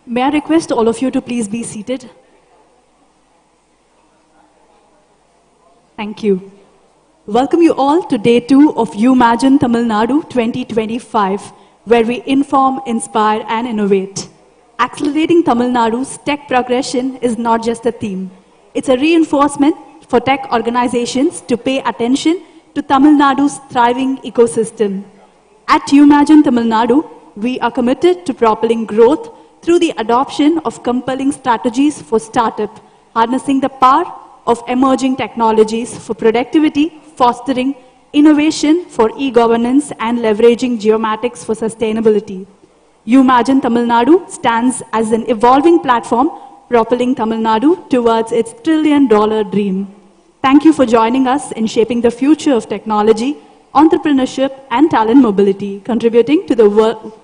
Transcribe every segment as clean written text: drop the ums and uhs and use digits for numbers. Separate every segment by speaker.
Speaker 1: May I request all of you to please be seated? Thank you. Welcome you all to day 2 of Umagine Tamil Nadu 2025, where we inform, inspire, and innovate. Accelerating Tamil Nadu's tech progression is not just a theme. It's a reinforcement for tech organizations to pay attention to Tamil Nadu's thriving ecosystem. At Umagine Tamil Nadu, we are committed to propelling growth through the adoption of compelling strategies for startup, harnessing the power of emerging technologies for productivity, fostering innovation for e-governance, and leveraging geomatics for sustainability. Umagine Tamil Nadu stands as an evolving platform propelling Tamil Nadu towards its $1 trillion dream. Thank you for joining us in shaping the future of technology, entrepreneurship, and talent mobility, contributing to the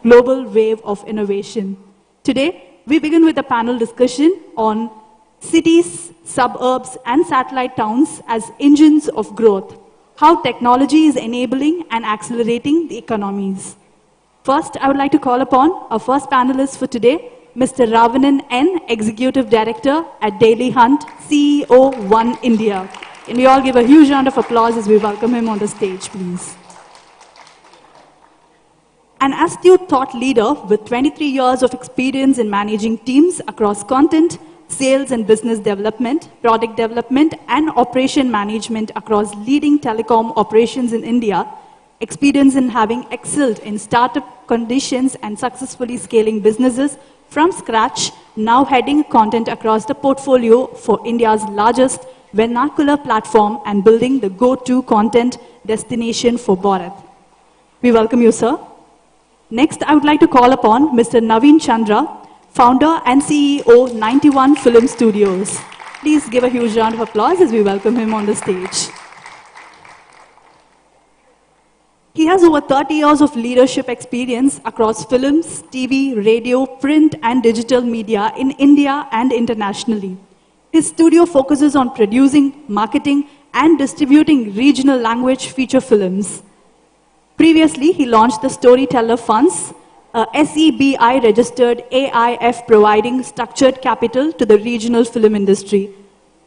Speaker 1: global wave of innovation. Today, we begin with a panel discussion on cities, suburbs, and satellite towns as engines of growth, how technology is enabling and accelerating the economies. First, I would like to call upon our first panelist for today, Mr. Ravanan N., Executive Director at Daily Hunt, CEO, Oneindia. Can we all give a huge round of applause as we welcome him on the stage, please? An astute thought leader with 23 years of experience in managing teams across content, sales and business development, product development, and operation management across leading telecom operations in India, experience in having excelled in startup conditions and successfully scaling businesses from scratch, now heading content across the portfolio for India's largest vernacular platform and building the go-to content destination for Bharat. We welcome you, sir. Next, I would like to call upon Mr. Naveen Chandra, founder and CEO, 91 Film Studios. Please give a huge round of applause as we welcome him on the stage. He has over 30 years of leadership experience across films, TV, radio, print, and digital media in India and internationally. His studio focuses on producing, marketing, and distributing regional language feature films. Previously, he launched the Storyteller Funds, a SEBI registered AIF providing structured capital to the regional film industry.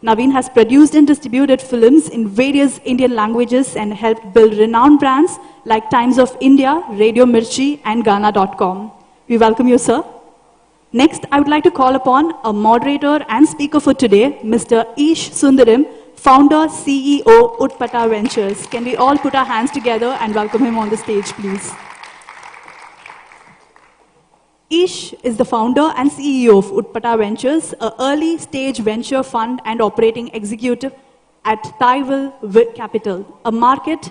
Speaker 1: Naveen has produced and distributed films in various Indian languages and helped build renowned brands like Times of India, Radio Mirchi, and Ghana.com. We welcome you, sir. Next, I would like to call upon a moderator and speaker for today, Mr. Ish Sundaram, founder, CEO, Utpata Ventures. Can we all put our hands together and welcome him on the stage, please? Ish is the founder and CEO of Utpata Ventures, an early-stage venture fund and operating executive at Thaiwil Capital, a market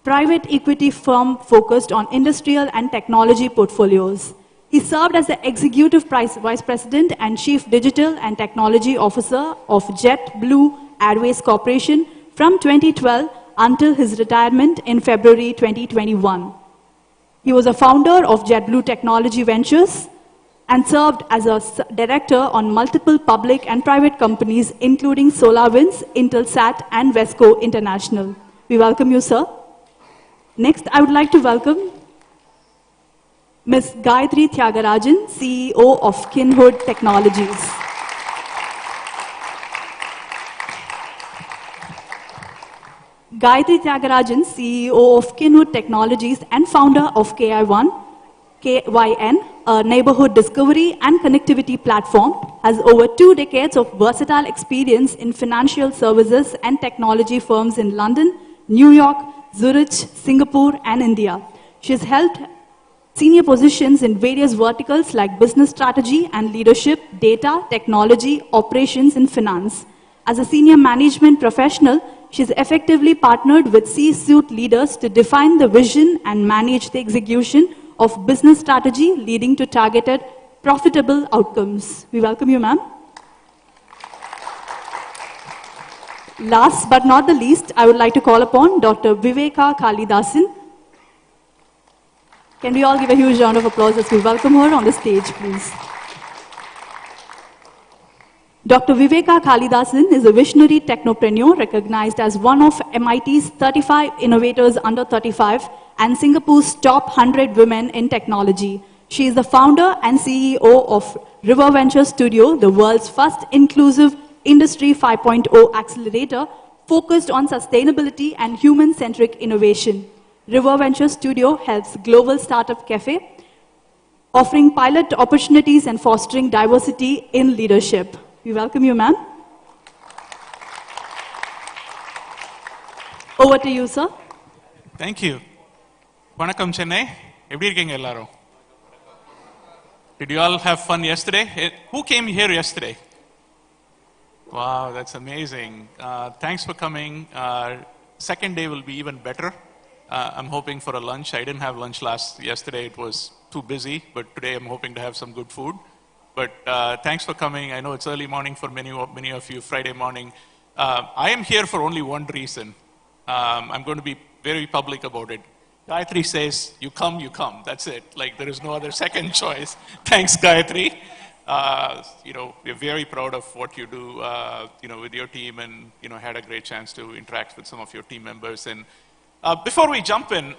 Speaker 1: private equity firm focused on industrial and technology portfolios. He served as the Executive Vice President and Chief Digital and Technology Officer of JetBlue Airways Corporation from 2012 until his retirement in February 2021. He was a founder of JetBlue Technology Ventures and served as a director on multiple public and private companies, including SolarWinds, Intelsat, and Vesco International. We welcome you, sir. Next, I would like to welcome Ms. Gayatri Tyagarajan, CEO of Kinhood Technologies. Gayatri Tyagarajan, CEO of Kinhood Technologies and founder of KYN, a neighborhood discovery and connectivity platform, has over 2 decades of versatile experience in financial services and technology firms in London, New York, Zurich, Singapore, and India. She has held senior positions in various verticals like business strategy and leadership, data, technology, operations, and finance. As a senior management professional, she has effectively partnered with C-suite leaders to define the vision and manage the execution of business strategy, leading to targeted, profitable outcomes. We welcome you, ma'am. Last but not the least, I would like to call upon Dr. Viveka Kalidasan. Can we all give a huge round of applause as we welcome her on the stage, please? Dr. Viveka Kalidasan is a visionary technopreneur recognized as one of MIT's 35 innovators under 35 and Singapore's top 100 women in technology. She is the founder and CEO of River Venture Studio, the world's first inclusive Industry 5.0 accelerator focused on sustainability and human-centric innovation. River Venture Studio helps Global Startup Cafe, offering pilot opportunities and fostering diversity in leadership. We welcome you, ma'am. Over to you, sir.
Speaker 2: Thank you. Vanakkam Chennai. Eppadi irukeenga ellarum? Did you all have fun yesterday? Who came here yesterday? Wow, that's amazing. Thanks for coming. Second day will be even better. I'm hoping for a lunch. I didn't have lunch yesterday. It was too busy, but today I'm hoping to have some good food. But thanks for coming. I know it's early morning for many of you, Friday morning. I am here for only one reason. I'm going to be very public about it. Gayatri says, you come, you come. That's it. Like, there is no other second choice. Thanks, Gayatri. We're very proud of what you do, with your team, and, had a great chance to interact with some of your team members. And before we jump in,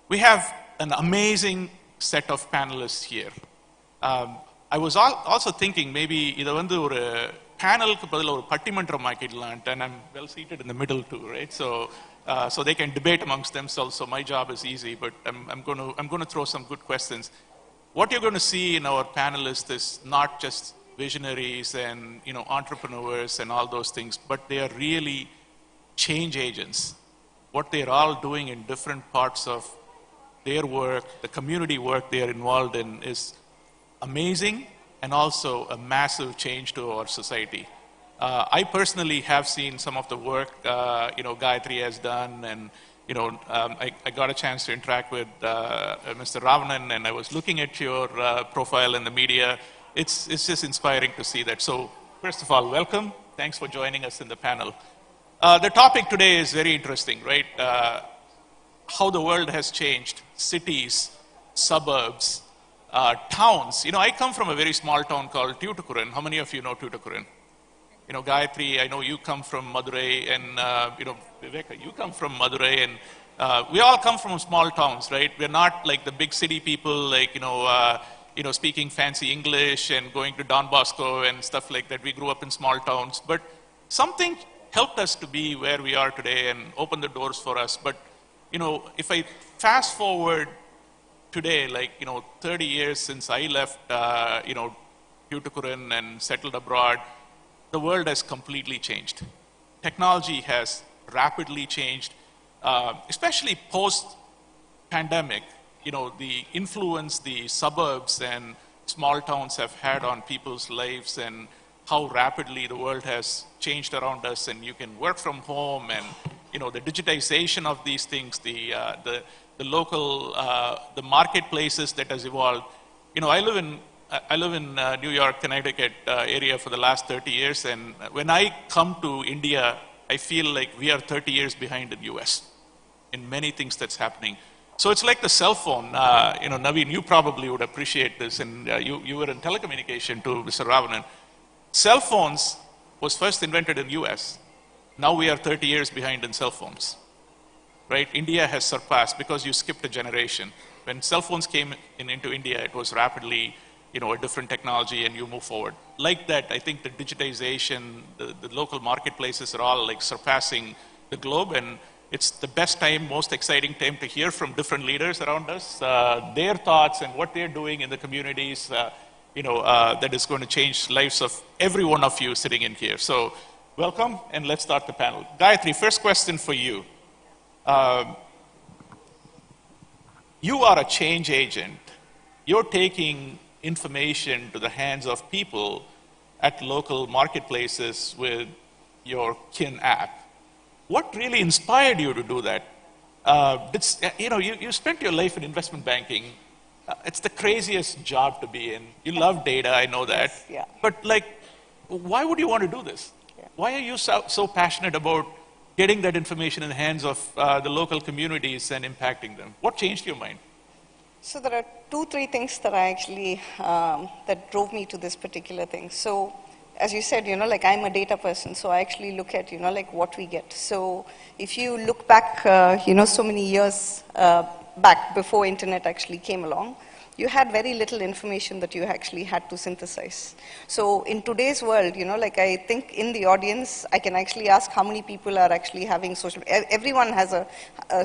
Speaker 2: we have an amazing set of panelists here. I was also thinking maybe இதை வந்து ஒரு panelக்கு பதிலா ஒரு பட்டிமன்றம் ஆக்கிடலாம்ட்டு, and I'm well seated in the middle too, right? So they can debate amongst themselves. So my job is easy, but I'm going to throw some good questions. What you're going to see in our panelists is not just visionaries and entrepreneurs and all those things, but they are really change agents. What they're all doing in different parts of their work, the community work they are involved in, is amazing and also a massive change to our society. I personally have seen some of the work Gayatri has done, and I got a chance to interact with Mr. Ravanan, and I was looking at your profile in the media. It's just inspiring to see that. So first of all, welcome. Thanks for joining us in the panel. The topic today is very interesting, right? How the world has changed, cities, suburbs, towns. I come from a very small town called Tuticorin. How many of you know Tuticorin? Gayatri, I know you come from Madurai, and Viveka, you come from Madurai, and we all come from small towns, right? We're not like the big city people, like speaking fancy English and going to Don Bosco and stuff like that. We grew up in small towns, but something helped us to be where we are today and open the doors for us. But if I fast forward today, 30 years since I left, Tuticorin and settled abroad, the world has completely changed. Technology has rapidly changed, especially post-pandemic. The influence the suburbs and small towns have had on people's lives, and how rapidly the world has changed around us, and you can work from home, and the digitization of these things, the local, the marketplaces that has evolved. I live in New York, Connecticut area for the last 30 years, and when I come to India, I feel like we are 30 years behind in US in many things that's happening. So it's like the cell phone. Naveen, you probably would appreciate this, and you were in telecommunication too, Mr. Ravanan. Cell phones was first invented in US. Now we are 30 years behind in cell phones, right? India has surpassed because you skipped a generation. When cell phones came into India, it was rapidly a different technology, and you move forward. Like that, I think the digitization, the local marketplaces are all like surpassing the globe, and it's the best time, most exciting time to hear from different leaders around us, their thoughts and what they're doing in the communities, that is going to change lives of every one of you sitting in here. So welcome, and let's start the panel. Gayatri, first question for you. You are a change agent. You're taking information to the hands of people at local marketplaces with your Kin app. What really inspired you to do that? You spent your life in investment banking. It's the craziest job to be in. You love data, I know that.
Speaker 3: Yes, yeah.
Speaker 2: But why would you want to do this?
Speaker 3: Yeah.
Speaker 2: Why are you so passionate about getting that information in the hands of the local communities and impacting them? What changed your mind?
Speaker 3: So there are 2-3 things that I actually, that drove me to this particular thing. So as you said, I'm a data person, so I actually look at, what we get. So if you look back, so many years back before internet actually came along, you had very little information that you actually had to synthesize. So in today's world, like I think in the audience, I can actually ask how many people are actually having social, everyone has a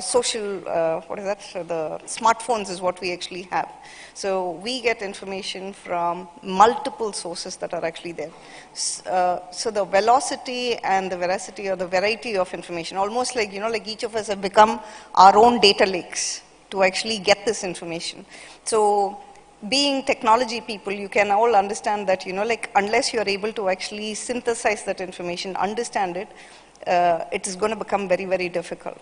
Speaker 3: social, what is that? The smartphones is what we actually have. So we get information from multiple sources that are actually there. So the velocity and the veracity or the variety of information, almost like, like each of us have become our own data lakes to actually get this information. So being technology people, you can all understand that, like unless you're able to actually synthesize that information, understand it, it is going to become very, very difficult.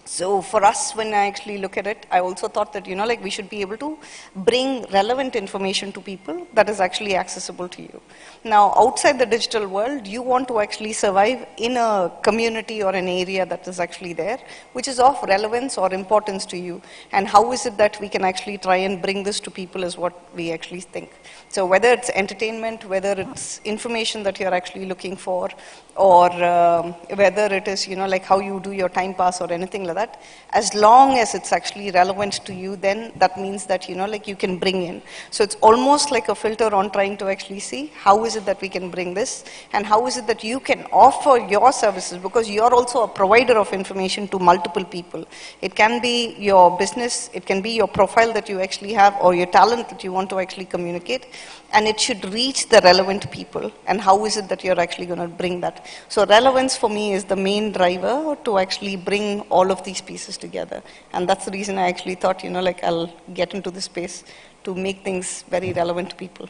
Speaker 3: So for us, when I actually look at it, I also thought that, like we should be able to bring relevant information to people that is actually accessible to you. Now, outside the digital world, you want to actually survive in a community or an area that is actually there, which is of relevance or importance to you. And how is it that we can actually try and bring this to people is what we actually think. So whether it's entertainment, whether it's information that you're actually looking for, or whether it is, like how you do your time pass or anything like that, as long as it's actually relevant to you, then that means that, like you can bring in. So it's almost like a filter on trying to actually see how is it that we can bring this, and how is it that you can offer your services, because you're also a provider of information to multiple people. It can be your business, it can be your profile that you actually have, or your talent that you want to actually communicate, and it should reach the relevant people. And how is it that you're actually going to bring that? So relevance for me is the main driver to actually bring all of these pieces together. And that's the reason I actually thought, like I'll get into this space to make things very relevant to people.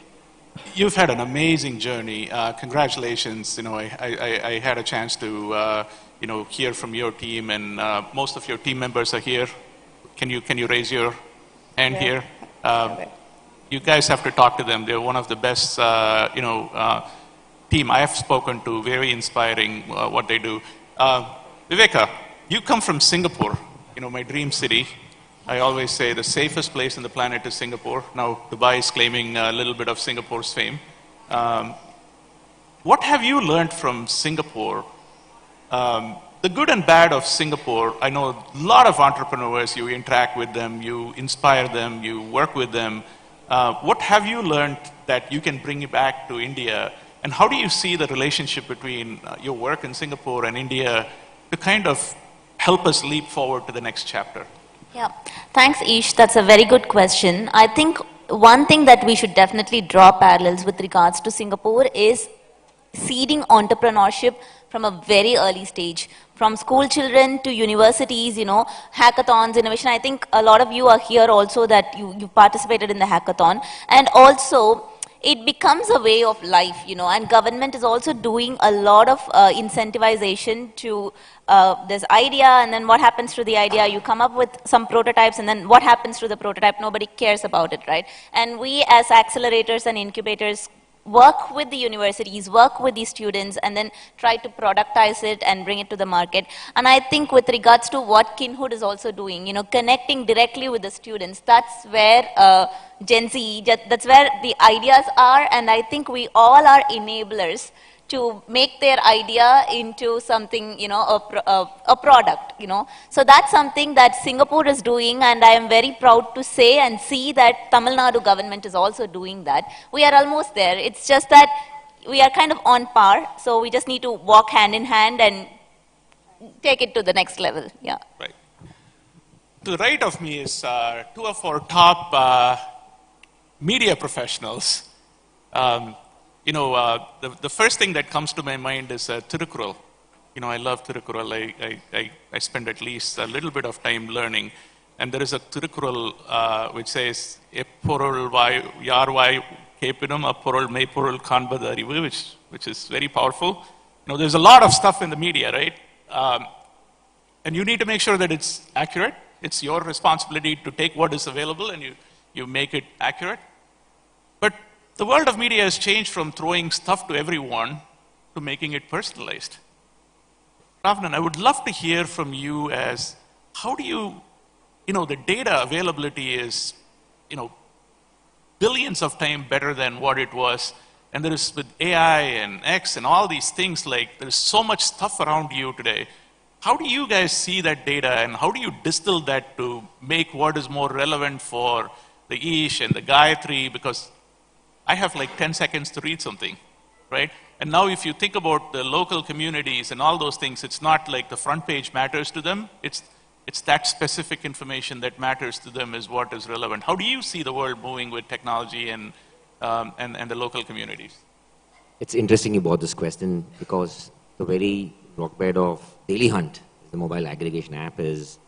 Speaker 2: You've had an amazing journey. Congratulations. I had a chance to, hear from your team, and most of your team members are here. Can you raise your hand here? You guys have to talk to them. They're one of the best, team I have spoken to. Very inspiring what they do. Viveka, you come from Singapore, my dream city. I always say the safest place on the planet is Singapore. Now Dubai is claiming a little bit of Singapore's fame. What have you learned from Singapore? The good and bad of Singapore, I know a lot of entrepreneurs, you interact with them, you inspire them, you work with them. What have you learned that you can bring back to India? And how do you see the relationship between your work in Singapore and India to kind of help us leap forward to the next chapter?
Speaker 4: Yeah, thanks Ish, that's a very good question. I think one thing that we should definitely draw parallels with regards to Singapore is seeding entrepreneurship from a very early stage. From school children to universities, hackathons, innovation. I think a lot of you are here also that you participated in the hackathon. And also, it becomes a way of life, and government is also doing a lot of incentivization to this idea, and then what happens to the idea? You come up with some prototypes, and then what happens to the prototype? Nobody cares about it, right? And we as accelerators and incubators work with the universities, work with the students, and then try to productize it and bring it to the market. And I think with regards to what Kinhood is also doing, connecting directly with the students, that's where Gen Z, that's where the ideas are, and I think we all are enablers to make their idea into something, a product, So that's something that Singapore is doing, and I am very proud to say and see that Tamil Nadu government is also doing that. We are almost there. It's just that we are kind of on par, so we just need to walk hand in hand and take it to the next level, yeah.
Speaker 2: Right. To the right of me is two of our top media professionals. The first thing that comes to my mind is Tirukkural. I love Tirukkural. I spend at least a little bit of time learning. And there is a Tirukkural which says, Epporul yarvai kepinum apporul meiporul kanbadu arivu, which is very powerful. There's a lot of stuff in the media, right? And you need to make sure that it's accurate. It's your responsibility to take what is available and you make it accurate. But the world of media has changed from throwing stuff to everyone to making it personalized. Ravnan, I would love to hear from you as how do you, the data availability is, billions of times better than what it was. And there is with AI and X and all these things, like there's so much stuff around you today. how do you guys see that data and how do you distill that to make what is more relevant for the Ish and the Gayatri? Because I have like 10 seconds to read something, right? And now if you think about the local communities and all those things, it's not like the front page matters to them. It's that specific information that matters to them is what is relevant. How do you see the world moving with technology and the local communities?
Speaker 5: It's interesting you brought this question because the very rockbed of Daily Hunt, the mobile aggregation app, is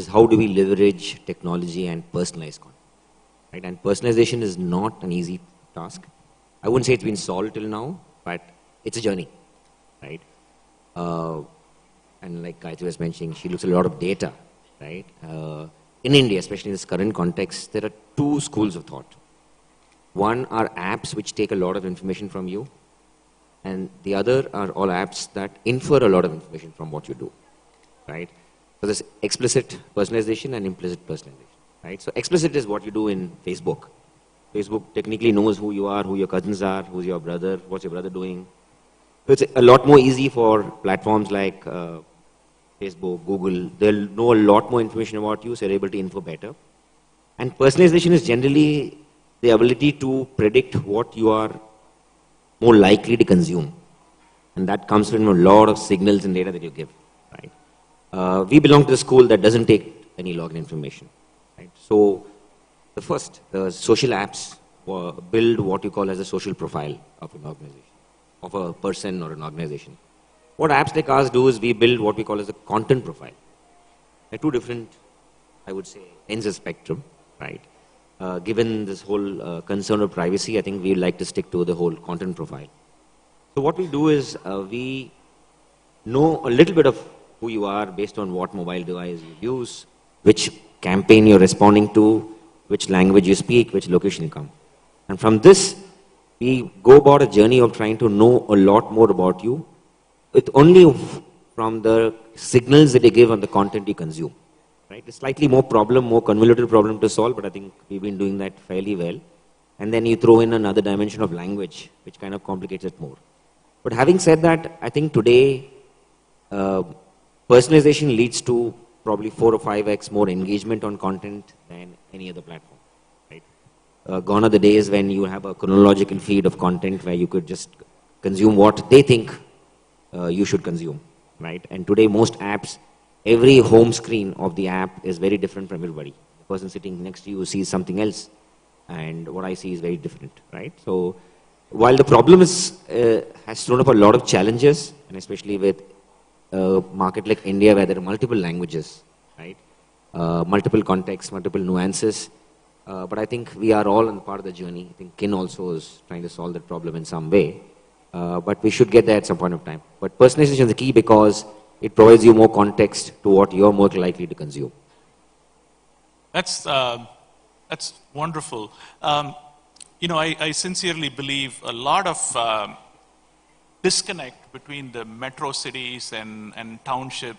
Speaker 5: how do we leverage technology and personalize content, right? And personalization is not an easy task. I wouldn't say it's been solved till now, but it's a journey, right? And like Gayatri was mentioning, she looks at a lot of data, right? In India, especially in this current context, there are two schools of thought. One are apps which take a lot of information from you, and the other are all apps that infer a lot of information from what you do, right? So there's explicit personalization and implicit personalization, right? So explicit is what you do in Facebook. Facebook technically knows who you are, who your cousins are, who's your brother, what's your brother doing. So it's a lot more easy for platforms like Facebook, Google. They'll know a lot more information about you, so they're able to info better. And personalization is generally the ability to predict what you are more likely to consume. And that comes from a lot of signals and data that you give, right? We belong to the school that doesn't take any login information, right? So the social apps build what you call as a social profile of an organization, of a person or an organization. What apps like ours do is we build what we call as a content profile. They're two different, I would say, ends of spectrum, right? Given this whole concern of privacy, I think we like to stick to the whole content profile. So what we do is we know a little bit of who you are based on what mobile device you use, which campaign you're responding to, which language you speak, which location you come. And from this, we go about a journey of trying to know a lot more about you, with only from the signals that you give on the content you consume. Right? It's slightly more convoluted problem to solve, but I think we've been doing that fairly well. And then you throw in another dimension of language, which kind of complicates it more. But having said that, I think today, personalization leads to probably 4 or 5x more engagement on content than any other platform. Right? Gone are the days when you have a chronological feed of content where you could just consume what they think you should consume. Right? And today, most apps, every home screen of the app is very different from everybody. The person sitting next to you sees something else, and what I see is very different, right? So, while the problem has thrown up a lot of challenges, and especially with a market like India where there are multiple languages, right? Multiple contexts, multiple nuances, but I think we are all on part of the journey. I think Kin also is trying to solve that problem in some way, but we should get there at some point of time. But personalization is the key because it provides you more context to what you're more likely to consume.
Speaker 2: That's wonderful. I sincerely believe a lot of disconnect between the metro cities and township.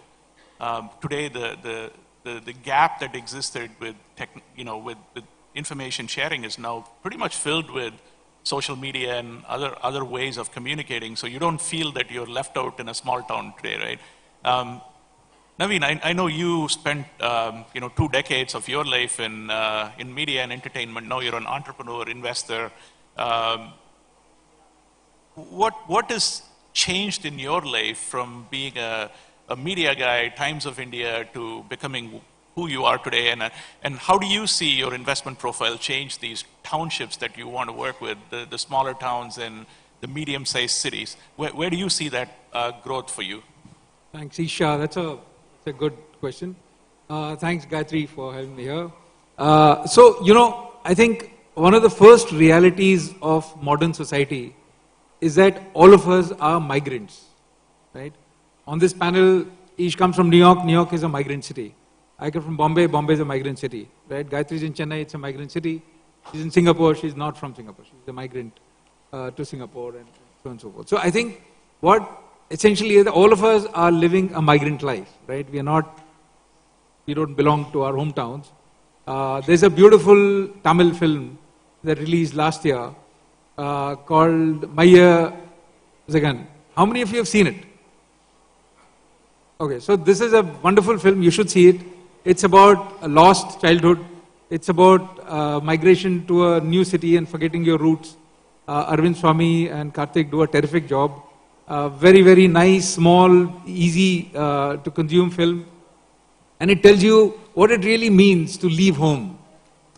Speaker 2: Today, the gap that existed with with information sharing is now pretty much filled with social media and other ways of communicating. So you don't feel that you're left out in a small town today, right? Naveen, I know you spent 2 decades of your life in media and entertainment. Now you're an entrepreneur, investor. What has changed in your life from being a media guy, Times of India, to becoming who you are today? And how do you see your investment profile change these townships that you want to work with, the smaller towns and the medium-sized cities? Where do you see that growth for you?
Speaker 6: Thanks, Isha. That's a good question. Thanks, Gayatri, for having me here. I think one of the first realities of modern society is that all of us are migrants, right? On this panel, Ish comes from New York. New York is a migrant city. I come from Bombay. Bombay is a migrant city, right? Gayatri is in Chennai. It's a migrant city. She's in Singapore. She's not from Singapore. She's a migrant to Singapore and so on and so forth. So I think what essentially is all of us are living a migrant life, right? We don't belong to our hometowns. There's a beautiful Tamil film that released last year called Maya Zagan. How many of you have seen it? Okay, so this is a wonderful film. You should see it. It's about a lost childhood. It's about migration to a new city and forgetting your roots. Arvind Swamy and Karthik do a terrific job. Very, very nice, small, easy to consume film. And it tells you what it really means to leave home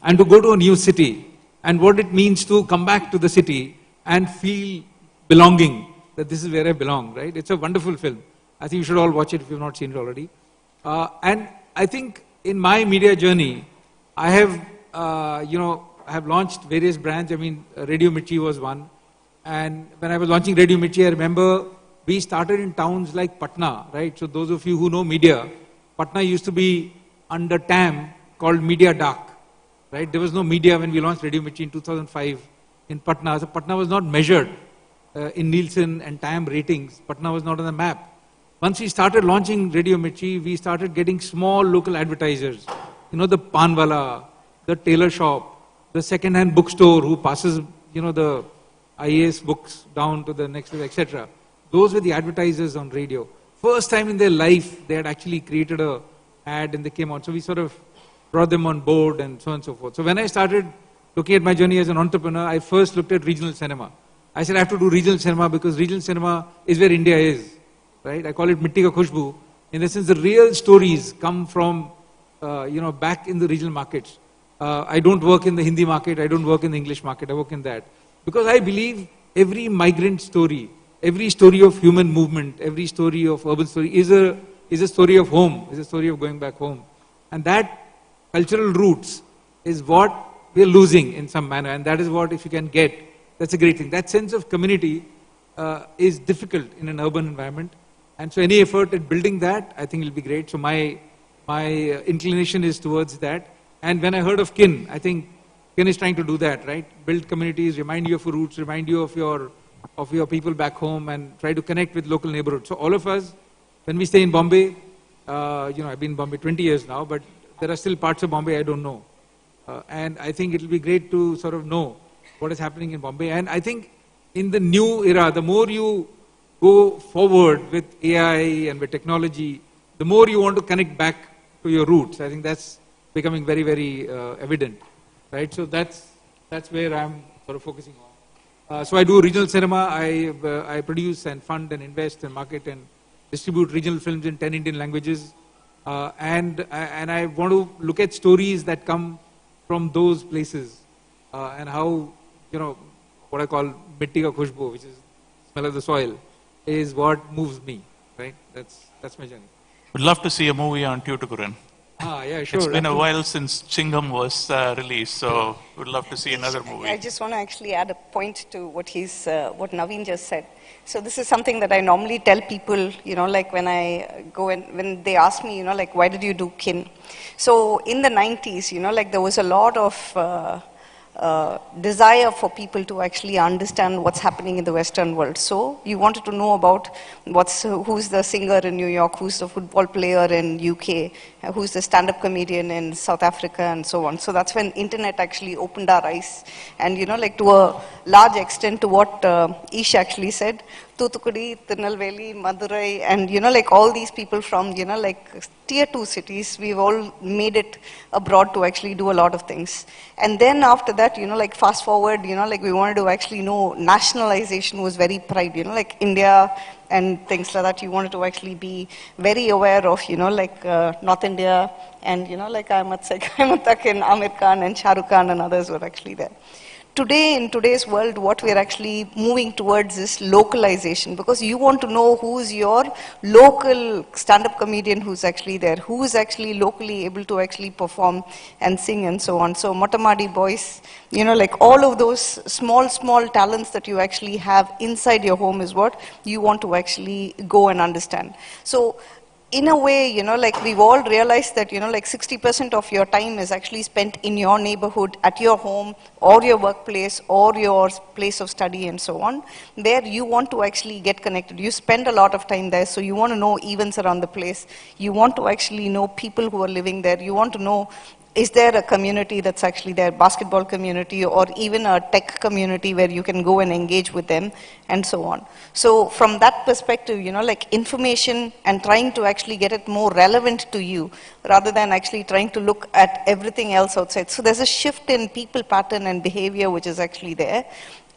Speaker 6: and to go to a new city, and what it means to come back to the city and feel belonging, that this is where I belong, right? It's a wonderful film. I think you should all watch it if you've not seen it already. And I think in my media journey, I have, I have launched various brands. I mean, Radio Mirchi was one. And when I was launching Radio Mirchi, I remember we started in towns like Patna, right? So those of you who know media, Patna used to be under TAM called Media Dark, right? There was no media when we launched Radio Mirchi in 2005 in Patna. So Patna was not measured in Nielsen and TAM ratings. Patna was not on the map. Once we started launching Radio Mirchi, we started getting small local advertisers. You know, the Panwala, the tailor shop, the second-hand bookstore who passes, the IAS books down to the next level, etc. Those were the advertisers on radio. First time in their life, they had actually created a ad and they came on. So we sort of brought them on board and so on and so forth. So when I started looking at my journey as an entrepreneur, I first looked at regional cinema. I said I have to do regional cinema because regional cinema is where India is, right? I call it Mitti Ka Khushbu. In the sense, the real stories come from, back in the regional markets. I don't work in the Hindi market. I don't work in the English market. I work in that. Because I believe every migrant story, every story of human movement, every story of urban story is a story of home, is a story of going back home. And that cultural roots is what we're losing in some manner. And that is what, if you can get, that's a great thing. That sense of community is difficult in an urban environment. And so any effort at building that, I think will be great. So my inclination is towards that. And when I heard of KIN, I think KIN is trying to do that, right? Build communities, remind you of your roots, remind you of your people back home, and try to connect with local neighborhoods. So all of us, when we stay in Bombay, I've been in Bombay 20 years now, but there are still parts of Bombay I don't know. And I think it will be great to sort of know what is happening in Bombay. And I think in the new era, the more you go forward with AI and with technology, the more you want to connect back to your roots. I think that's becoming very, very evident, right? So that's where I'm sort of focusing on. So I do regional cinema. I produce and fund and invest and market and distribute regional films in 10 Indian languages. And I want to look at stories that come from those places and how, what I call mitti ka khushbu, which is smell of the soil, is what moves me, right? That's my journey.
Speaker 2: Would love to see a movie on Tuticorin.
Speaker 6: Yeah, sure.
Speaker 2: It's been a while since Chingam was released, so would love to see another movie.
Speaker 3: I just want to actually add a point to what Naveen just said. So this is something that I normally tell people, like when I go and when they ask me, like why did you do KIN? So in the 90s, like there was a lot of desire for people to actually understand what's happening in the Western world. So you wanted to know about who's the singer in New York, who's the football player in UK, who's the stand-up comedian in South Africa, and so on. So that's when internet actually opened our eyes. And like to a large extent to what Ish actually said, Thoothukudi, Tirunelveli, Madurai, and like all these people from like tier 2 cities, we've all made it abroad to actually do a lot of things. And then after that, like fast forward, like we wanted to actually know nationalization was very pride, like India and things like that. You wanted to actually be very aware of, like North India and like Ahmad Tak and Amir Khan and Shah Rukh Khan and others were actually there. Today, in today's world, what we're actually moving towards is localization, because you want to know who's your local stand-up comedian who's actually there, who's actually locally able to actually perform and sing and so on. So Motamadi boys, like all of those small talents that you actually have inside your home is what you want to actually go and understand. So in a way, like we've all realized that, like 60% of your time is actually spent in your neighborhood, at your home, or your workplace, or your place of study, and so on. There you want to actually get connected. You spend a lot of time there, so you want to know events around the place. You want to actually know people who are living there. You want to know is there a community that's actually there, basketball community or even a tech community where you can go and engage with them and so on. So from that perspective, like information and trying to actually get it more relevant to you rather than actually trying to look at everything else outside. So there's a shift in people pattern and behavior which is actually there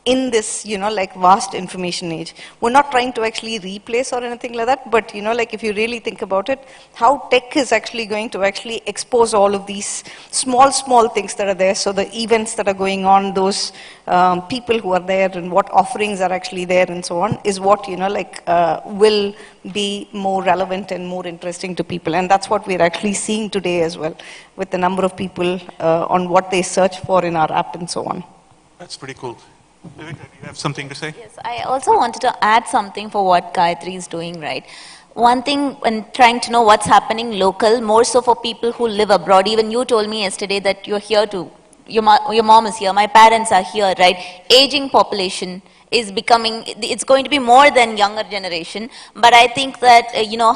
Speaker 3: in this, like vast information age. We're not trying to actually replace or anything like that, but, like if you really think about it, how tech is actually going to actually expose all of these small things that are there. So the events that are going on, those people who are there and what offerings are actually there and so on is what, will be more relevant and more interesting to people. And that's what we're actually seeing today as well with the number of people on what they search for in our app and so on.
Speaker 2: That's pretty cool. Vivek, do you have something to say?
Speaker 4: Yes, I also wanted to add something for what Gayatri is doing, right? One thing when trying to know what's happening local, more so for people who live abroad, even you told me yesterday that you're here too. Your mom is here, my parents are here, right? Aging population is becoming, it's going to be more than younger generation, but I think that,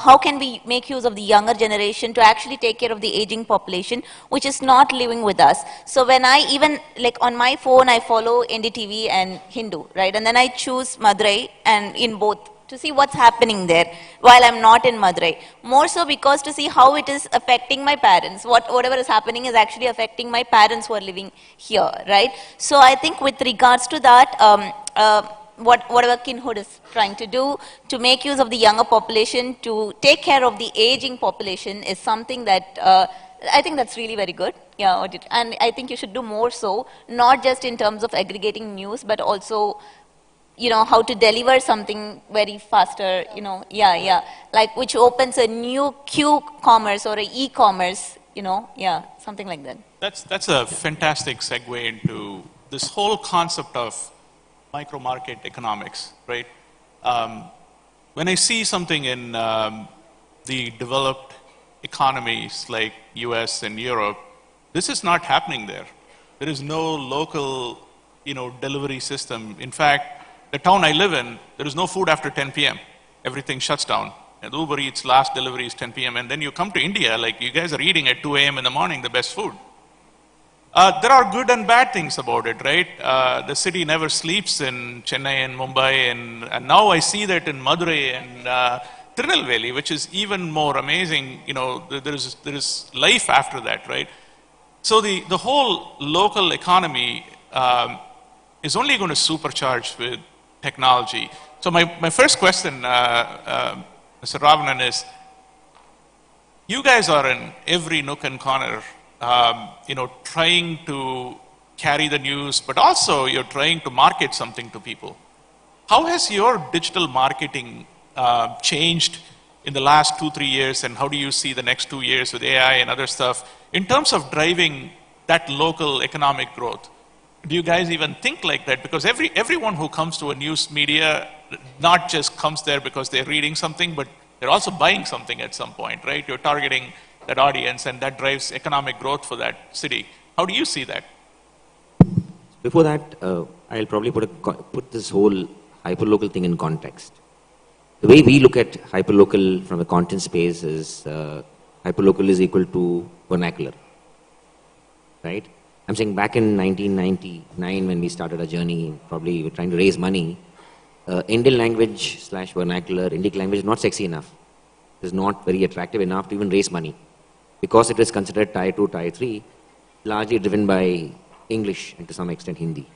Speaker 4: how can we make use of the younger generation to actually take care of the aging population, which is not living with us. So when I even, like on my phone, I follow NDTV and Hindu, right? And then I choose Madurai and in both to see what's happening there while I'm not in Madurai. More so because to see how it is affecting my parents. Whatever is happening is actually affecting my parents who are living here, right? So I think with regards to that, whatever Kinhood is trying to do to make use of the younger population to take care of the aging population is something that I think that's really very good. Yeah, and I think you should do more so, not just in terms of aggregating news, but also how to deliver something very faster, like which opens a new Q-commerce or a e-commerce, something like that.
Speaker 2: That's a fantastic segue into this whole concept of micro-market economics, right? When I see something in the developed economies like US and Europe, this is not happening there. There is no local, delivery system. In fact, the town I live in, there is no food after 10 p.m. Everything shuts down. And Uber Eats last delivery is 10 p.m. And then you come to India, like you guys are eating at 2 a.m. in the morning, the best food. There are good and bad things about it, right? The city never sleeps in Chennai and Mumbai. And now I see that in Madurai and Tirunelveli, which is even more amazing. There is life after that, right? So the whole local economy is only going to supercharge with technology. So my first question, Mr. Ravanan, is, you guys are in every nook and corner, trying to carry the news, but also you're trying to market something to people. How has your digital marketing changed in the last 2-3 years, and how do you see the next 2 years with AI and other stuff in terms of driving that local economic growth? Do you guys even think like that? Because everyone who comes to a news media not just comes there because they're reading something, but they're also buying something at some point, right? You're targeting that audience, and that drives economic growth for that city. How do you see that?
Speaker 5: Before that, I'll probably put this whole hyperlocal thing in context. The way we look at hyperlocal from a content space is hyperlocal is equal to vernacular, right? I'm saying back in 1999 when we started our journey, probably we're trying to raise money, Indian language / vernacular, Indic language is not sexy enough. It is not very attractive enough to even raise money. Because it is considered Tier 2, Tier 3, largely driven by English and to some extent Hindi.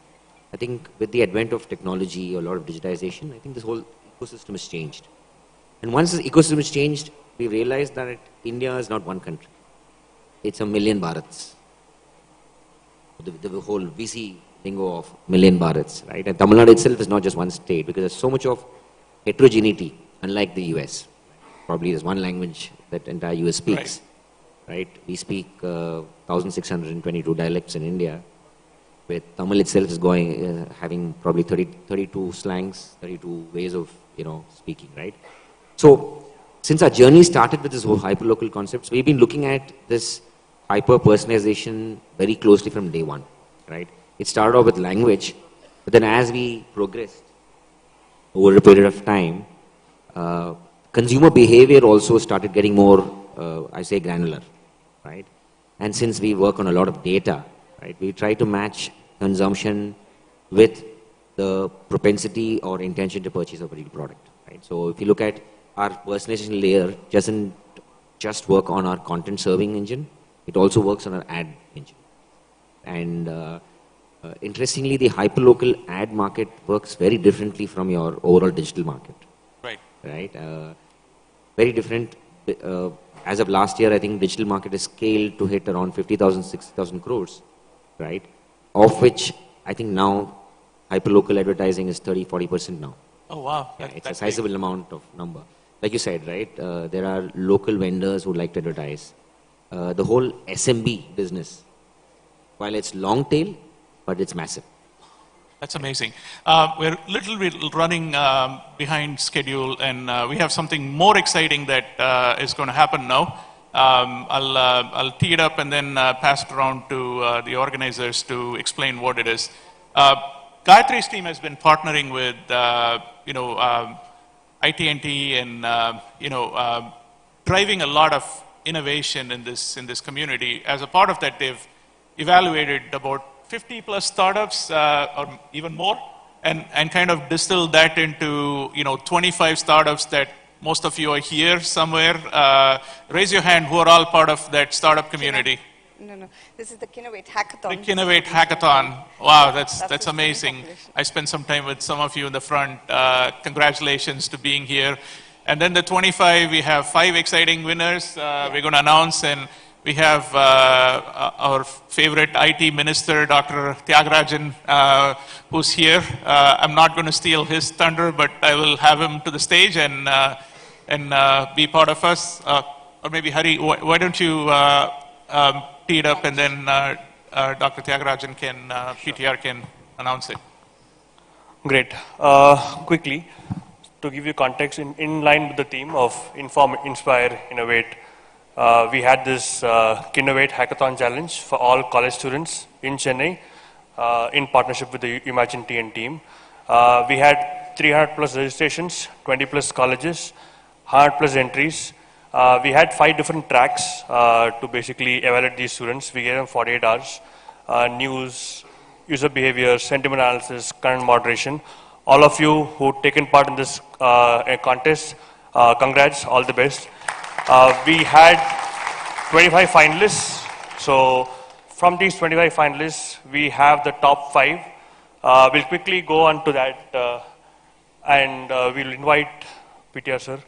Speaker 5: I think with the advent of technology, a lot of digitization, I think this whole ecosystem has changed. And once this ecosystem has changed, we realized that India is not one country. It's a million Bharats. The whole VC lingo of million Bharats, right? And Tamil Nadu itself is not just one state because there's so much of heterogeneity, unlike the US. Probably there's one language that entire US speaks, right? We speak 1,622 dialects in India, with Tamil itself is having probably 32 slangs, 32 ways of, speaking, right? So, since our journey started with this whole hyperlocal concepts, we've been looking at this hyper-personalization very closely from day one, right? It started off with language, but then as we progressed over a period of time, consumer behavior also started getting more, I say, granular, right? And since we work on a lot of data, right, we try to match consumption with the propensity or intention to purchase of a real product. Right? So if you look at our personalization layer, doesn't just work on our content serving engine, it also works on our ad engine. And interestingly, the hyperlocal ad market works very differently from your overall digital market.
Speaker 2: Right.
Speaker 5: Right? Very different. As of last year, I think digital market is scaled to hit around 50,000, 60,000 crores, right? Of which I think now hyperlocal advertising is 30-40% now.
Speaker 2: Oh, wow.
Speaker 5: Yeah, it's a sizable amount of number. Like you said, right? There are local vendors who like to advertise. The whole SMB business, while it's long tail, but it's massive.
Speaker 2: That's amazing. We're a little bit running behind schedule, and we have something more exciting that is going to happen now. I'll tee it up and then pass it around to the organizers to explain what it is. Gayatri's team has been partnering with, IT&T and, driving a lot of innovation in this community. As a part of that, they've evaluated about 50 plus startups or even more, and kind of distilled that into 25 startups that most of you are here somewhere. Raise your hand who are all part of that startup community.
Speaker 3: No. This is the Kinnovate Hackathon.
Speaker 2: The Kinnovate Hackathon. Wow, that's amazing. I spent some time with some of you in the front. Congratulations to being here. And then the 25, we have 5 exciting winners we're going to announce, and we have our favorite IT minister, Dr. Tyagarajan, who's here. I'm not going to steal his thunder, but I will have him to the stage and be part of us. Or maybe Hari, why don't you tee it up, and then Dr. Tyagarajan can, PTR can announce it.
Speaker 7: Great. Quickly, to give you context, in line with the theme of Inform, Inspire, Innovate, we had this Kinnovate Hackathon Challenge for all college students in Chennai in partnership with the Umagine team. We had 300 plus registrations, 20 plus colleges, 100 plus entries. We had 5 different tracks to basically evaluate these students. We gave them 48 hours, news, user behavior, sentiment analysis, current moderation. All of you who taken part in this contest, congrats, all the best. We had 25 finalists. So from these 25 finalists, we have the top 5. We'll quickly go on to that and we'll invite PTR sir.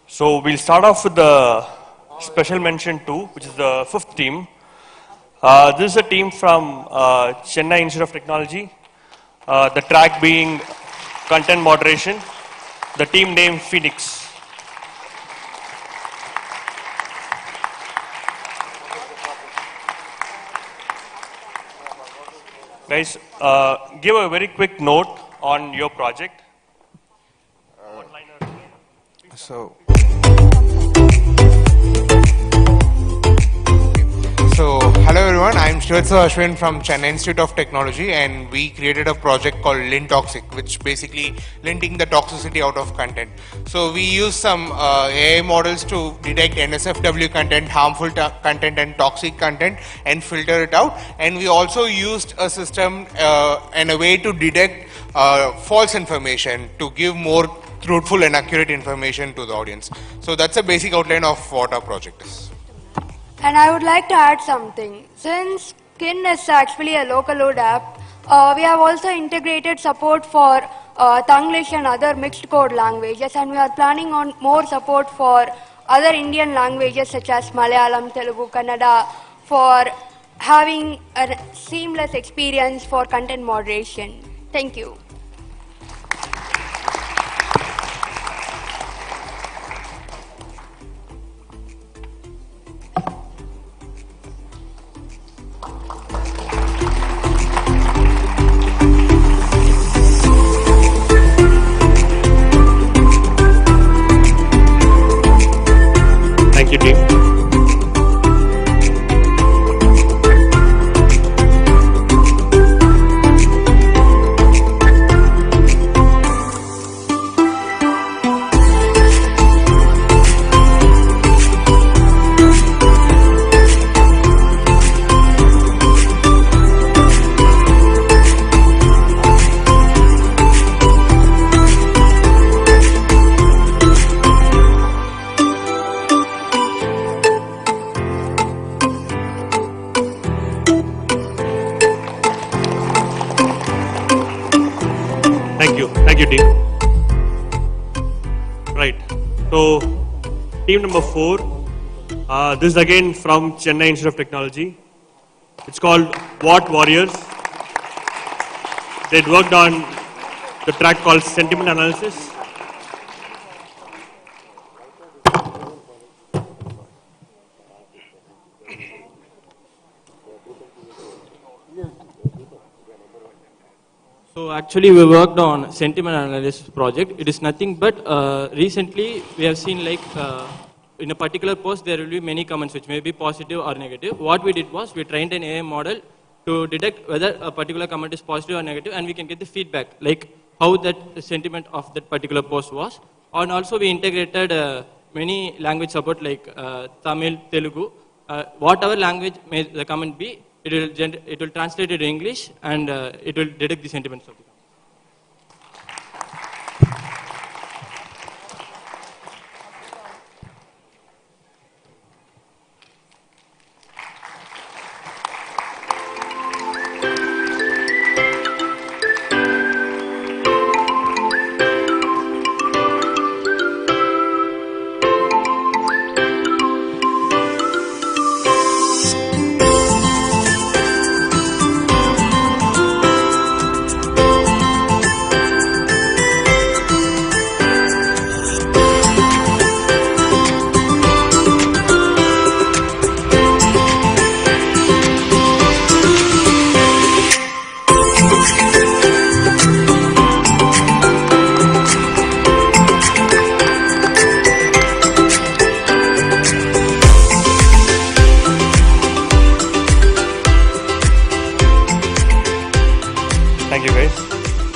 Speaker 7: So we'll start off with the special mention 2, which is the 5th team. This is a team from Chennai Institute of Technology. The track being content moderation. The team name Phoenix. Guys, give a very quick note on your project.
Speaker 8: So, hello everyone, I'm Shwetsa Ashwin from Chennai Institute of Technology, and we created a project called LintToxic, which basically linting the toxicity out of content. So we use some AI models to detect NSFW content, harmful content and toxic content, and filter it out. And we also used a system and a way to detect false information to give more truthful and accurate information to the audience. So that's a basic outline of what our project is.
Speaker 9: And I would like to add something. Since Kin is actually a local load app, we have also integrated support for Tanglish and other mixed code languages, and we are planning on more support for other Indian languages such as Malayalam, Telugu, Kannada, for having a seamless experience for content moderation. Thank you.
Speaker 7: Thank you, team. Thank you, team. Right. So, team number 4. This is again from Chennai Institute of Technology. It's called What Warriors. They worked on the track called Sentiment Analysis.
Speaker 10: So actually we worked on sentiment analysis project. It is nothing but recently we have seen like in a particular post there will be many comments which may be positive or negative. What we did was we trained an AI model to detect whether a particular comment is positive or negative, and we can get the feedback like how that sentiment of that particular post was. And also we integrated many language support like Tamil, Telugu, whatever language may the comment be. It will translate it to English, and it will detect the sentiments of the comment.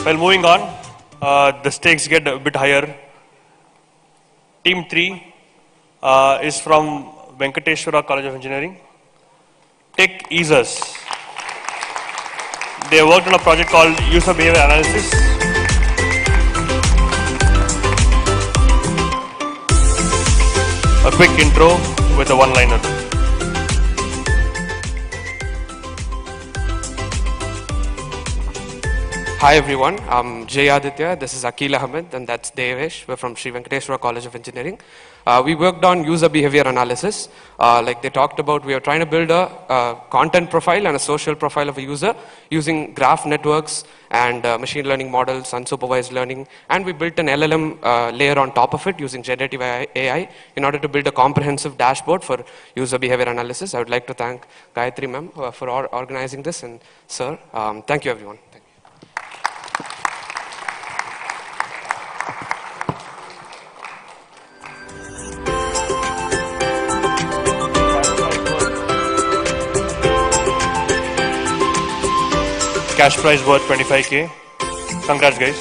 Speaker 7: Well, moving on, the stakes get a bit higher. Team 3 is from Venkateshwara College of Engineering. Tech Easers. They worked on a project called User Behavior Analysis. A quick intro with a one-liner.
Speaker 11: Hi everyone, I'm Jay Aditya, this is Akil Ahmed, and that's Devesh. We're from Sri Venkateshwara College of Engineering. We worked on user behavior analysis. Like they talked about, we are trying to build a content profile and a social profile of a user using graph networks and machine learning models, unsupervised learning, and we built an LLM layer on top of it using generative AI in order to build a comprehensive dashboard for user behavior analysis. I would like to thank Gayatri ma'am for organizing this, and sir, thank you everyone.
Speaker 7: Cash prize worth 25K. Congrats, guys.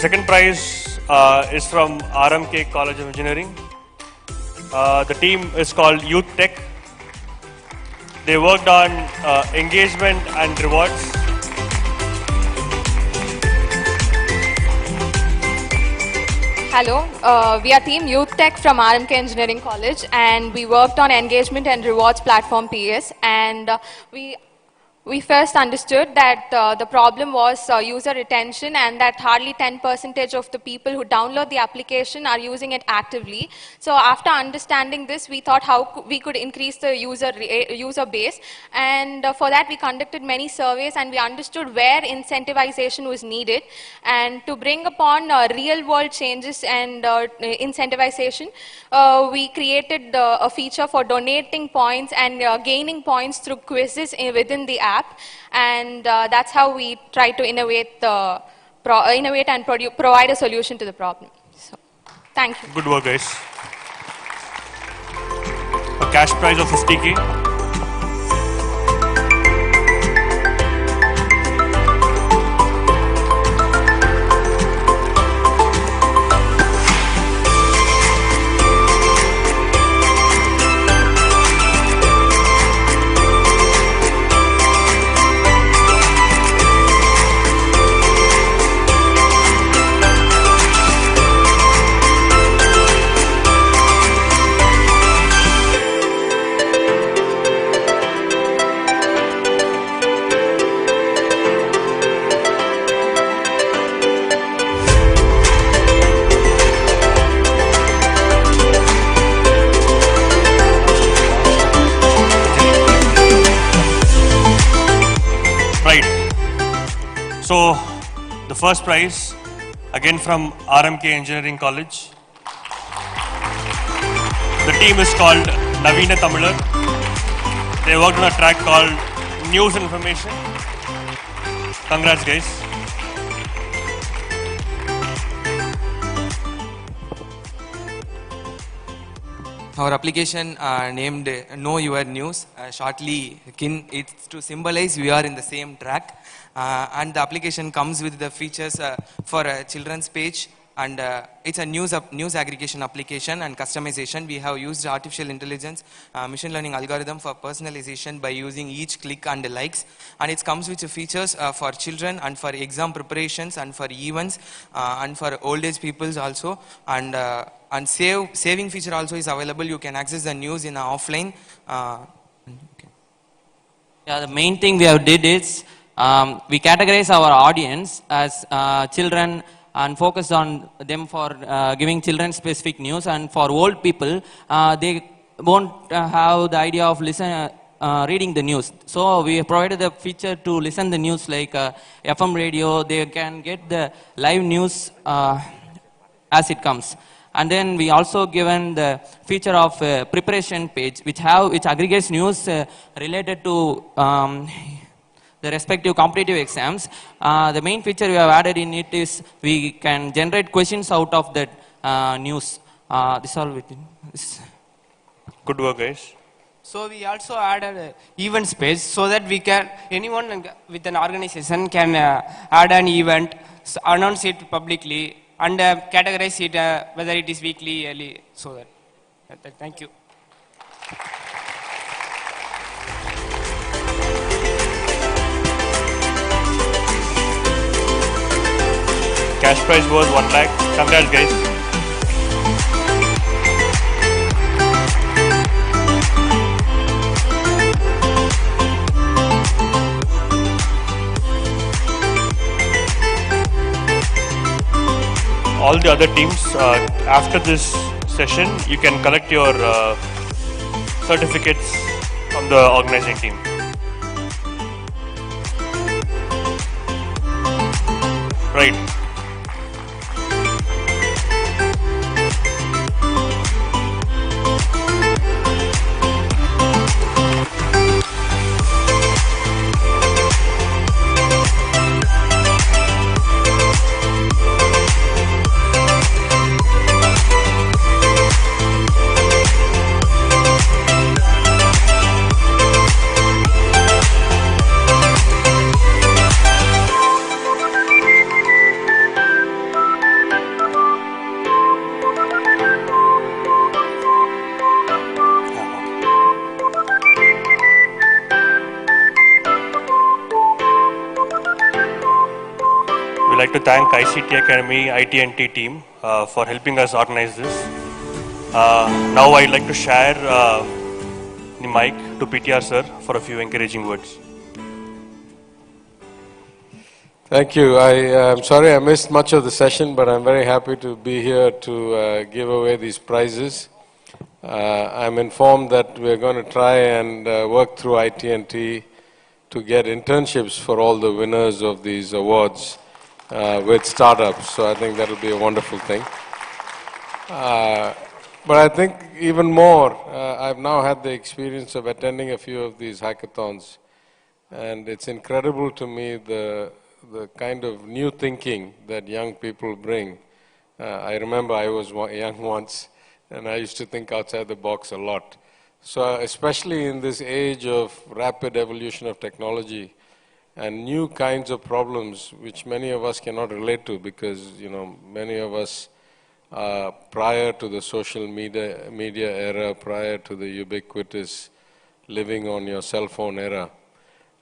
Speaker 7: Second prize is from RMK College of Engineering. The team is called Youth Tech. They worked on engagement and rewards.
Speaker 12: Hello, we are team Youth Tech from RMK Engineering College, and we worked on engagement and rewards platform PS, and we first understood that the problem was user retention, and that hardly 10% of the people who download the application are using it actively. So after understanding this, we thought how we could increase the user base, and for that we conducted many surveys, and we understood where incentivization was needed. And to bring upon real world changes and incentivization, we created a feature for donating points and gaining points through quizzes within the app, and that's how we try to innovate and provide a solution to the problem. So, thank you.
Speaker 7: Good work, guys. A cash prize of 50K. So, the first prize, again from RMK Engineering College. The team is called Navina Tamilar. They worked on a track called News and Information. Congrats, guys.
Speaker 13: Our application named Know Your News, shortly KIN, it's to symbolize we are in the same track. And the application comes with the features for a children's page, and it's a news aggregation application and customization. We have used artificial intelligence, machine learning algorithm for personalization by using each click and the likes. And it comes with the features for children and for exam preparations and for events and for old age peoples also. And saving feature also is available. You can access the news in offline.
Speaker 14: Yeah, the main thing we have did is we categorize our audience as children and focus on them for giving children specific news. And for old people, they won't have the idea of reading the news. So we provided the feature to listen the news like FM radio. They can get the live news as it comes. And then we also given the feature of preparation page, which aggregates news related to the respective competitive exams. The main feature we have added in it is we can generate questions out of that news. This all we did.
Speaker 7: Good work, guys.
Speaker 15: So we also added events page so that we can, anyone with an organization can add an event, announce it publicly, and categorize it whether it is weekly, yearly, so that. Thank you.
Speaker 7: Cash prize was 1 lakh. Congrats, guys. All the other teams, after this session, you can collect your certificates from the organizing team. Right. We'd like to thank ICT Academy, IT&T team for helping us organize this. Now I'd like to share the mic to PTR sir for a few encouraging words.
Speaker 16: Thank you. I'm sorry I missed much of the session, but I'm very happy to be here to give away these prizes. I'm informed that we're going to try and work through IT&T to get internships for all the winners of these awards with startups. So I think that'll be a wonderful thing. But I think even more, I've now had the experience of attending a few of these hackathons, and it's incredible to me the kind of new thinking that young people bring. I remember I was young once, and I used to think outside the box a lot. So especially in this age of rapid evolution of technology and new kinds of problems which many of us cannot relate to because, many of us prior to the social media era, prior to the ubiquitous living on your cell phone era,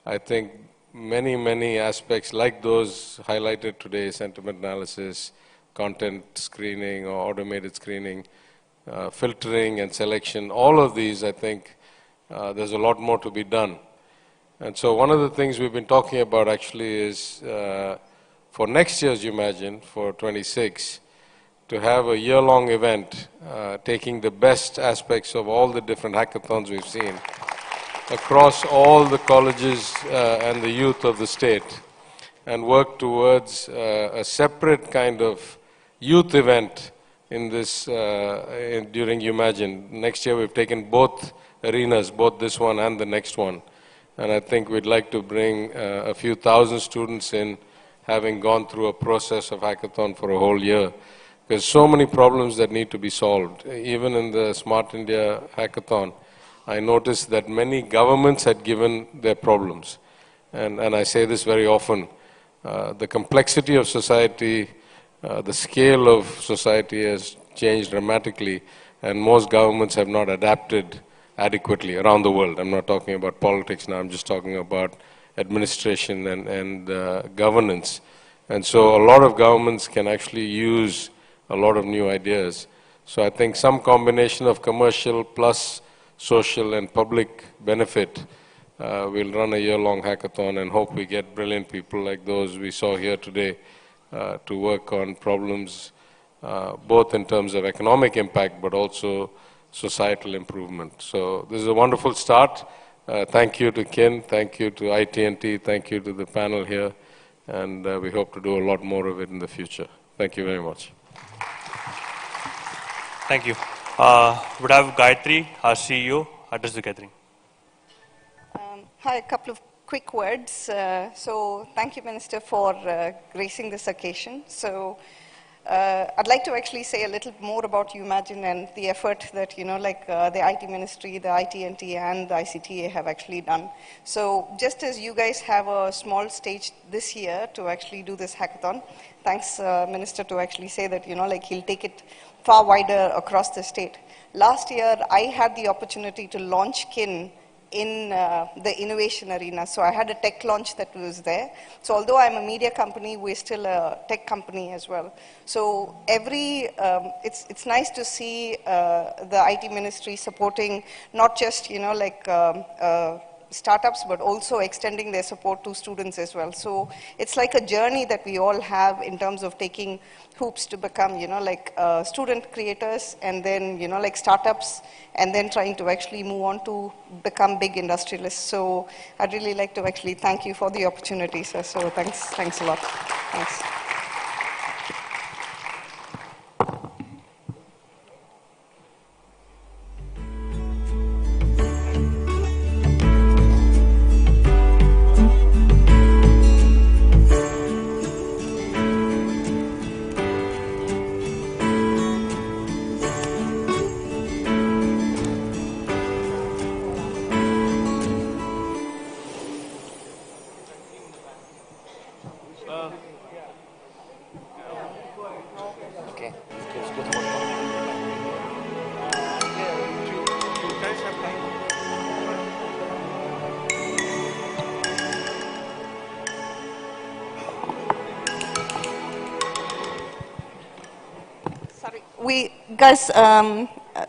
Speaker 16: I think many aspects like those highlighted today, sentiment analysis, content screening or automated screening, filtering and selection, all of these, I think there's a lot more to be done. And so one of the things we've been talking about actually is for next year's Umagine, for 26, to have a year-long event taking the best aspects of all the different hackathons we've seen across all the colleges and the youth of the state, and work towards a separate kind of youth event in this during Umagine. Next year we've taken both arenas, both this one and the next one. And I think we'd like to bring a few thousand students in, having gone through a process of hackathon for a whole year. There's so many problems that need to be solved. Even in the Smart India hackathon, I noticed that many governments had given their problems. And I say this very often, the complexity of society, the scale of society has changed dramatically, and most governments have not adapted adequately around the world. I'm not talking about politics now, I'm just talking about administration and governance. And so a lot of governments can actually use a lot of new ideas. So I think some combination of commercial plus social and public benefit. We'll run a year-long hackathon and hope we get brilliant people like those we saw here today to work on problems both in terms of economic impact but also societal improvement. So this is a wonderful start. Thank you to Kin, thank you to IT&T, thank you to the panel here, and we hope to do a lot more of it in the future. Thank you very much.
Speaker 7: Thank you. Would have Gayatri, our CEO, address the gathering.
Speaker 3: Hi, a couple of quick words. So thank you, Minister, for gracing this occasion. So I'd like to actually say a little more about Umagine and the effort that, the IT Ministry, the IT&T, and the ICTA have actually done. So just as you guys have a small stage this year to actually do this hackathon, thanks, Minister, to actually say that, he'll take it far wider across the state. Last year, I had the opportunity to launch KIN in the innovation arena. So I had a tech launch that was there. So although I'm a media company, we're still a tech company as well. So it's nice to see the IT Ministry supporting not just, startups, but also extending their support to students as well. So it's like a journey that we all have in terms of taking hoops to become, student creators, and then, startups, and then trying to actually move on to become big industrialists. So I'd really like to actually thank you for the opportunity, sir. So thanks a lot. Thanks. Guys,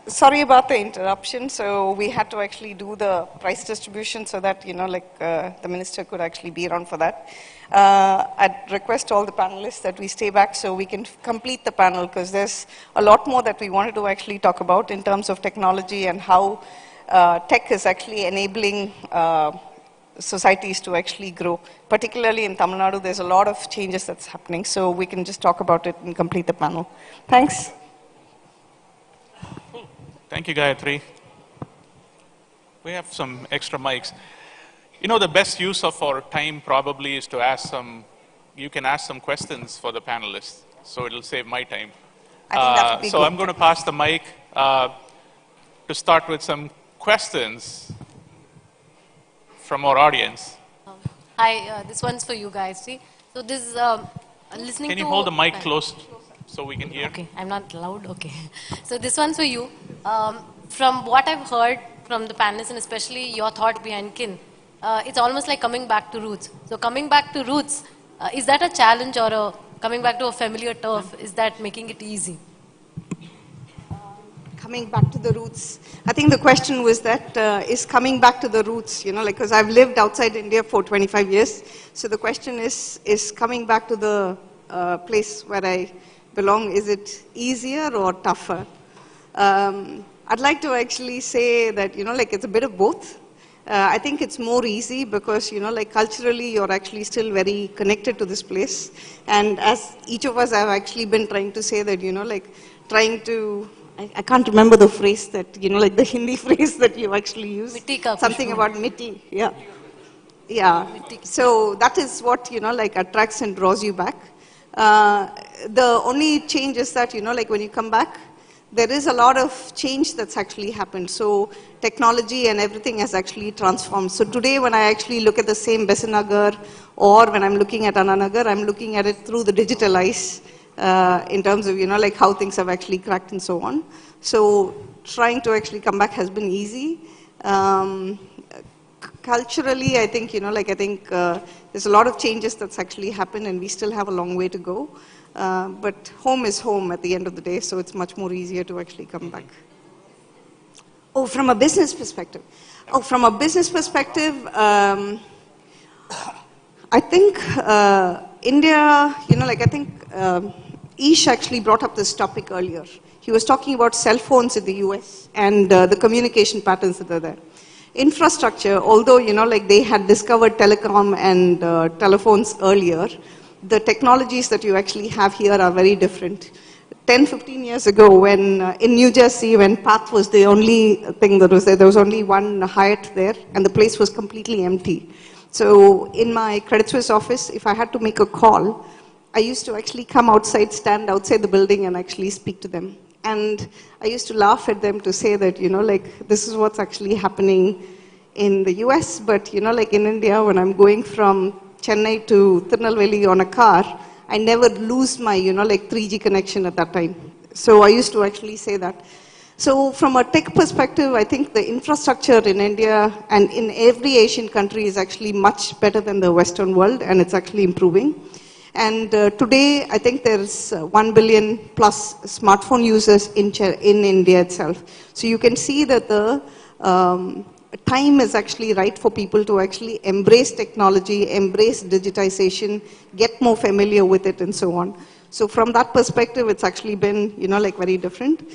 Speaker 3: sorry about the interruption. So we had to actually do the prize distribution so that, the minister could actually be around for that. I'd request all the panelists that we stay back so we can complete the panel, because there's a lot more that we wanted to actually talk about in terms of technology and how tech is actually enabling societies to actually grow. Particularly in Tamil Nadu, there's a lot of changes that's happening. So we can just talk about it and complete the panel. Thanks.
Speaker 2: Thank you, Gayatri. We have some extra mics. The best use of our time probably is to you can ask some questions for the panelists, so it'll save my time.
Speaker 3: I think that would be
Speaker 2: so
Speaker 3: good.
Speaker 2: I'm going to pass the mic to start with some questions from our audience.
Speaker 17: Hi, this one's for you guys. See, so this is listening to...
Speaker 2: Can you hold the mic close so we can hear?
Speaker 17: Okay, I'm not loud. Okay. So this one's for you. From what I've heard from the panelists, and especially your thought behind KIN, it's almost like coming back to roots. So coming back to roots, is that a challenge, or coming back to a familiar turf? Is that making it easy?
Speaker 3: Coming back to the roots. I think the question was that, is coming back to the roots, because I've lived outside India for 25 years. So the question is coming back to the place where I belong, is it easier or tougher? I'd like to actually say that, it's a bit of both. I think it's more easy because, like culturally, you're actually still very connected to this place. And as each of us have actually been trying to say that, like trying to, I can't remember the phrase that, like the Hindi phrase that you actually use. Something about miti, yeah. Yeah, so that is what, like attracts and draws you back. The only change is that, like when you come back, there is a lot of change that's actually happened. So technology and everything has actually transformed. So today when I actually look at the same Besanagar or when I'm looking at Ananagar, I'm looking at it through the digital eyes in terms of, like how things have actually cracked and so on. So trying to actually come back has been easy. Culturally, I think, there's a lot of changes that's actually happened and we still have a long way to go. But home is home at the end of the day, so it's much more easier to actually come back. Oh, from a business perspective. From a business perspective, I think India, Ish actually brought up this topic earlier. He was talking about cell phones in the US and the communication patterns that are there. Infrastructure, although, they had discovered telecom and telephones earlier, the technologies that you actually have here are very different. 10, 15 years ago, when in New Jersey, when Path was the only thing that was there was only one Hyatt there, and the place was completely empty. So in my Credit Suisse office, if I had to make a call, I used to actually come outside, stand outside the building and actually speak to them. And I used to laugh at them to say that, this is what's actually happening in the US, but, like in India, when I'm going from Chennai to Tirunelveli on a car, I never lose my, 3G connection at that time. So I used to actually say that. So from a tech perspective, I think the infrastructure in India and in every Asian country is actually much better than the Western world, and it's actually improving. And today, I think there's 1 billion plus smartphone users in India itself. So you can see that the time is actually right for people to actually embrace technology, embrace digitization, get more familiar with it and so on. So from that perspective, it's actually been, very different.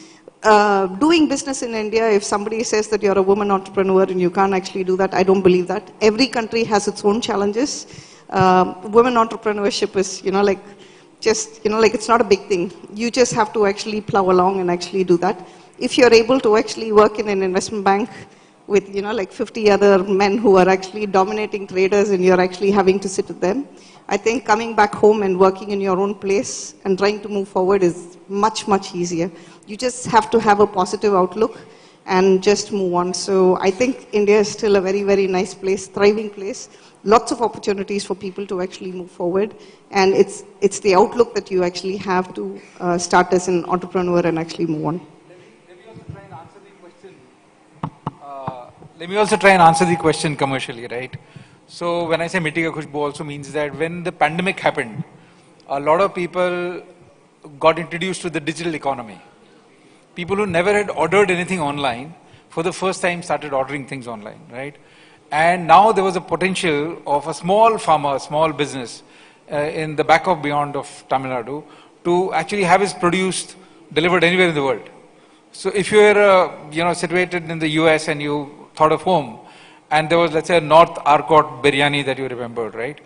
Speaker 3: Doing business in India, if somebody says that you're a woman entrepreneur and you can't actually do that, I don't believe that. Every country has its own challenges. Women entrepreneurship is, it's not a big thing. You just have to actually plow along and actually do that. If you're able to actually work in an investment bank with, 50 other men who are actually dominating traders and you're actually having to sit with them, I think coming back home and working in your own place and trying to move forward is much, much easier. You just have to have a positive outlook and just move on. So I think India is still a very, very nice place, thriving place. Lots of opportunities for people to actually move forward. And it's the outlook that you actually have to start as an entrepreneur and actually move on.
Speaker 6: Let me also try and answer the question commercially, right? So when I say Miti Ka Khushbu also means that when the pandemic happened, a lot of people got introduced to the digital economy. People who never had ordered anything online, for the first time started ordering things online, right? And now there was a potential of a small farmer, small business in the back of beyond of Tamil Nadu to actually have his produce delivered anywhere in the world. So if you were, situated in the US and you thought of home, and there was, let's say, a North Arcot biryani that you remembered, right?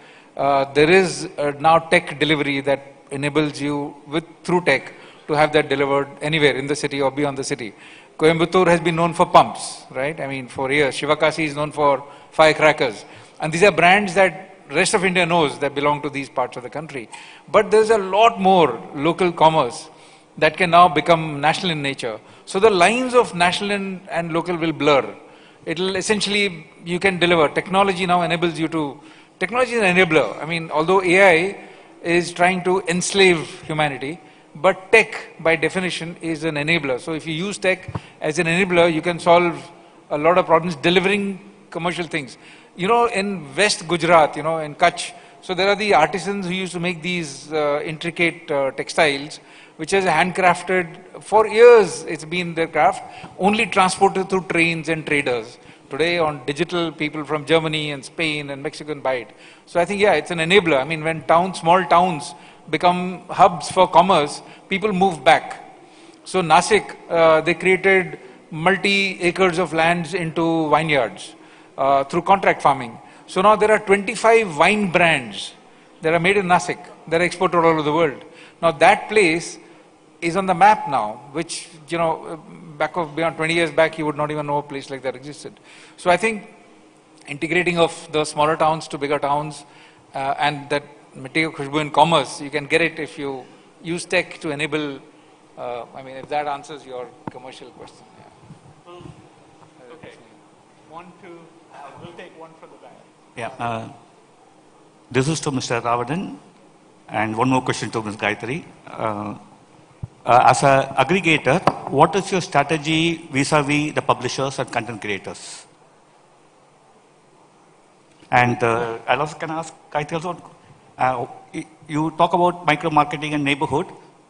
Speaker 6: There is now tech delivery that enables you through tech to have that delivered anywhere in the city or beyond the city. Coimbatore has been known for pumps, right? I mean, for years. Shivakasi is known for firecrackers. And these are brands that rest of India knows that belong to these parts of the country. But there's a lot more local commerce that can now become national in nature. So the lines of national and local will blur. It'll essentially, you can deliver. Technology now enables you to, technology is an enabler. I mean, although AI is trying to enslave humanity, but tech, by definition, is an enabler. So if you use tech as an enabler, you can solve a lot of problems delivering commercial things. In West Gujarat, in Kutch, so there are the artisans who used to make these intricate textiles, which is handcrafted. For years, it's been their craft, only transported through trains and traders. Today, on digital, people from Germany and Spain and Mexico can buy it. So I think, yeah, it's an enabler. I mean, when small towns become hubs for commerce, people move back. So Nasik, they created multi-acres of lands into vineyards. through contract farming. So now there are 25 wine brands that are made in Nasik. They're exported all over the world. Now that place is on the map now, which, you know, beyond 20 years back, you would not even know a place like that existed. So I think integrating of the smaller towns to bigger towns and that material khushbu in commerce, you can get it if you use tech to enable, I mean, if that answers your commercial question. Yeah.
Speaker 2: Okay. We'll take one from the back.
Speaker 18: Yeah. This is to Mr. Ravadan, and one more question to Ms. Gayatri. As an aggregator, what is your strategy vis-a-vis the publishers and content creators? And I'll also can ask Gayatri also, you talk about micro-marketing and neighborhood.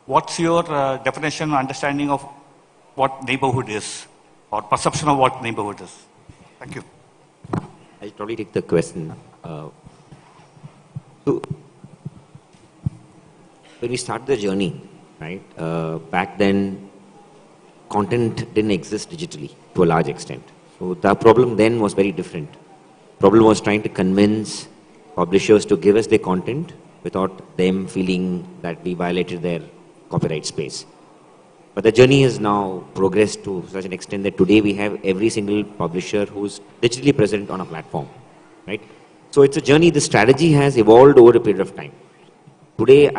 Speaker 18: What's your definition or understanding of what neighborhood is, or perception of what neighborhood is? Thank you.
Speaker 5: I'll probably take the question. So, when we started the journey, right, back then, content didn't exist digitally to a large extent. So the problem then was very different. Problem was trying to convince publishers to give us their content without them feeling that we violated their copyright space. But the journey has now progressed to such an extent that today we have every single publisher who's digitally present on a platform, right? So it's a journey. The strategy has evolved over a period of time. Today,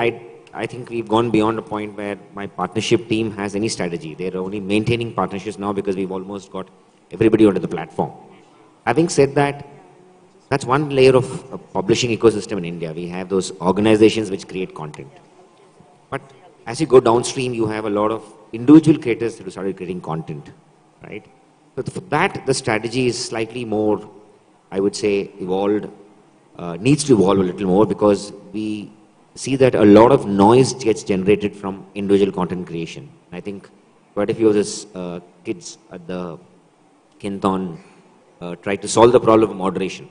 Speaker 5: I think we've gone beyond a point where my partnership team has any strategy. They're only maintaining partnerships now because we've almost got everybody onto the platform. Having said that, that's one layer of a publishing ecosystem in India. We have those organizations which create content. But as you go downstream, you have a lot of individual creators who started creating content, right? So for that, the strategy is slightly more, I would say, evolved, needs to evolve a little more, because we see that a lot of noise gets generated from individual content creation. I think quite a few of these kids at the Kinthon tried to solve the problem of moderation,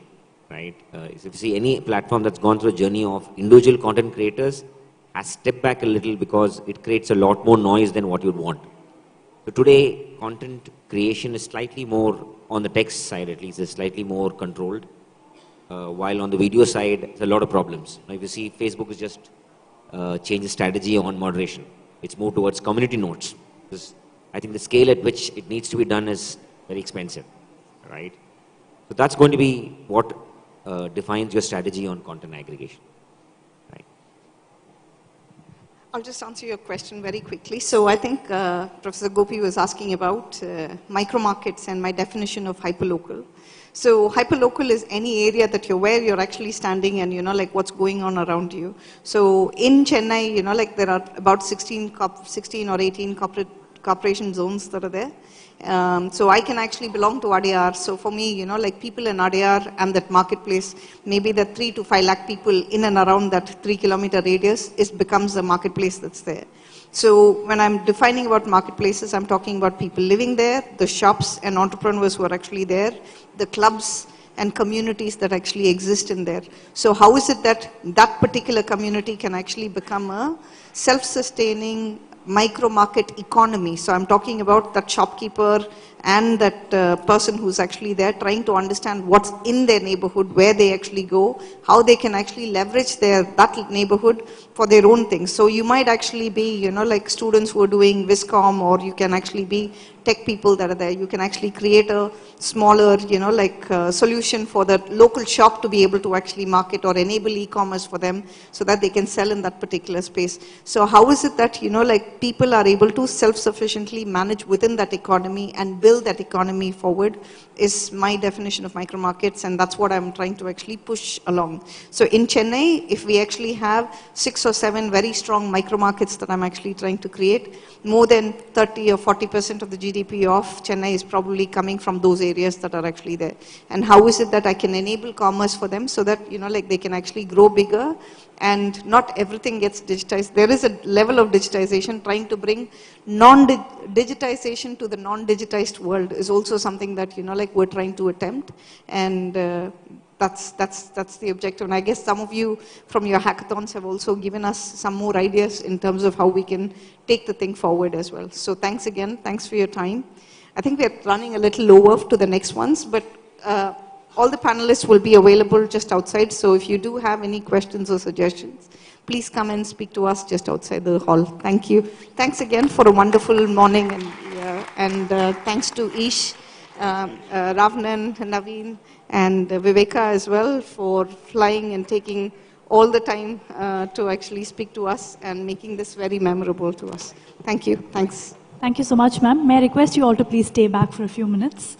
Speaker 5: right? If you see any platform that's gone through a journey of individual content creators has stepped back a little because it creates a lot more noise than what you'd want. So today, content creation is slightly more, on the text side at least, is slightly more controlled. While on the video side, there's a lot of problems. Now, if you see, Facebook has just changed the strategy on moderation. It's moved towards community notes. Because I think the scale at which it needs to be done is very expensive, right? So that's going to be what defines your strategy on content aggregation.
Speaker 3: I'll just answer your question very quickly. So I think Professor Gopi was asking about micro markets and my definition of hyperlocal. So hyperlocal is any area that where you're actually standing and like what's going on around you. So in Chennai, like there are about 16 or 18 corporation zones that are there. So I can actually belong to Adyar. So for me, like people in Adyar and that marketplace, maybe the 3 to 5 lakh people in and around that 3-kilometer radius, becomes the marketplace that's there. So when I'm defining about marketplaces, I'm talking about people living there, the shops and entrepreneurs who are actually there, the clubs and communities that actually exist in there. So how is it that that particular community can actually become a self-sustaining micro market economy? So I'm talking about that shopkeeper and that person who's actually there trying to understand what's in their neighborhood, where they actually go, how they can actually leverage that neighborhood for their own things. So you might actually be, like students who are doing Viscom, or you can actually be tech people that are there. You can actually create a smaller, solution for the local shop to be able to actually market or enable e-commerce for them so that they can sell in that particular space. So how is it that, like people are able to self-sufficiently manage within that economy and build that economy forward is my definition of micro markets, and that's what I'm trying to actually push along. So in Chennai, if we actually have 6 or 7 very strong micro markets that I'm actually trying to create, more than 30 or 40% of the GDP of Chennai is probably coming from those areas that are actually there. And how is it that I can enable commerce for them so that, like they can actually grow bigger and not everything gets digitized. There is a level of digitization. Trying to bring digitization to the non-digitized world is also something that, like we're trying to attempt. And that's the objective. And I guess some of you from your hackathons have also given us some more ideas in terms of how we can take the thing forward as well. So thanks again. Thanks for your time. I think we're running a little over to the next ones, but all the panelists will be available just outside. So if you do have any questions or suggestions, please come and speak to us just outside the hall. Thank you. Thanks again for a wonderful morning, and thanks to Ish, Ravnan, Naveen, and Viveka as well for flying and taking all the time to actually speak to us and making this very memorable to us. Thank you. Thanks.
Speaker 1: Thank you so much, ma'am. May I request you all to please stay back for a few minutes?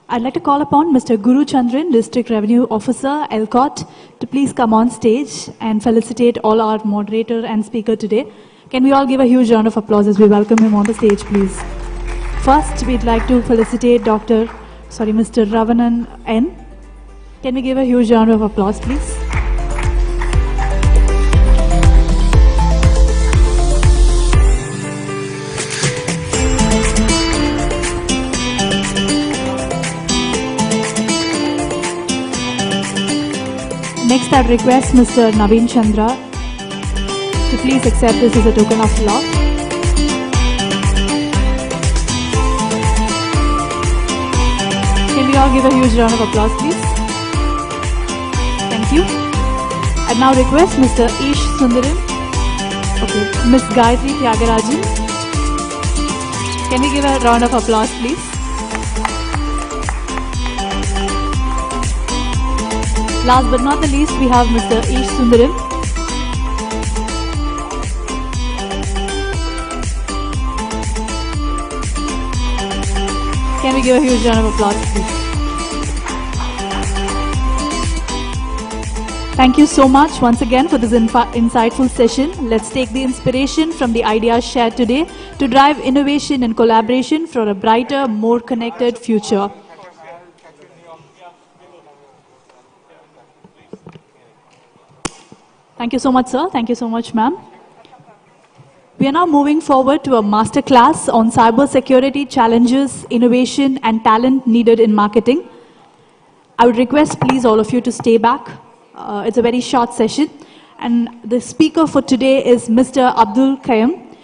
Speaker 1: I'd like to call upon Mr. Guru Chandran, District Revenue Officer, ELCOT, to please come on stage and felicitate all our moderator and speaker today. Can we all give a huge round of applause as we welcome him on the stage, please? First, we'd like to felicitate Mr. Ravanan N. Can we give a huge round of applause, please? Next, I'd request Mr. Naveen Chandra to please accept this as a token of love. Can we all give a huge round of applause, please? Thank you. I now request Mr. Ish Sundaram, Ms. Gayatri Tyagarajan. Can we give a round of applause, please? Last but not the least, we have Mr. Ish Sundaram. Can we give a huge round of applause, please? Thank you so much once again for this insightful session. Let's take the inspiration from the ideas shared today to drive innovation and collaboration for a brighter, more connected future. Thank you so much, sir. Thank you so much, ma'am. We are now moving forward to a masterclass on cybersecurity challenges, innovation, and talent needed in marketing. I would request, please, all of you to stay back. It's a very short session. And the speaker for today is Mr. Abdul Kayum.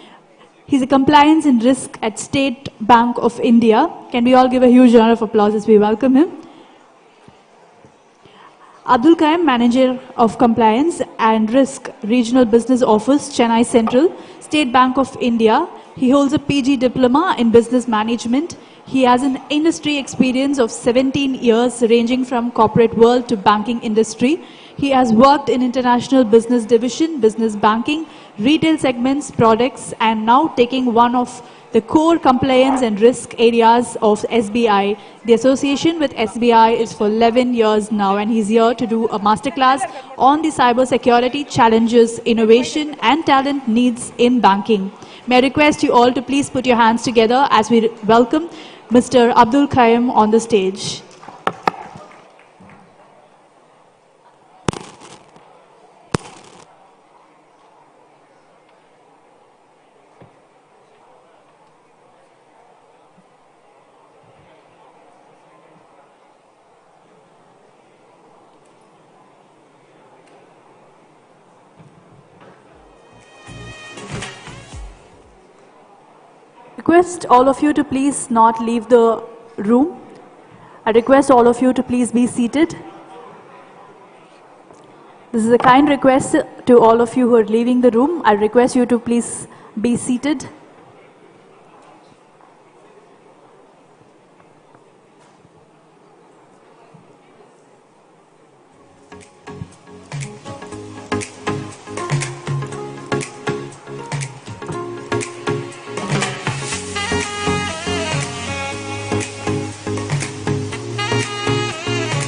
Speaker 1: He's a compliance and risk at State Bank of India. Can we all give a huge round of applause as we welcome him? Abdul Kayum, Manager of Compliance and Risk, Regional Business Office, Chennai Central, State Bank of India. He holds a PG Diploma in Business Management. He has an industry experience of 17 years, ranging from corporate world to banking industry. He has worked in international business division, business banking, retail segments, products, and now taking one of the core compliance and risk areas of SBI. The association with SBI is for 11 years now, and he's here to do a masterclass on the cybersecurity challenges, innovation, and talent needs in banking. May I request you all to please put your hands together as we welcome Mr. Abdul Kayum on the stage. Request all of you to please not leave the room. I request all of you to please be seated. This is a kind request to all of you who are leaving the room. I request you to please be seated.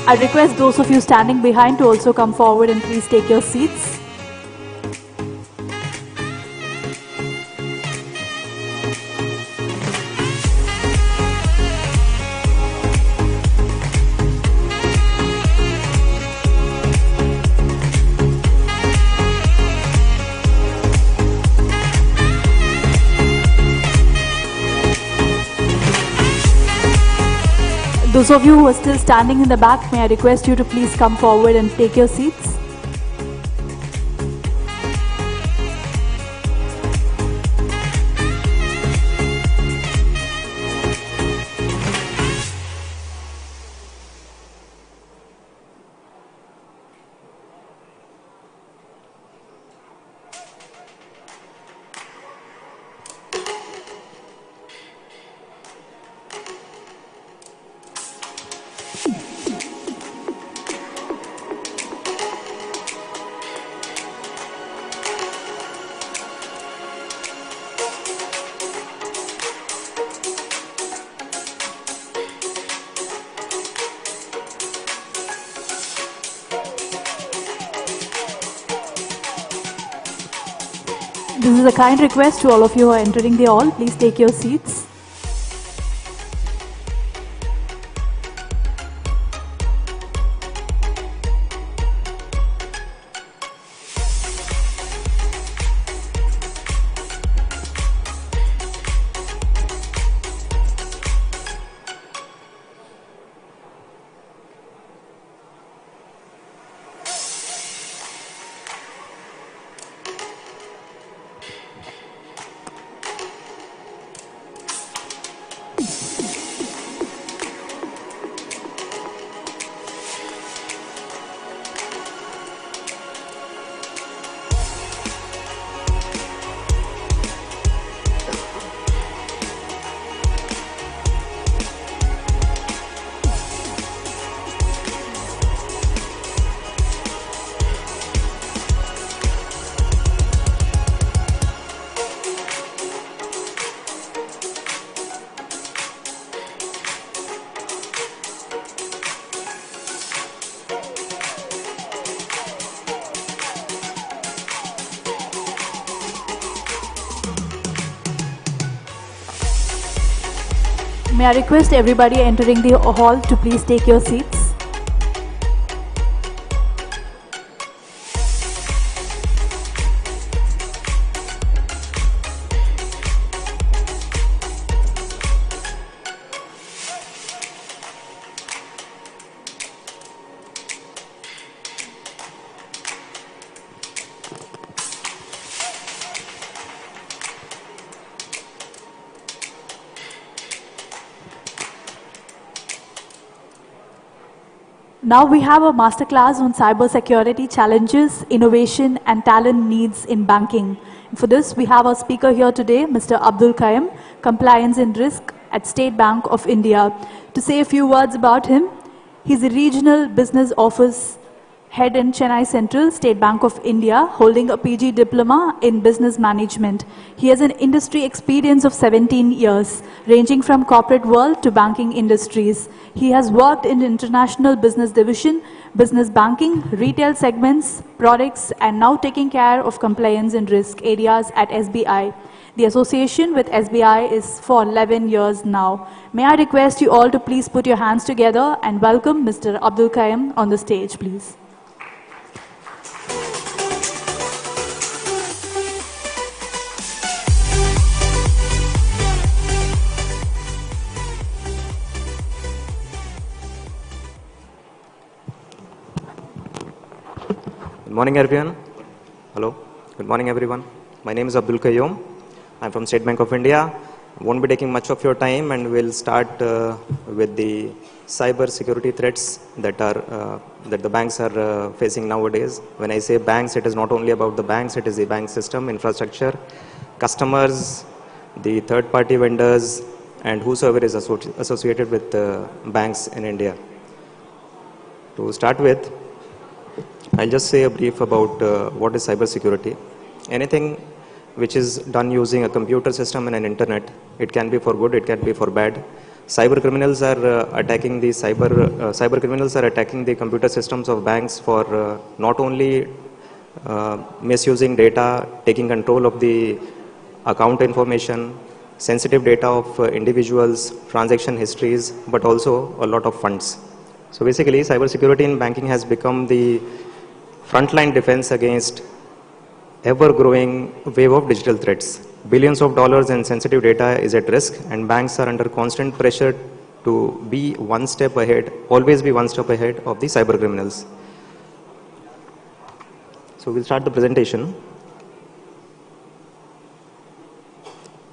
Speaker 1: I request those of you standing behind to also come forward and please take your seats. Those of you who are still standing in the back, may I request you to please come forward and take your seats. This is a kind request to all of you who are entering the hall. Please take your seats. May I request everybody entering the hall to please take your seats. Now we have a masterclass on cybersecurity challenges, innovation and talent needs in banking. For this, we have our speaker here today, Mr. Abdul Qayyum, Compliance and Risk at State Bank of India. To say a few words about him, he's a regional business office head in Chennai Central, State Bank of India, holding a PG diploma in business management. He has an industry experience of 17 years, ranging from corporate world to banking industries. He has worked in international business division, business banking, retail segments, products, and now taking care of compliance and risk areas at SBI. The association with SBI is for 11 years now. May I request you all to please put your hands together and welcome Mr. Abdul Qayyum on the stage, please.
Speaker 19: Good morning, everyone. Hello. Good morning, everyone. My name is Abdul Qayyum. I'm from State Bank of India. Won't be taking much of your time, and we'll start with the cyber security threats that the banks are facing nowadays. When I say banks, it is not only about the banks; it is the bank system, infrastructure, customers, the third-party vendors, and whosoever is associated with banks in India. To start with, I'll just say a brief about what is cybersecurity. Anything which is done using a computer system and an internet, it can be for good, it can be for bad. Cyber criminals are attacking the computer systems of banks for not only misusing data, taking control of the account information, sensitive data of individuals, transaction histories, but also a lot of funds. So basically, cybersecurity in banking has become the frontline defense against ever-growing wave of digital threats. Billions of dollars in sensitive data is at risk, and banks are under constant pressure to be one step ahead, always be one step ahead of the cyber criminals. So we'll start the presentation.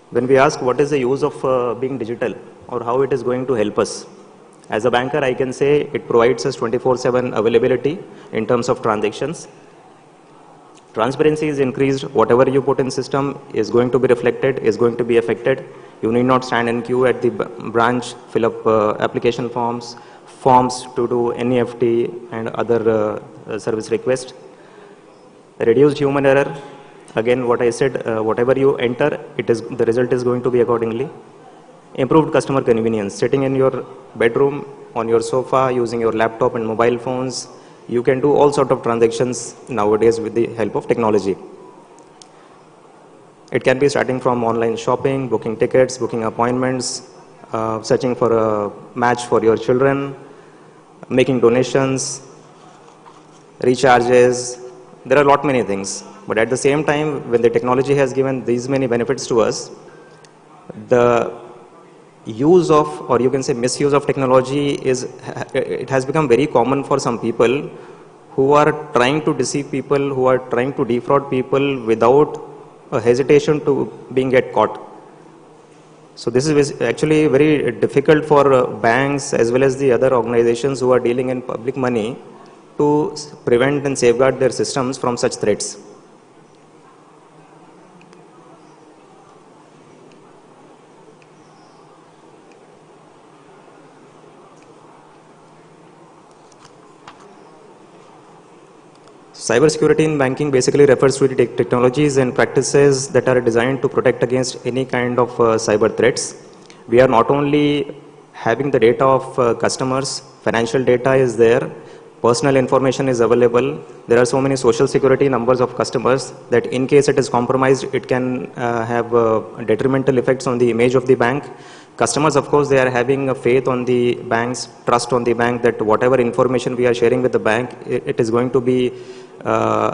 Speaker 19: When we ask what is the use of being digital or how it is going to help us, as a banker, I can say it provides us 24/7 availability in terms of transactions. Transparency is increased. Whatever you put in system is going to be reflected, is going to be affected. You need not stand in queue at the branch, fill up application forms to do NEFT and other service requests. Reduced human error. Again, what I said, whatever you enter, the result is going to be accordingly. Improved customer convenience. Sitting in your bedroom, on your sofa, using your laptop and mobile phones, you can do all sorts of transactions nowadays with the help of technology. It can be starting from online shopping, booking tickets, booking appointments, searching for a match for your children, making donations, recharges. There are a lot many things. But at the same time, when the technology has given these many benefits to us, the use of, or you can say misuse of technology it has become very common for some people who are trying to deceive people, who are trying to defraud people without a hesitation to get caught. So this is actually very difficult for banks as well as the other organizations who are dealing in public money to prevent and safeguard their systems from such threats. Cybersecurity in banking basically refers to the technologies and practices that are designed to protect against any kind of cyber threats. We are not only having the data of customers, financial data is there, personal information is available. There are so many social security numbers of customers that in case it is compromised, it can have detrimental effects on the image of the bank. Customers, of course, they are having a faith on the banks, trust on the bank that whatever information we are sharing with the bank, it is going to be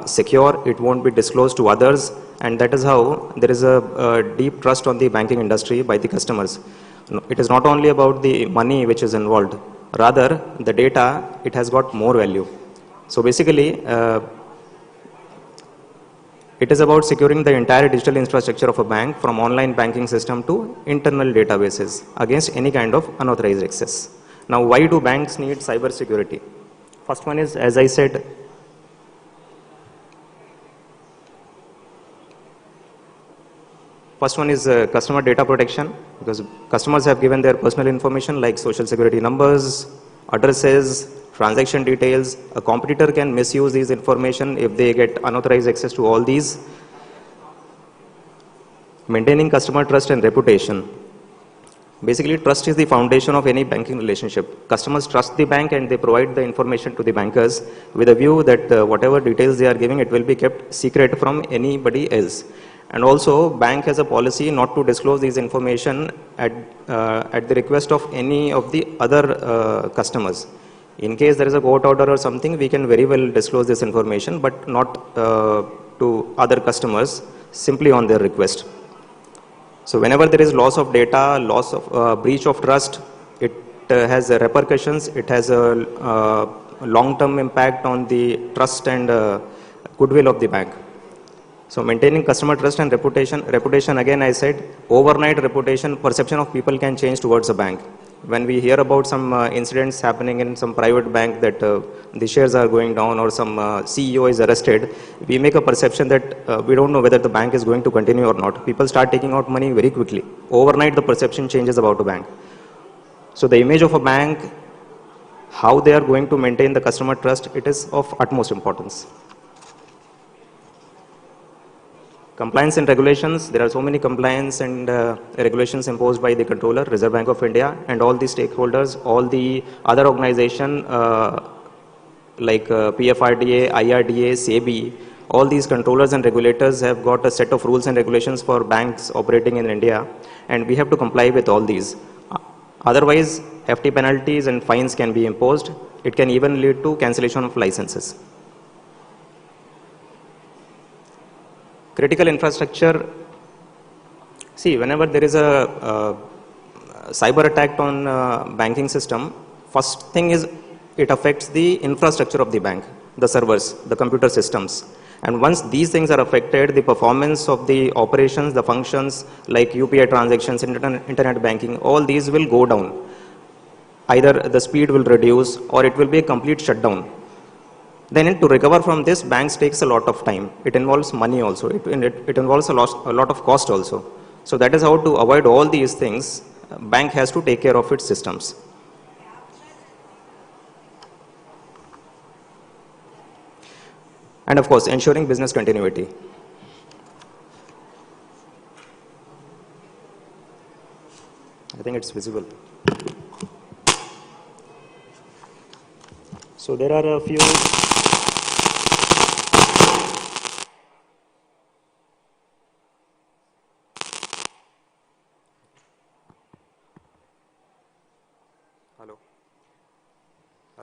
Speaker 19: secure, it won't be disclosed to others, and that is how there is a deep trust on the banking industry by the customers. It is not only about the money which is involved, rather the data, it has got more value. So basically, it is about securing the entire digital infrastructure of a bank from online banking system to internal databases against any kind of unauthorized access. Now, why do banks need cyber security? First one is, as I said, customer data protection, because customers have given their personal information like social security numbers, addresses, transaction details. A competitor can misuse these information if they get unauthorized access to all these. Maintaining customer trust and reputation. Basically, trust is the foundation of any banking relationship. Customers trust the bank and they provide the information to the bankers with a view that whatever details they are giving, it will be kept secret from anybody else. And also, bank has a policy not to disclose these information at the request of any of the other customers. In case there is a court order or something, we can very well disclose this information, but not to other customers, simply on their request. So whenever there is loss of data, loss of breach of trust, it has repercussions, it has a long-term impact on the trust and goodwill of the bank. So maintaining customer trust and reputation again I said, overnight reputation, perception of people can change towards a bank. When we hear about some incidents happening in some private bank that the shares are going down or some CEO is arrested, we make a perception that we don't know whether the bank is going to continue or not. People start taking out money very quickly. Overnight the perception changes about a bank. So the image of a bank, how they are going to maintain the customer trust, it is of utmost importance. Compliance and regulations, there are so many compliance and regulations imposed by the controller, Reserve Bank of India, and all the stakeholders, all the other organizations like PFRDA, IRDA, SEBI, all these controllers and regulators have got a set of rules and regulations for banks operating in India, and we have to comply with all these. Otherwise, hefty penalties and fines can be imposed. It can even lead to cancellation of licenses. Critical infrastructure. See, whenever there is a cyber attack on banking system, first thing is it affects the infrastructure of the bank, the servers, the computer systems. And once these things are affected, the performance of the operations, the functions like UPI transactions, internet banking, all these will go down. Either the speed will reduce or it will be a complete shutdown. Then to recover from this, banks takes a lot of time. It involves money also. It involves a lot of cost also. So that is how to avoid all these things, bank has to take care of its systems. And of course, ensuring business continuity. I think it's visible. So there are a few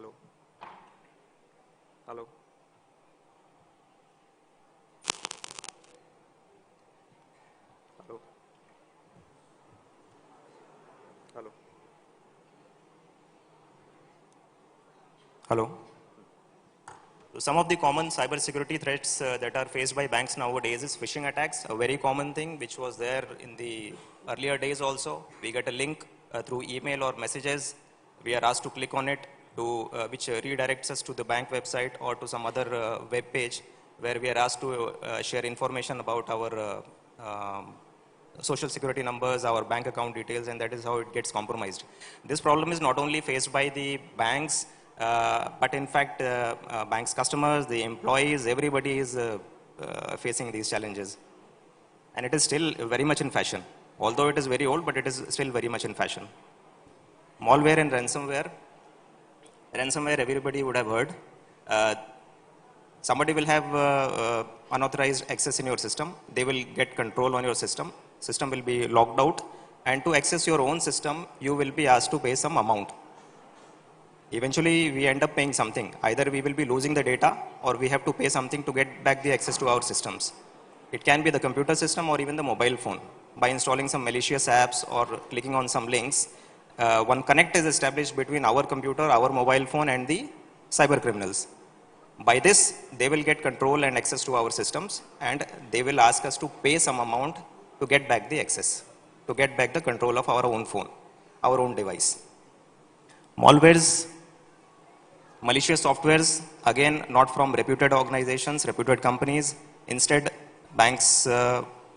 Speaker 19: Hello. Hello. Hello. Hello. Hello. Some of the common cybersecurity threats that are faced by banks nowadays is phishing attacks, a very common thing which was there in the earlier days also. We get a link through email or messages. We are asked to click on it, which redirects us to the bank website or to some other web page where we are asked to share information about our social security numbers, our bank account details, and that is how it gets compromised. This problem is not only faced by the banks, but in fact, banks' customers, the employees, everybody is facing these challenges. And it is still very much in fashion. Although it is very old, but it is still very much in fashion. Malware and ransomware. Ransomware, everybody would have heard. Somebody will have unauthorized access in your system. They will get control on your system. System will be locked out. And to access your own system, you will be asked to pay some amount. Eventually, we end up paying something. Either we will be losing the data or we have to pay something to get back the access to our systems. It can be the computer system or even the mobile phone. By installing some malicious apps or clicking on some links, one connect is established between our computer, our mobile phone and the cyber criminals. By this, they will get control and access to our systems and they will ask us to pay some amount to get back the access, to get back the control of our own phone, our own device. Malwares, malicious softwares, again, not from reputed organizations, reputed companies. Instead, banks,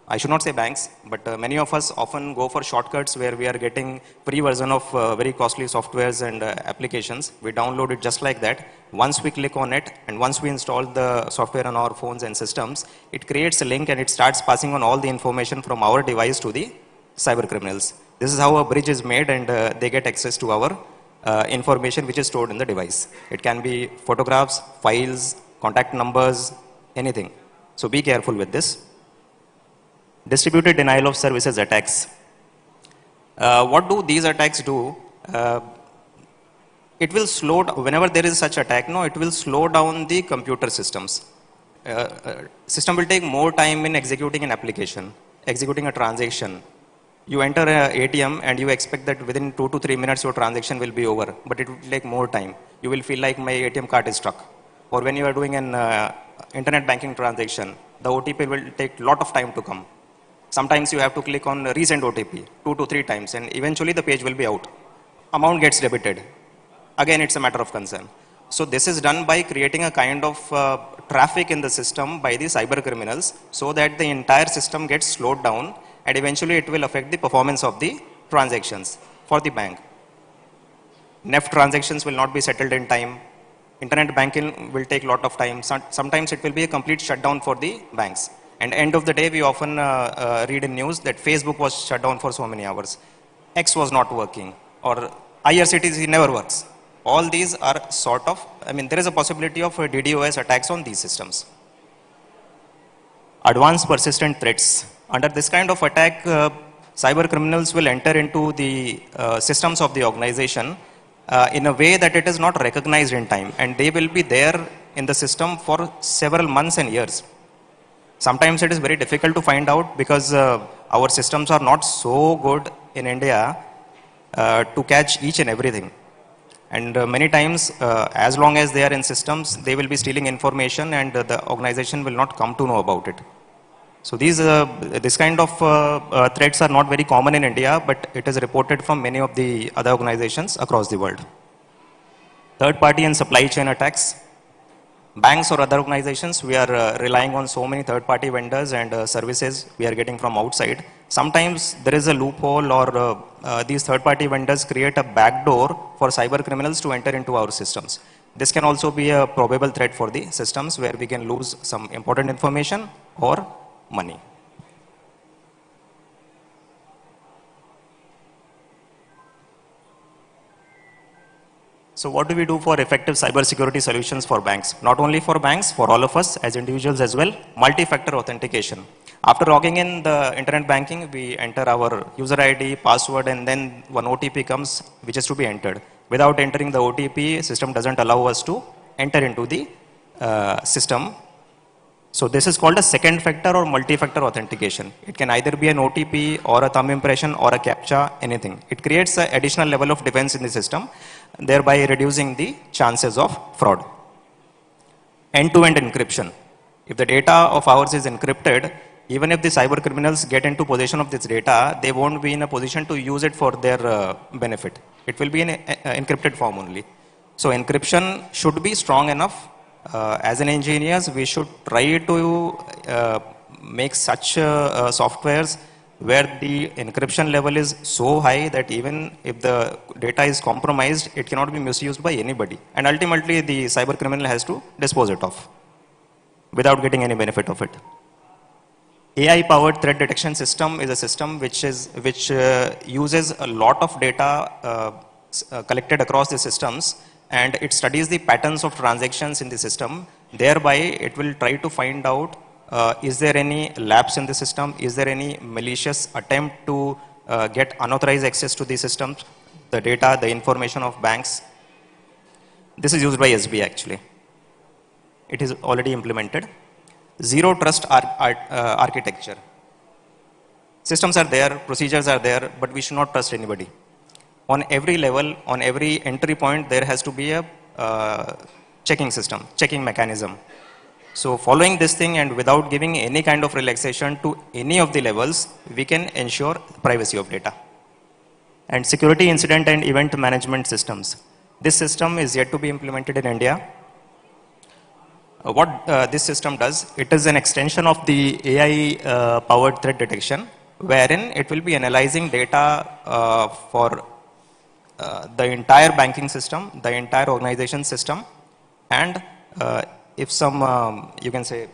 Speaker 19: I should not say banks, but many of us often go for shortcuts where we are getting free version of very costly softwares and applications. We download it just like that. Once we click on it and once we install the software on our phones and systems, it creates a link and it starts passing on all the information from our device to the cyber criminals. This is how a bridge is made and they get access to our information which is stored in the device. It can be photographs, files, contact numbers, anything. So be careful with this. Distributed denial of services attacks. What do these attacks do? It will slow down, whenever there is such attack, it will slow down the computer systems. System will take more time in executing an application, executing a transaction. You enter an ATM and you expect that within 2 to 3 minutes your transaction will be over, but it will take more time. You will feel like my ATM card is stuck. Or when you are doing an internet banking transaction, the OTP will take a lot of time to come. Sometimes you have to click on resend OTP 2 to 3 times and eventually the page will be out. Amount gets debited. Again, it's a matter of concern. So this is done by creating a kind of traffic in the system by the cyber criminals so that the entire system gets slowed down and eventually it will affect the performance of the transactions for the bank. NEFT transactions will not be settled in time. Internet banking will take a lot of time. Sometimes it will be a complete shutdown for the banks. And end of the day, we often read in news that Facebook was shut down for so many hours. X was not working. Or IRCTC never works. All these are there is a possibility of DDoS attacks on these systems. Advanced persistent threats. Under this kind of attack, cyber criminals will enter into the systems of the organization in a way that it is not recognized in time. And they will be there in the system for several months and years. Sometimes it is very difficult to find out because our systems are not so good in India to catch each and everything. And many times, as long as they are in systems, they will be stealing information and the organization will not come to know about it. So this kind of threats are not very common in India, but it is reported from many of the other organizations across the world. Third party and supply chain attacks. Banks or other organizations, we are relying on so many third party vendors and services we are getting from outside. Sometimes there is a loophole or these third party vendors create a backdoor for cyber criminals to enter into our systems. This can also be a probable threat for the systems where we can lose some important information or money. So what do we do for effective cybersecurity solutions for banks? Not only for banks, for all of us as individuals as well, multi-factor authentication. After logging in the internet banking, we enter our user ID, password, and then one OTP comes, which is to be entered. Without entering the OTP, system doesn't allow us to enter into the system. So this is called a second factor or multi-factor authentication. It can either be an OTP or a thumb impression or a CAPTCHA, anything. It creates an additional level of defense in the system, thereby reducing the chances of fraud. End-to-end encryption. If the data of ours is encrypted, even if the cyber criminals get into possession of this data, they won't be in a position to use it for their benefit. It will be in encrypted form only. So encryption should be strong enough. As an engineers, we should try to make such softwares where the encryption level is so high that even if the data is compromised, it cannot be misused by anybody. And ultimately, the cyber criminal has to dispose it off without getting any benefit of it. AI-powered threat detection system is a system which uses a lot of data collected across the systems, and it studies the patterns of transactions in the system. Thereby, it will try to find out is there any lapse in the system, is there any malicious attempt to get unauthorized access to the systems, the data, the information of banks. This is used by SBI actually. It is already implemented. Zero trust architecture. Systems are there, procedures are there, but we should not trust anybody. On every level, on every entry point, there has to be a checking system, checking mechanism. So following this thing and without giving any kind of relaxation to any of the levels, we can ensure privacy of data. And security incident and event management systems. This system is yet to be implemented in India. What this system does, it is an extension of the AI powered threat detection, wherein it will be analyzing data for the entire banking system, the entire organization system, and if some, you can say,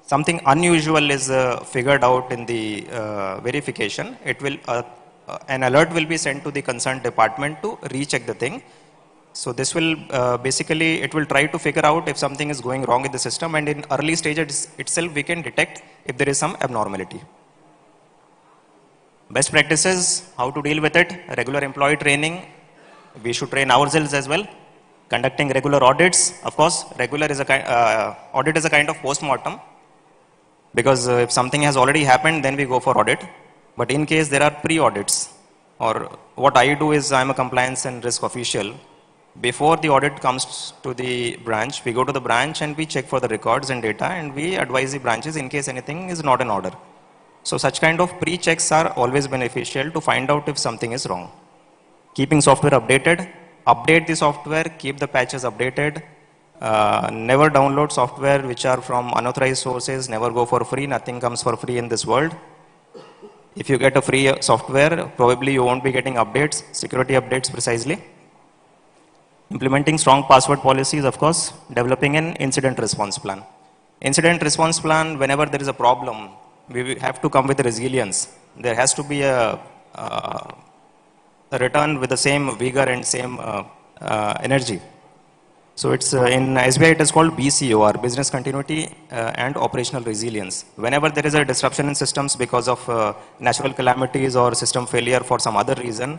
Speaker 19: something unusual is figured out in the verification, it will, an alert will be sent to the concerned department to recheck the thing. So this will basically, it will try to figure out if something is going wrong in the system, and in early stages itself we can detect if there is some abnormality. Best practices, how to deal with it, regular employee training. We should train ourselves as well. Conducting regular audits. Of course, regular is a audit is a kind of post-mortem, because if something has already happened, then we go for audit. But in case there are pre-audits, or what I do is I'm a compliance and risk official. Before the audit comes to the branch, we go to the branch and we check for the records and data, and we advise the branches in case anything is not in order. So such kind of pre-checks are always beneficial to find out if something is wrong. Keeping software updated, update the software, keep the patches updated. Never download software which are from unauthorized sources, never go for free, nothing comes for free in this world. If you get a free software, probably you won't be getting updates, security updates precisely. Implementing strong password policies, of course, developing an incident response plan. Incident response plan, whenever there is a problem, we have to come with resilience. There has to be a return with the same vigor and same energy. So it's in SBI it is called BCOR, Business Continuity and Operational Resilience. Whenever there is a disruption in systems because of natural calamities or system failure for some other reason,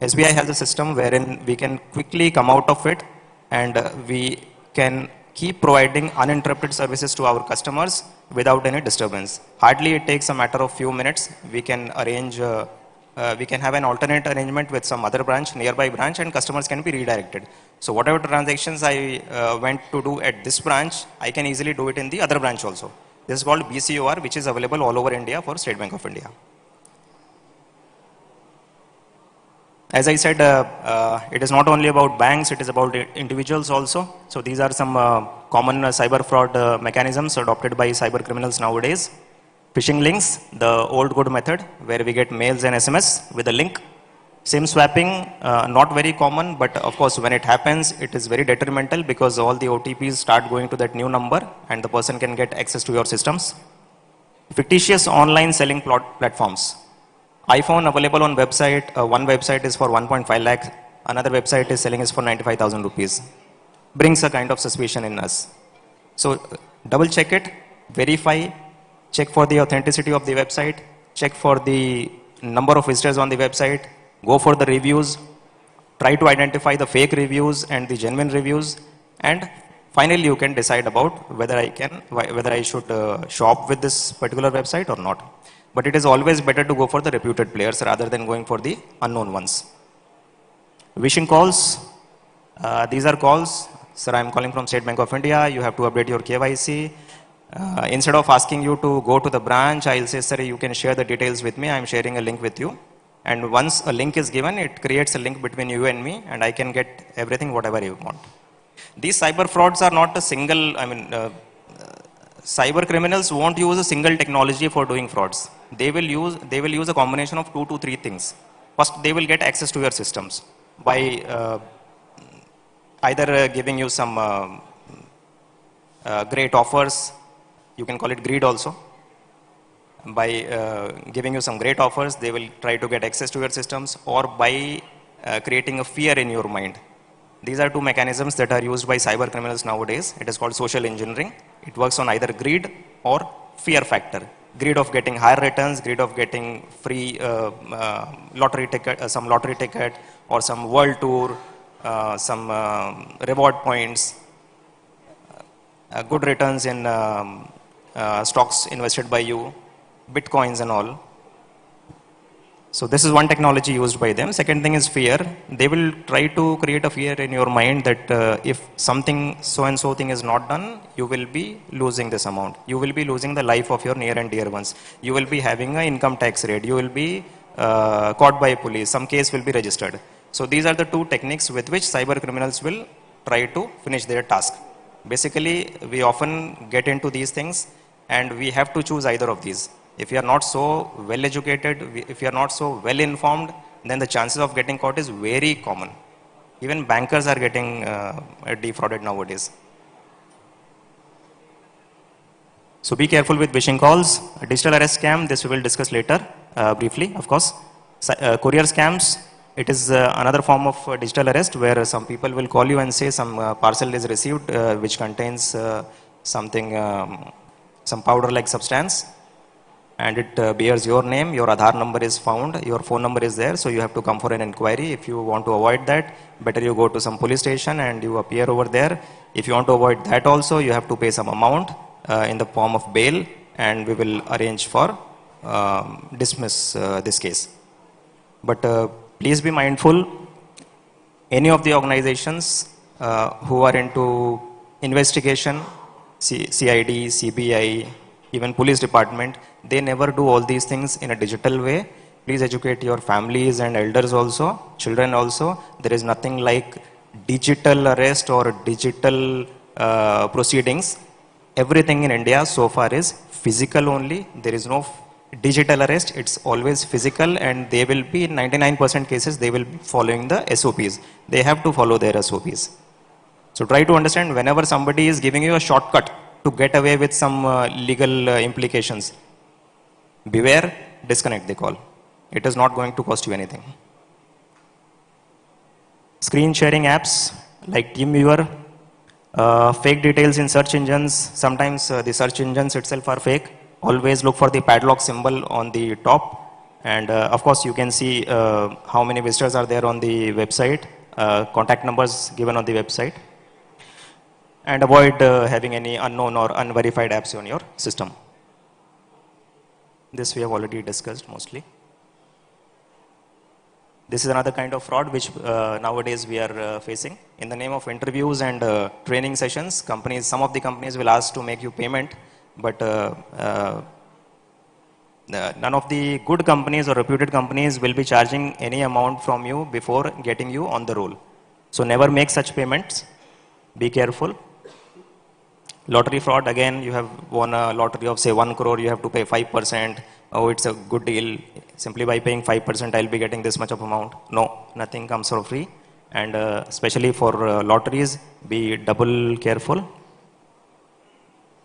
Speaker 19: SBI has a system wherein we can quickly come out of it, and we can keep providing uninterrupted services to our customers without any disturbance. Hardly it takes a matter of few minutes. We can arrange, we can have an alternate arrangement with some other branch, nearby branch, and customers can be redirected. So whatever transactions I went to do at this branch, I can easily do it in the other branch also. This is called BCOR, which is available all over India for State Bank of India. As I said, it is not only about banks, it is about individuals also. So these are some common cyber fraud mechanisms adopted by cyber criminals nowadays. Phishing links, the old good method, where we get mails and SMS with a link. SIM swapping, not very common, but of course when it happens, it is very detrimental because all the OTPs start going to that new number and the person can get access to your systems. Fictitious online selling platforms. iPhone available on website, one website is for 1.5 lakh, another website is selling is for 95,000 rupees. Brings a kind of suspicion in us. So double check it, verify, check for the authenticity of the website, check for the number of visitors on the website, go for the reviews, try to identify the fake reviews and the genuine reviews, and finally you can decide about whether I should shop with this particular website or not. But it is always better to go for the reputed players rather than going for the unknown ones. Wishing calls. These are calls. Sir, I'm calling from State Bank of India. You have to update your KYC. Instead of asking you to go to the branch, I'll say, sir, you can share the details with me. I'm sharing a link with you. And once a link is given, it creates a link between you and me, and I can get everything, whatever you want. These cyber frauds are not a single, cyber criminals won't use a single technology for doing frauds. They will use a combination of 2 to 3 things. First, they will get access to your systems by either giving you some great offers. You can call it greed also. By giving you some great offers, they will try to get access to your systems, or by creating a fear in your mind. These are 2 mechanisms that are used by cyber criminals nowadays. It is called social engineering. It works on either greed or fear factor. Greed of getting higher returns, greed of getting free lottery ticket, some lottery ticket, or some world tour, some reward points, good returns in stocks invested by you, bitcoins and all. So this is one technology used by them. Second thing is fear. They will try to create a fear in your mind that if something so and so thing is not done, you will be losing this amount. You will be losing the life of your near and dear ones. You will be having an income tax rate. You will be caught by police. Some case will be registered. So these are the 2 techniques with which cyber criminals will try to finish their task. Basically, we often get into these things and we have to choose either of these. If you are not so well educated, if you are not so well informed, then the chances of getting caught is very common. Even bankers are getting defrauded nowadays. So be careful with phishing calls. A digital arrest scam, this we will discuss later, briefly, of course. Courier scams, it is another form of digital arrest where some people will call you and say some parcel is received which contains something, some powder-like substance, and it bears your name, your Aadhaar number is found, your phone number is there, so you have to come for an inquiry. If you want to avoid that, better you go to some police station and you appear over there. If you want to avoid that also, you have to pay some amount in the form of bail, and we will arrange for dismiss this case. But please be mindful, any of the organizations who are into investigation, CID, CBI, even police department, they never do all these things in a digital way. Please educate your families and elders also, children also. There is nothing like digital arrest or digital proceedings. Everything in India so far is physical only. There is no digital arrest. It's always physical, and they will be, in 99% cases, they will be following the SOPs. They have to follow their SOPs. So try to understand, whenever somebody is giving you a shortcut to get away with some legal implications, beware, disconnect the call. It is not going to cost you anything. Screen sharing apps like TeamViewer, fake details in search engines. Sometimes the search engines itself are fake. Always look for the padlock symbol on the top. And of course, you can see how many visitors are there on the website, contact numbers given on the website. And avoid having any unknown or unverified apps on your system. This we have already discussed mostly. This is another kind of fraud which nowadays we are facing. In the name of interviews and training sessions, some of the companies will ask to make you payment, but none of the good companies or reputed companies will be charging any amount from you before getting you on the roll. So never make such payments. Be careful. Lottery fraud, again, you have won a lottery of say 1 crore, you have to pay 5%. Oh, it's a good deal. Simply by paying 5%, I'll be getting this much of amount. No, nothing comes for free. And especially for lotteries, be double careful.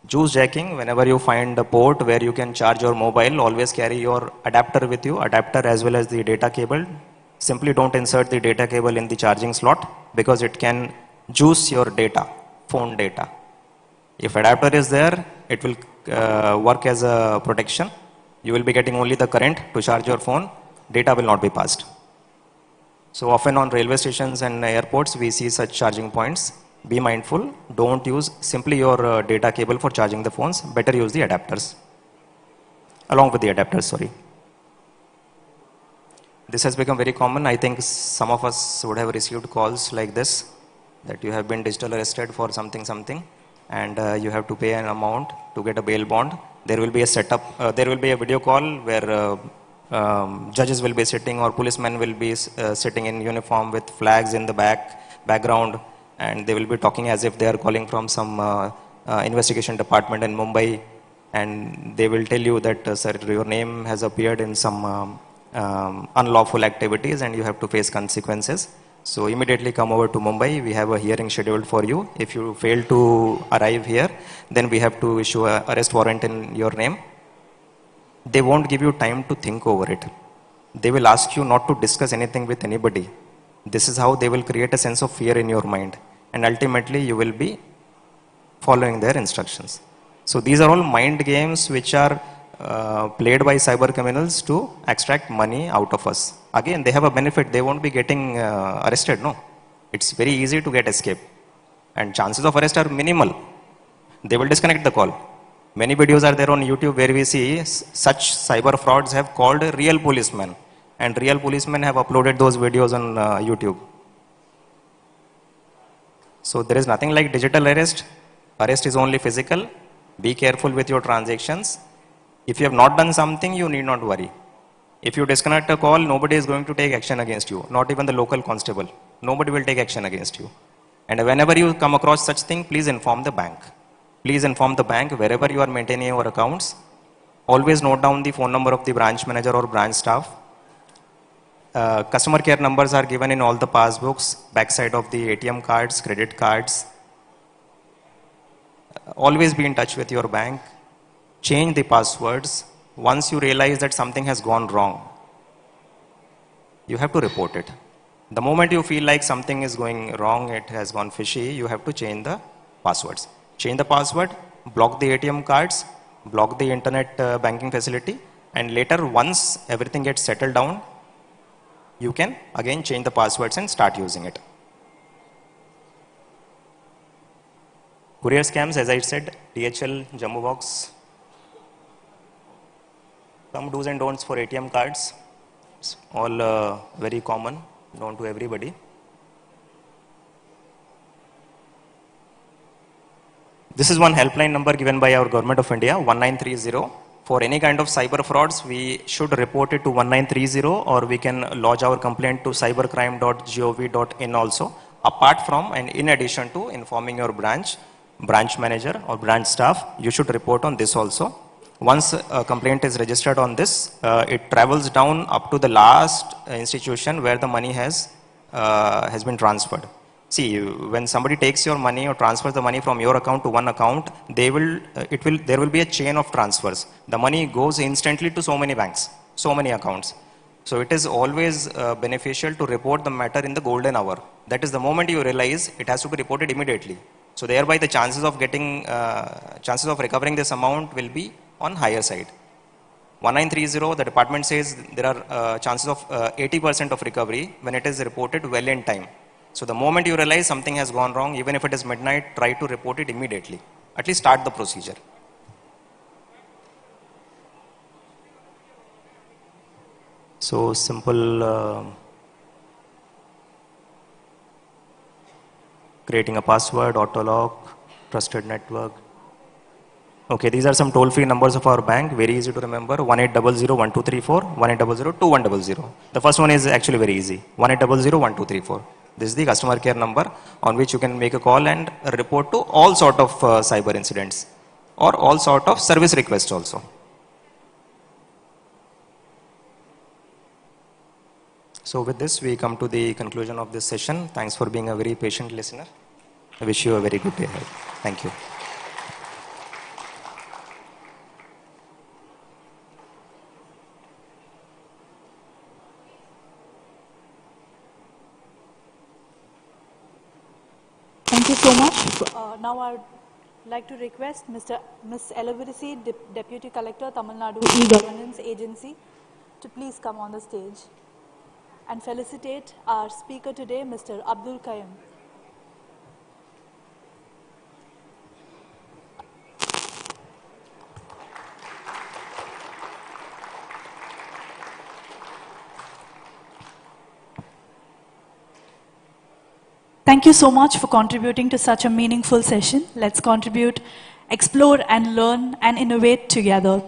Speaker 19: Juice jacking, whenever you find a port where you can charge your mobile, always carry your adapter with you, adapter as well as the data cable. Simply don't insert the data cable in the charging slot because it can juice your data, phone data. If adapter is there, it will work as a protection. You will be getting only the current to charge your phone. Data will not be passed. So often on railway stations and airports, we see such charging points. Be mindful, don't use simply your data cable for charging the phones, better use the adapters. Along with the adapters, sorry. This has become very common. I think some of us would have received calls like this, that you have been digital arrested for something, and you have to pay an amount to get a bail bond. There will be a setup, there will be a video call where judges will be sitting or policemen will be sitting in uniform with flags in the background, and they will be talking as if they are calling from some investigation department in Mumbai, and they will tell you that, sir, your name has appeared in some unlawful activities and you have to face consequences. So immediately come over to Mumbai. We have a hearing scheduled for you. If you fail to arrive here, then we have to issue an arrest warrant in your name. They won't give you time to think over it. They will ask you not to discuss anything with anybody. This is how they will create a sense of fear in your mind. And ultimately you will be following their instructions. So these are all mind games which are played by cyber criminals to extract money out of us. Again, they have a benefit. They won't be getting arrested, no. It's very easy to get escape. And chances of arrest are minimal. They will disconnect the call. Many videos are there on YouTube where we see such cyber frauds have called real policemen. And real policemen have uploaded those videos on YouTube. So there is nothing like digital arrest. Arrest is only physical. Be careful with your transactions. If you have not done something, you need not worry. If you disconnect a call, nobody is going to take action against you, not even the local constable. Nobody will take action against you. And whenever you come across such thing, please inform the bank. Please inform the bank wherever you are maintaining your accounts. Always note down the phone number of the branch manager or branch staff. Customer care numbers are given in all the passbooks, backside of the ATM cards, credit cards. Always be in touch with your bank. Change the passwords. Once you realize that something has gone wrong, you have to report it. The moment you feel like something is going wrong, it has gone fishy, you have to change the passwords. Change the password, block the ATM cards, block the internet banking facility, and later once everything gets settled down, you can again change the passwords and start using it. Courier scams, as I said, DHL, Jumbo Box. Some do's and don'ts for ATM cards. It's all very common, known to everybody. This is one helpline number given by our Government of India, 1930. For any kind of cyber frauds, we should report it to 1930, or we can lodge our complaint to cybercrime.gov.in also. Apart from and in addition to informing your branch manager or branch staff, you should report on this also. Once a complaint is registered on this, it travels down up to the last institution where the money has been transferred. See, when somebody takes your money or transfers the money from your account to one account, there will be a chain of transfers. The money goes instantly to so many banks, so many accounts. So it is always beneficial to report the matter in the golden hour. That is the moment you realize it has to be reported immediately. So thereby the chances of recovering this amount will be on higher side. 1930, the department says there are chances of 80% of recovery when it is reported well in time. So the moment you realize something has gone wrong, even if it is midnight, try to report it immediately. At least start the procedure. So simple, creating a password, auto lock, trusted network. Okay, these are some toll-free numbers of our bank, very easy to remember, 1800-1234, 1800-2100. The first one is actually very easy, 1800-1234. This is the customer care number on which you can make a call and report to all sort of cyber incidents or all sort of service requests also. So with this, we come to the conclusion of this session. Thanks for being a very patient listener. I wish you a very good day ahead. Thank you.
Speaker 1: Thank you so much. Now I would like to request Ms. Elavirisi, Deputy Collector, Tamil Nadu E-Governance Agency, to please come on the stage. and felicitate our speaker today, Mr. Abdul Qayyum. Thank you so much for contributing to such a meaningful session. Let's contribute, explore and learn and innovate together.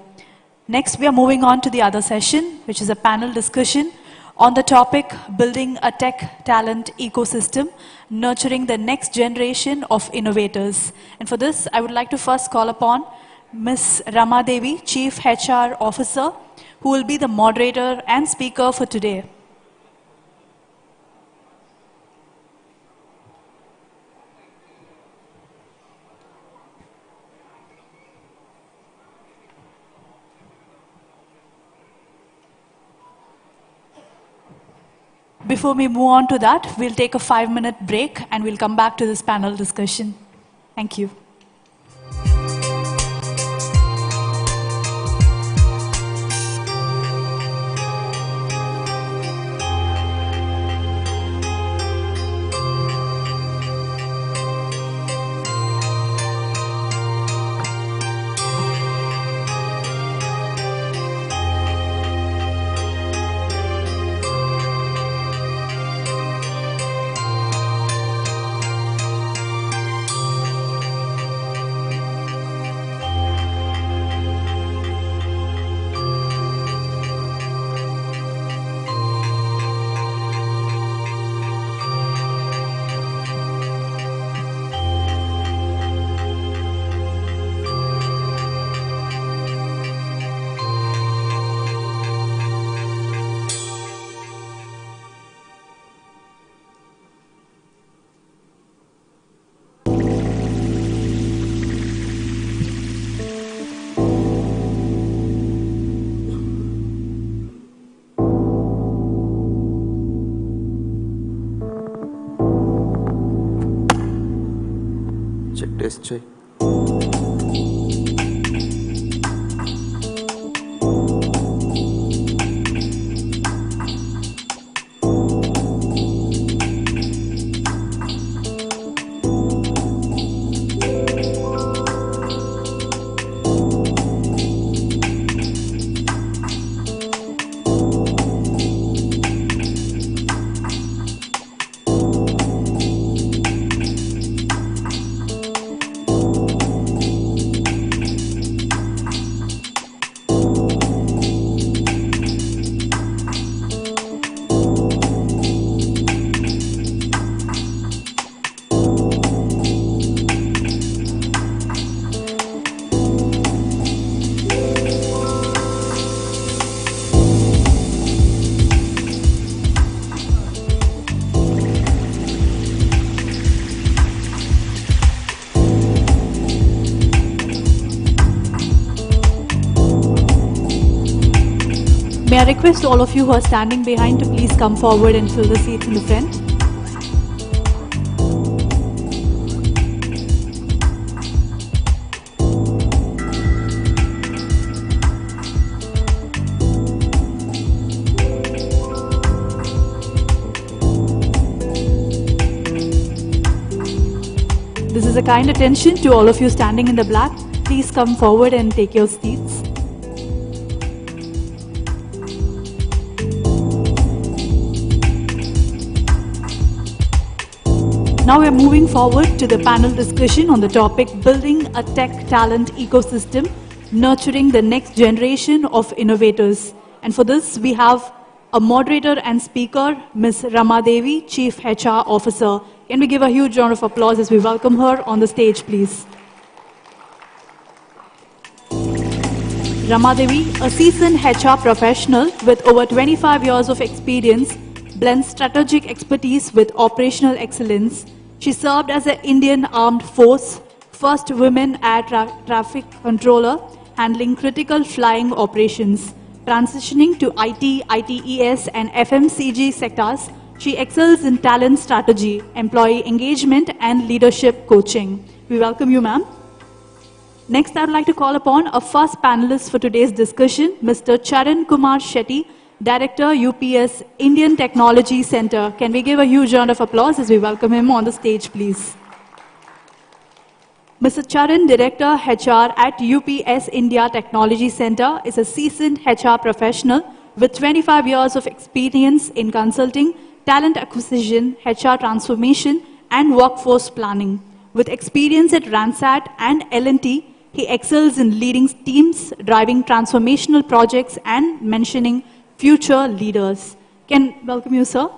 Speaker 1: Next, we are moving on to the other session, which is a panel discussion on the topic Building a Tech Talent Ecosystem, Nurturing the Next Generation of Innovators. And for this, I would like to first call upon Ms. Rama Devi, Chief HR Officer, who will be the moderator and speaker for today. Before we move on to that, we'll take a 5-minute break and we'll come back to this panel discussion. Thank you.
Speaker 20: Check.
Speaker 1: May I request all of you who are standing behind to please come forward and fill the seats in the front. This is a kind attention to all of you standing in the black. Please come forward and take your seats. Now we're moving forward to the panel discussion on the topic Building a Tech Talent Ecosystem, Nurturing the Next Generation of Innovators. And for this, we have a moderator and speaker, Ms. Rama Devi, Chief HR Officer. Can we give a huge round of applause as we welcome her on the stage, please? Rama Devi, a seasoned HR professional with over 25 years of experience, blends strategic expertise with operational excellence. She served as an Indian Armed Force, first women air traffic controller, handling critical flying operations. Transitioning to IT, ITES and FMCG sectors, she excels in talent strategy, employee engagement and leadership coaching. We welcome you, ma'am. Next, I would like to call upon our first panelist for today's discussion, Mr. Charan Kumar Shetty, Director, UPS, Indian Technology Center. Can we give a huge round of applause as we welcome him on the stage, please? Mr. Charan, Director, HR at UPS India Technology Center, is a seasoned HR professional with 25 years of experience in consulting, talent acquisition, HR transformation, and workforce planning. With experience at Ransat and L&T, he excels in leading teams, driving transformational projects, and mentoring future leaders. Can welcome you, sir.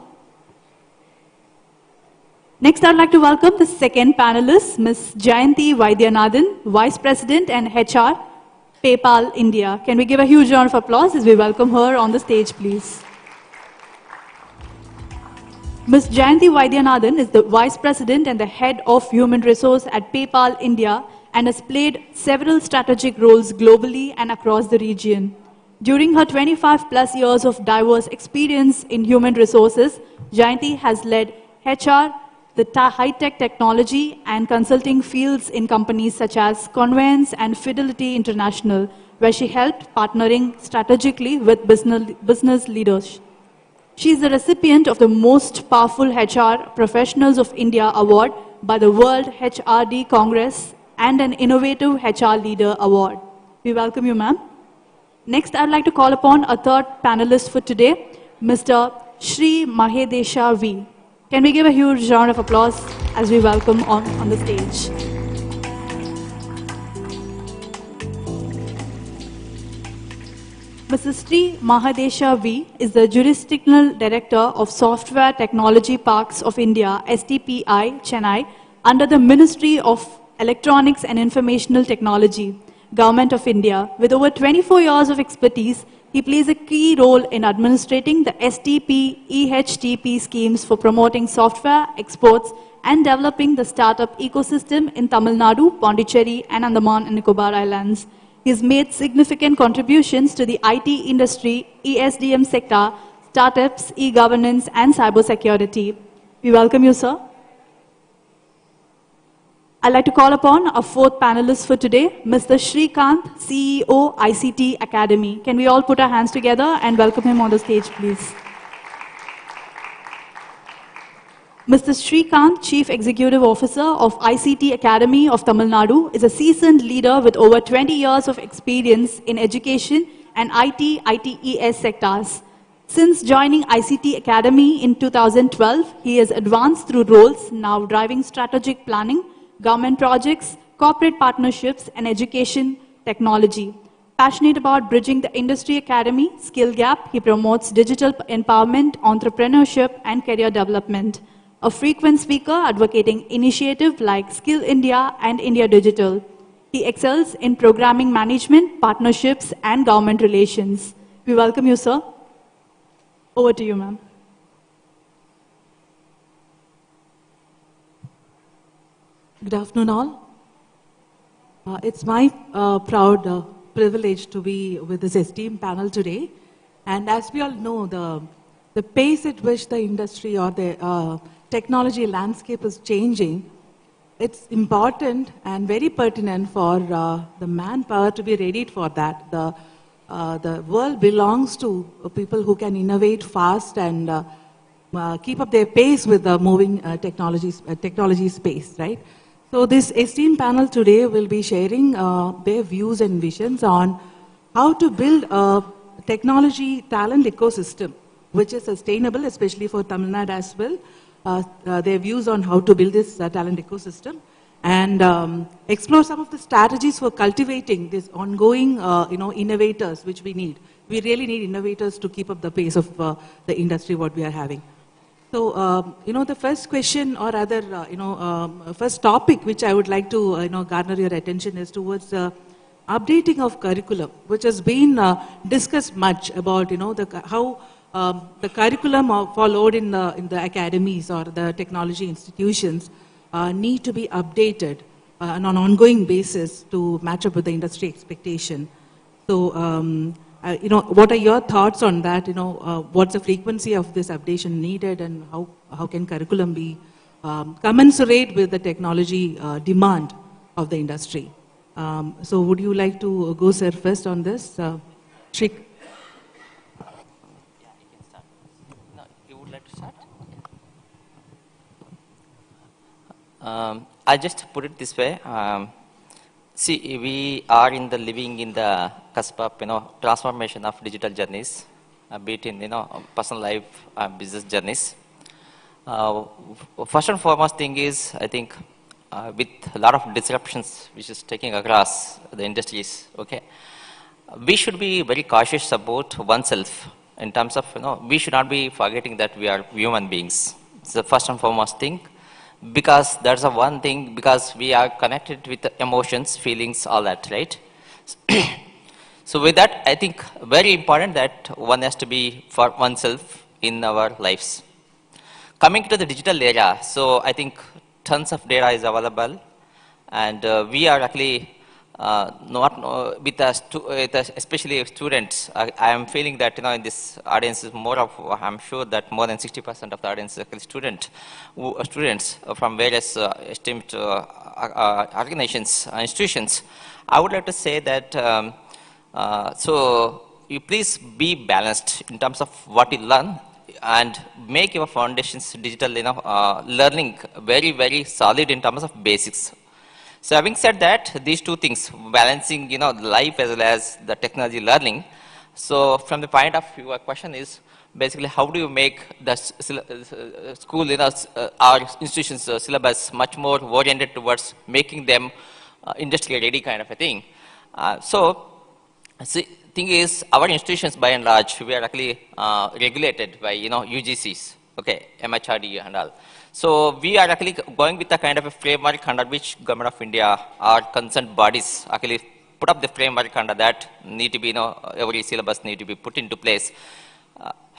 Speaker 1: Next, I'd like to welcome the second panelist, Ms. Jayanti Vaidyanathan, Vice President and HR, PayPal India. Can we give a huge round of applause as we welcome her on the stage, please? Ms. Jayanti Vaidyanathan is the Vice President and the Head of Human Resource at PayPal India and has played several strategic roles globally and across the region. During her 25+ years of diverse experience in human resources, Jayanti has led HR, the high-tech technology and consulting fields in companies such as Conveyance and Fidelity International, where she helped partnering strategically with business leaders. She is the recipient of the Most Powerful HR Professionals of India Award by the World HRD Congress and an Innovative HR Leader Award. We welcome you, ma'am. Next, I'd like to call upon a third panelist for today, Mr. Sri Mahedesha V. Can we give a huge round of applause as we welcome on the stage? Mr. Sri Mahedesha V is the Jurisdictional Director of Software Technology Parks of India, STPI, Chennai, under the Ministry of Electronics and Informational Technology, Government of India. With over 24 years of expertise, he plays a key role in administrating the STP, EHTP schemes for promoting software exports and developing the startup ecosystem in Tamil Nadu, Pondicherry, and Andaman and Nicobar Islands. He has made significant contributions to the IT industry, ESDM sector, startups, e-governance, and cybersecurity. We welcome you, sir. I'd like to call upon our fourth panelist for today, Mr. Srikanth, CEO, ICT Academy. Can we all put our hands together and welcome him on the stage, please? Mr. Srikanth, Chief Executive Officer of ICT Academy of Tamil Nadu, is a seasoned leader with over 20 years of experience in education and IT, ITES sectors. Since joining ICT Academy in 2012, he has advanced through roles now driving strategic planning, government projects, corporate partnerships, and education technology. Passionate about bridging the industry academy skill gap, he promotes digital empowerment, entrepreneurship, and career development. A frequent speaker advocating initiatives like Skill India and India Digital. He excels in programming management, partnerships, and government relations. We welcome you, sir. Over to you, ma'am.
Speaker 20: Good afternoon, all. It's my proud privilege to be with this esteemed panel today. And as we all know, the pace at which the industry or the technology landscape is changing, it's important and very pertinent for the manpower to be ready for that. The world belongs to people who can innovate fast and keep up their pace with the moving technology space, right? So this esteemed panel today will be sharing their views and visions on how to build a technology talent ecosystem which is sustainable, especially for Tamil Nadu as well. Their views on how to build this talent ecosystem and explore some of the strategies for cultivating this ongoing innovators which we need. We really need innovators to keep up the pace of the industry what we are having. So, the first question or rather, first topic which I would like to, garner your attention is towards updating of curriculum, which has been discussed much about, how the curriculum followed in the academies or the technology institutions need to be updated on an ongoing basis to match up with the industry expectation. So, what are your thoughts on that? What's the frequency of this updation needed, and how can curriculum be commensurate with the technology demand of the industry? So, would you like to go, sir, first on this? Shrik?
Speaker 21: I just put it this way. See, we are in the living in the cusp of transformation of digital journeys, be it in personal life, business journeys. First and foremost thing is, I think, with a lot of disruptions which is taking across the industries, okay, we should be very cautious about oneself in terms of, we should not be forgetting that we are human beings. It's the first and foremost thing, because that's the one thing, because we are connected with emotions, feelings, all that, right? So with that, I think very important that one has to be for oneself in our lives. Coming to the digital era, so I think tons of data is available, and we are actually not with us, especially students. I am feeling that in this audience is more of, I'm sure that more than 60% of the audience is actually students from various esteemed organizations, institutions. I would like to say that so you please be balanced in terms of what you learn, and make your foundations digital learning very, very solid in terms of basics. So having said that, these two things, balancing life as well as the technology learning. So from the point of view, your question is basically how do you make the school our institutions syllabus much more oriented towards making them industry ready kind of a thing. See, thing is, our institutions by and large, we are actually regulated by UGCs, okay, MHRD and all. So we are actually going with a kind of a framework under which Government of India or concerned bodies actually put up the framework under that need to be, every syllabus need to be put into place.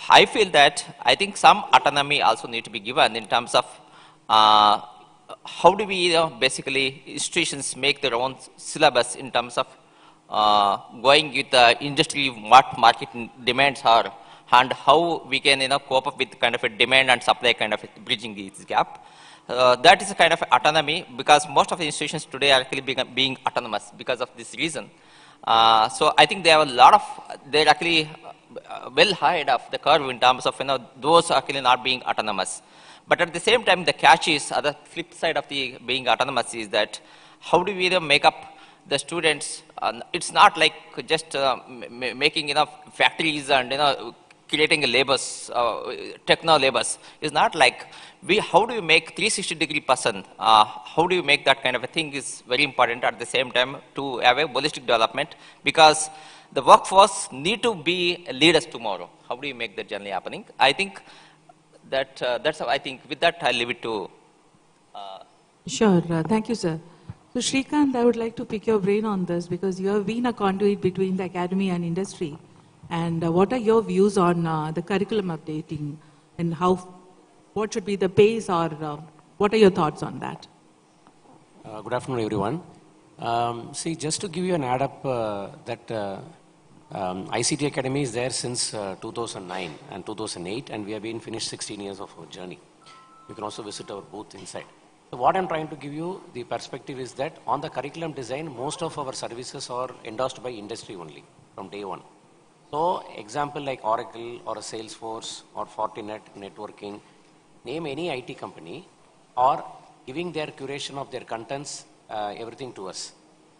Speaker 21: I feel that I think some autonomy also need to be given in terms of how do we basically institutions make their own syllabus in terms of going with the industry, what market demands are, and how we can cope up with kind of a demand and supply kind of bridging this gap. That is a kind of autonomy, because most of the institutions today are actually being autonomous because of this reason. So I think they have a lot of, they're actually well ahead of the curve in terms of those actually not being autonomous. But at the same time, the catch is, the flip side of the being autonomous is that how do we make up the students? It's not like just making factories and creating labors, techno labors. It's not like how do you make 360-degree person? How do you make that kind of a thing is very important at the same time to have a holistic development, because the workforce need to be leaders tomorrow. How do you make that journey happening? I think that that's how I think. With that, I'll leave it to.
Speaker 20: Sure. Thank you, sir. So Shrikant, I would like to pick your brain on this, because you have been a conduit between the academy and industry. And what are your views on the curriculum updating, and what should be the pace, or what are your thoughts on that?
Speaker 22: Good afternoon, everyone. See, just to give you an add up, that ICT Academy is there since 2009 and 2008, and we have been finished 16 years of our journey. You can also visit our booth inside. So what I'm trying to give you, the perspective is that on the curriculum design, most of our services are endorsed by industry only from day one. So example like Oracle or a Salesforce or Fortinet networking, name any IT company, or giving their curation of their contents, everything to us.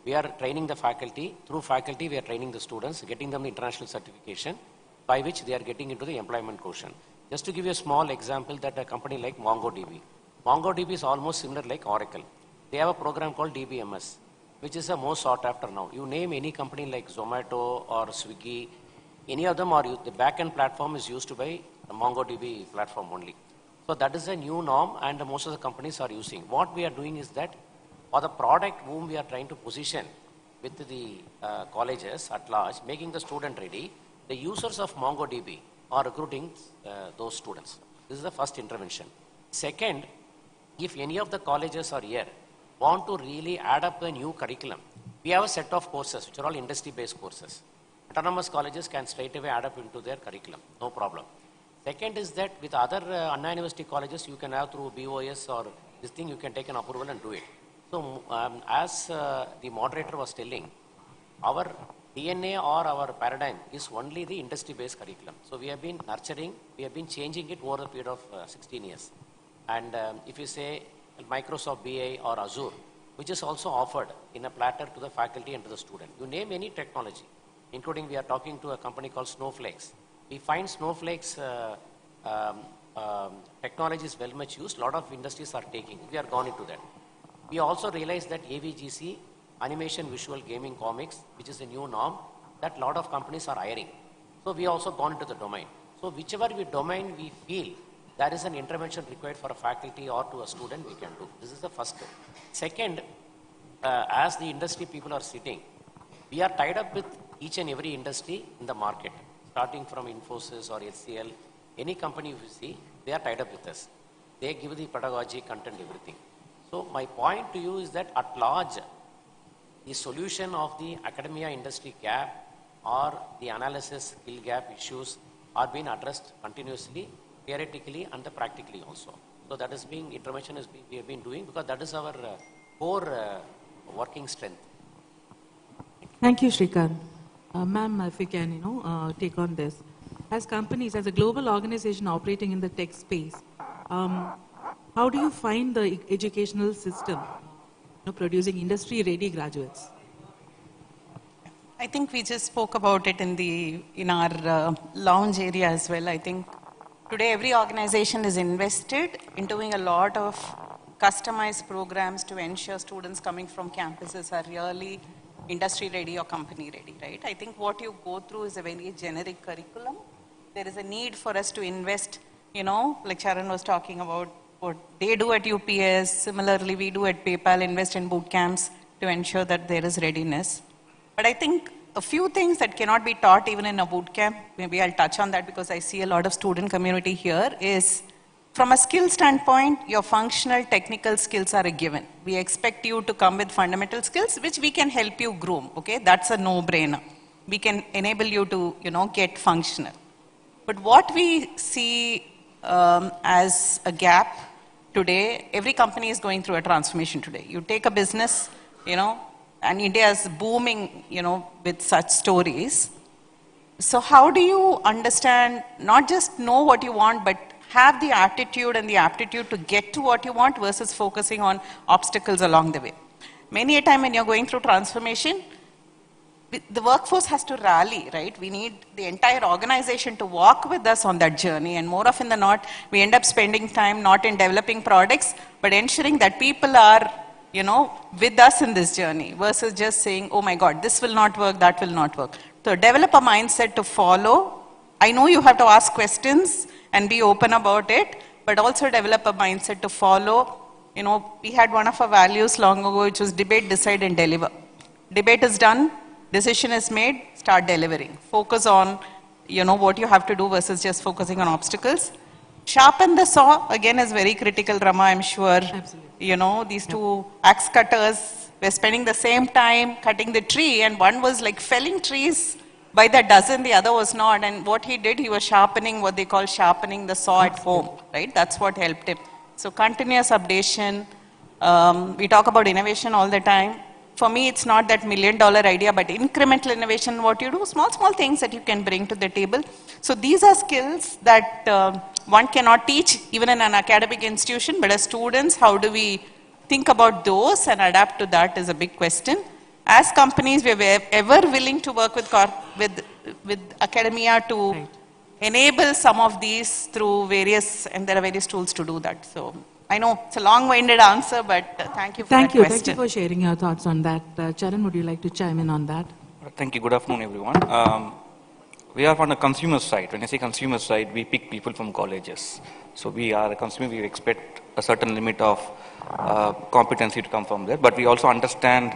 Speaker 22: We are training the faculty. Through faculty, we are training the students, getting them the international certification, by which they are getting into the employment quotient. Just to give you a small example, that a company like MongoDB. MongoDB is almost similar like Oracle. They have a program called DBMS, which is the most sought after now. You name any company like Zomato or Swiggy, any of them, or the back-end platform is used by the MongoDB platform only. So that is a new norm, and most of the companies are using. What we are doing is that for the product whom we are trying to position with the colleges at large, making the student ready, the users of MongoDB are recruiting those students. This is the first intervention. Second, if any of the colleges are here want to really add up the new curriculum, we have a set of courses which are all industry-based courses. Autonomous colleges can straight away add up into their curriculum, no problem. Second is that with other Anna University colleges, you can have through BOS or this thing, you can take an approval and do it. So as the moderator was telling, our DNA or our paradigm is only the industry-based curriculum. So we have been nurturing, we have been changing it over a period of 16 years. And if you say Microsoft BI or Azure, which is also offered in a platter to the faculty and to the student. You name any technology, including we are talking to a company called Snowflakes. We find Snowflakes technology is very much used. A lot of industries are taking. We are gone into that. We also realize that AVGC, animation, visual, gaming, comics, which is a new norm, that a lot of companies are hiring. So we also gone into the domain. So whichever domain we feel there is an intervention required for a faculty or to a student, we can do. This is the first thing. Second, as the industry people are sitting, we are tied up with each and every industry in the market, starting from Infosys or HCL, any company you see, they are tied up with us. They give the pedagogy, content, everything. So my point to you is that at large, the solution of the academia industry gap or the analysis skill gap issues are being addressed continuously, theoretically and practically also. So that is being, intervention is being, we have been doing because that is our core working strength.
Speaker 20: Thank you, Shrikant. Ma'am, if you can, take on this. As companies, as a global organization operating in the tech space, how do you find the educational system producing industry-ready graduates?
Speaker 4: I think we just spoke about it in our lounge area as well. I think today every organization is invested in doing a lot of customized programs to ensure students coming from campuses are really industry ready or company ready, right? I think what you go through is a very generic curriculum. There is a need for us to invest, like Sharon was talking about, what they do at UPS, similarly we do at PayPal, invest in boot camps to ensure that there is readiness. But I think a few things that cannot be taught even in a boot camp, maybe I'll touch on that because I see a lot of student community here, is from a skill standpoint, your functional technical skills are a given. We expect you to come with fundamental skills, which we can help you groom, okay? That's a no-brainer. We can enable you to, get functional. But what we see as a gap today, every company is going through a transformation today. You take a business, and India is booming, with such stories. So how do you understand, not just know what you want, but have the attitude and the aptitude to get to what you want versus focusing on obstacles along the way? Many a time when you're going through transformation, the workforce has to rally, right? We need the entire organization to walk with us on that journey, and more often than not, we end up spending time not in developing products, but ensuring that people are, with us in this journey versus just saying, oh my God, this will not work, that will not work. So develop a mindset to follow. I know you have to ask questions and be open about it, but also develop a mindset to follow. We had one of our values long ago, which was debate, decide, and deliver. Debate is done, decision is made, start delivering. Focus on, what you have to do versus just focusing on obstacles. Sharpen the saw, again, is very critical, Rama, I'm sure. Absolutely. These two axe cutters were spending the same time cutting the tree, and one was like felling trees by the dozen, the other was not. And what he did, he was sharpening, what they call sharpening the saw at home, right? That's what helped him. So continuous updation. We talk about innovation all the time. For me, it's not that $1 million idea, but incremental innovation, what you do, small things that you can bring to the table. So these are skills that one cannot teach even in an academic institution, but as students, how do we think about those and adapt to that is a big question. As companies, we are ever willing to work with academia to enable some of these through various, and there are various tools to do that. So I know it's a long-winded answer, but thank you for that question.
Speaker 20: Thank you for sharing your thoughts on that. Charan, would you like to chime in on that?
Speaker 8: Thank you. Good afternoon, everyone. We are on the consumer side. When I say consumer side, we pick people from colleges. So we are a consumer, we expect a certain limit of competency to come from there, but we also understand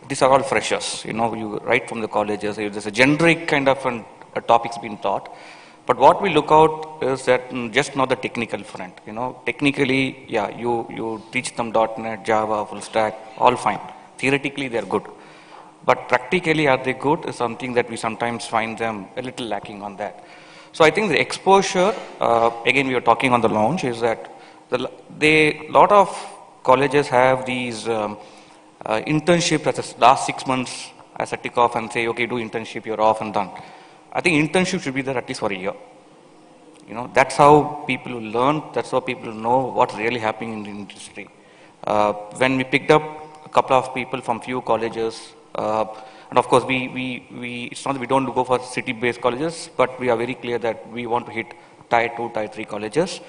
Speaker 8: these are all freshers, you right from the colleges, there's a generic kind of topics being taught. But what we look out is that just not the technical front, technically, yeah, you teach them .NET, Java, full stack, all fine. Theoretically, they're good. But practically, are they good is something that we sometimes find them a little lacking on that. So I think the exposure, again, we were talking on the launch, is that a lot of colleges have these internships as the last 6 months as a tick off and say, okay, do internship, you're off and done. I think internship should be there at least for a year. You know, that's how people will learn, that's how people will know what's really happening in the industry. When we picked up a couple of people from few colleges, and of course it's not that we don't go for city-based colleges, but we are very clear that we want to hit tier 2, tier 3 colleges,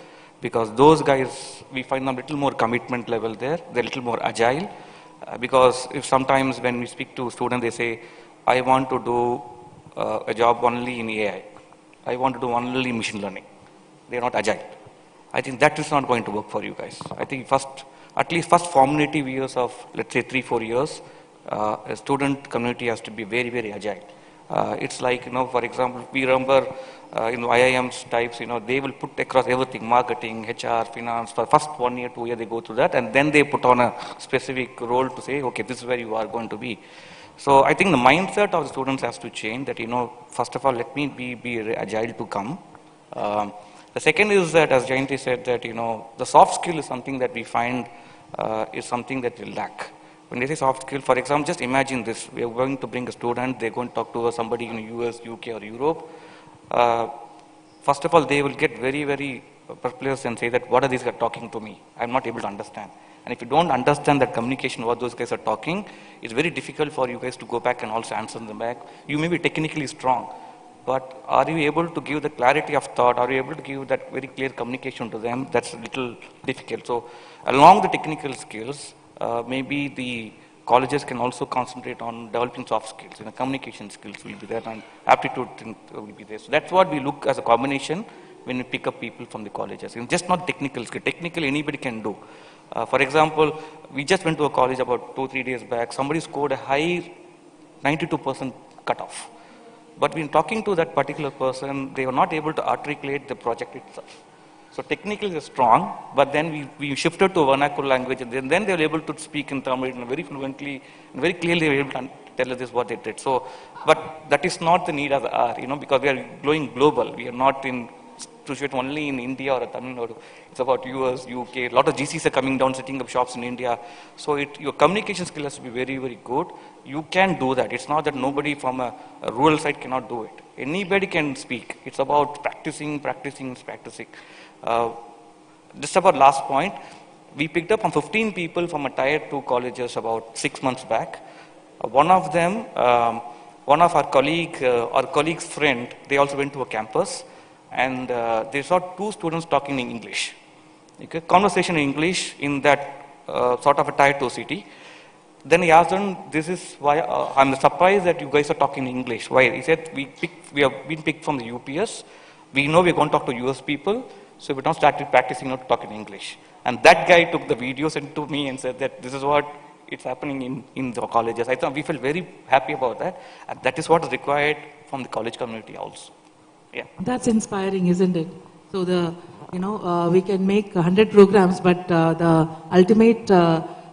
Speaker 8: because those guys, we find them a little more commitment level there, they're a little more agile, because if sometimes when we speak to students, they say, I want to do a job only in AI. I want to do only machine learning. They're not agile. I think that is not going to work for you guys. I think at least first formative years of, let's say 3-4 years, a student community has to be very, very agile. It's like, you know, for example, we remember, IIMs types, they will put across everything, marketing, HR, finance, for first 1 year, 2 years, they go through that, and then they put on a specific role to say, okay, this is where you are going to be. So I think the mindset of the students has to change that, first of all, let me be agile to come. The second is that, as Jayanti said, that, the soft skill is something that we find is something that we lack. When they say soft skill, for example, just imagine this. We are going to bring a student, they're going to talk to somebody in the US, UK, or Europe. First of all, they will get very, very perplexed and say that, what are these guys talking to me? I'm not able to understand. And if you don't understand that communication, what those guys are talking, it's very difficult for you guys to go back and also answer them back. You may be technically strong, but are you able to give the clarity of thought? Are you able to give that very clear communication to them? That's a little difficult. So along the technical skills, maybe the colleges can also concentrate on developing soft skills. Communication skills will be there and aptitude will be there. So that's what we look as a combination when we pick up people from the colleges. Just not technical skill. Technical anybody can do. For example, we just went to a college about 2-3 days back. Somebody scored a high 92% cutoff. But when talking to that particular person, they were not able to articulate the project itself. So technically they're strong, but then we shifted to a vernacular language, and then they were able to speak in Tamil very fluently, and very clearly they were able to tell us this what they did. So, but that is not the need of the hour, because we are going global. We are not in situated only in India or Tamil Nadu. It's about US, UK. A lot of GCs are coming down, setting up shops in India. So your communication skill has to be very, very good. You can do that. It's not that nobody from a rural side cannot do it. Anybody can speak. It's about practicing. Just about last point, we picked up from 15 people from a tier 2 colleges about 6 months back. One of them, one of our colleague's friend, they also went to a campus, and they saw 2 students talking in English. Okay, conversation in English in that sort of a tier 2 city. Then he asked them, this is why I'm surprised that you guys are talking in English. Why? He said, we have been picked from the UPS. We know we're going to talk to US people. So we now started practicing not to talk in English. And that guy took the video, sent to me and said that this is what it's happening in the colleges. I thought we felt very happy about that. And that is what is required from the college community also. Yeah.
Speaker 20: That's inspiring, isn't it? So we can make 100 programs, but the ultimate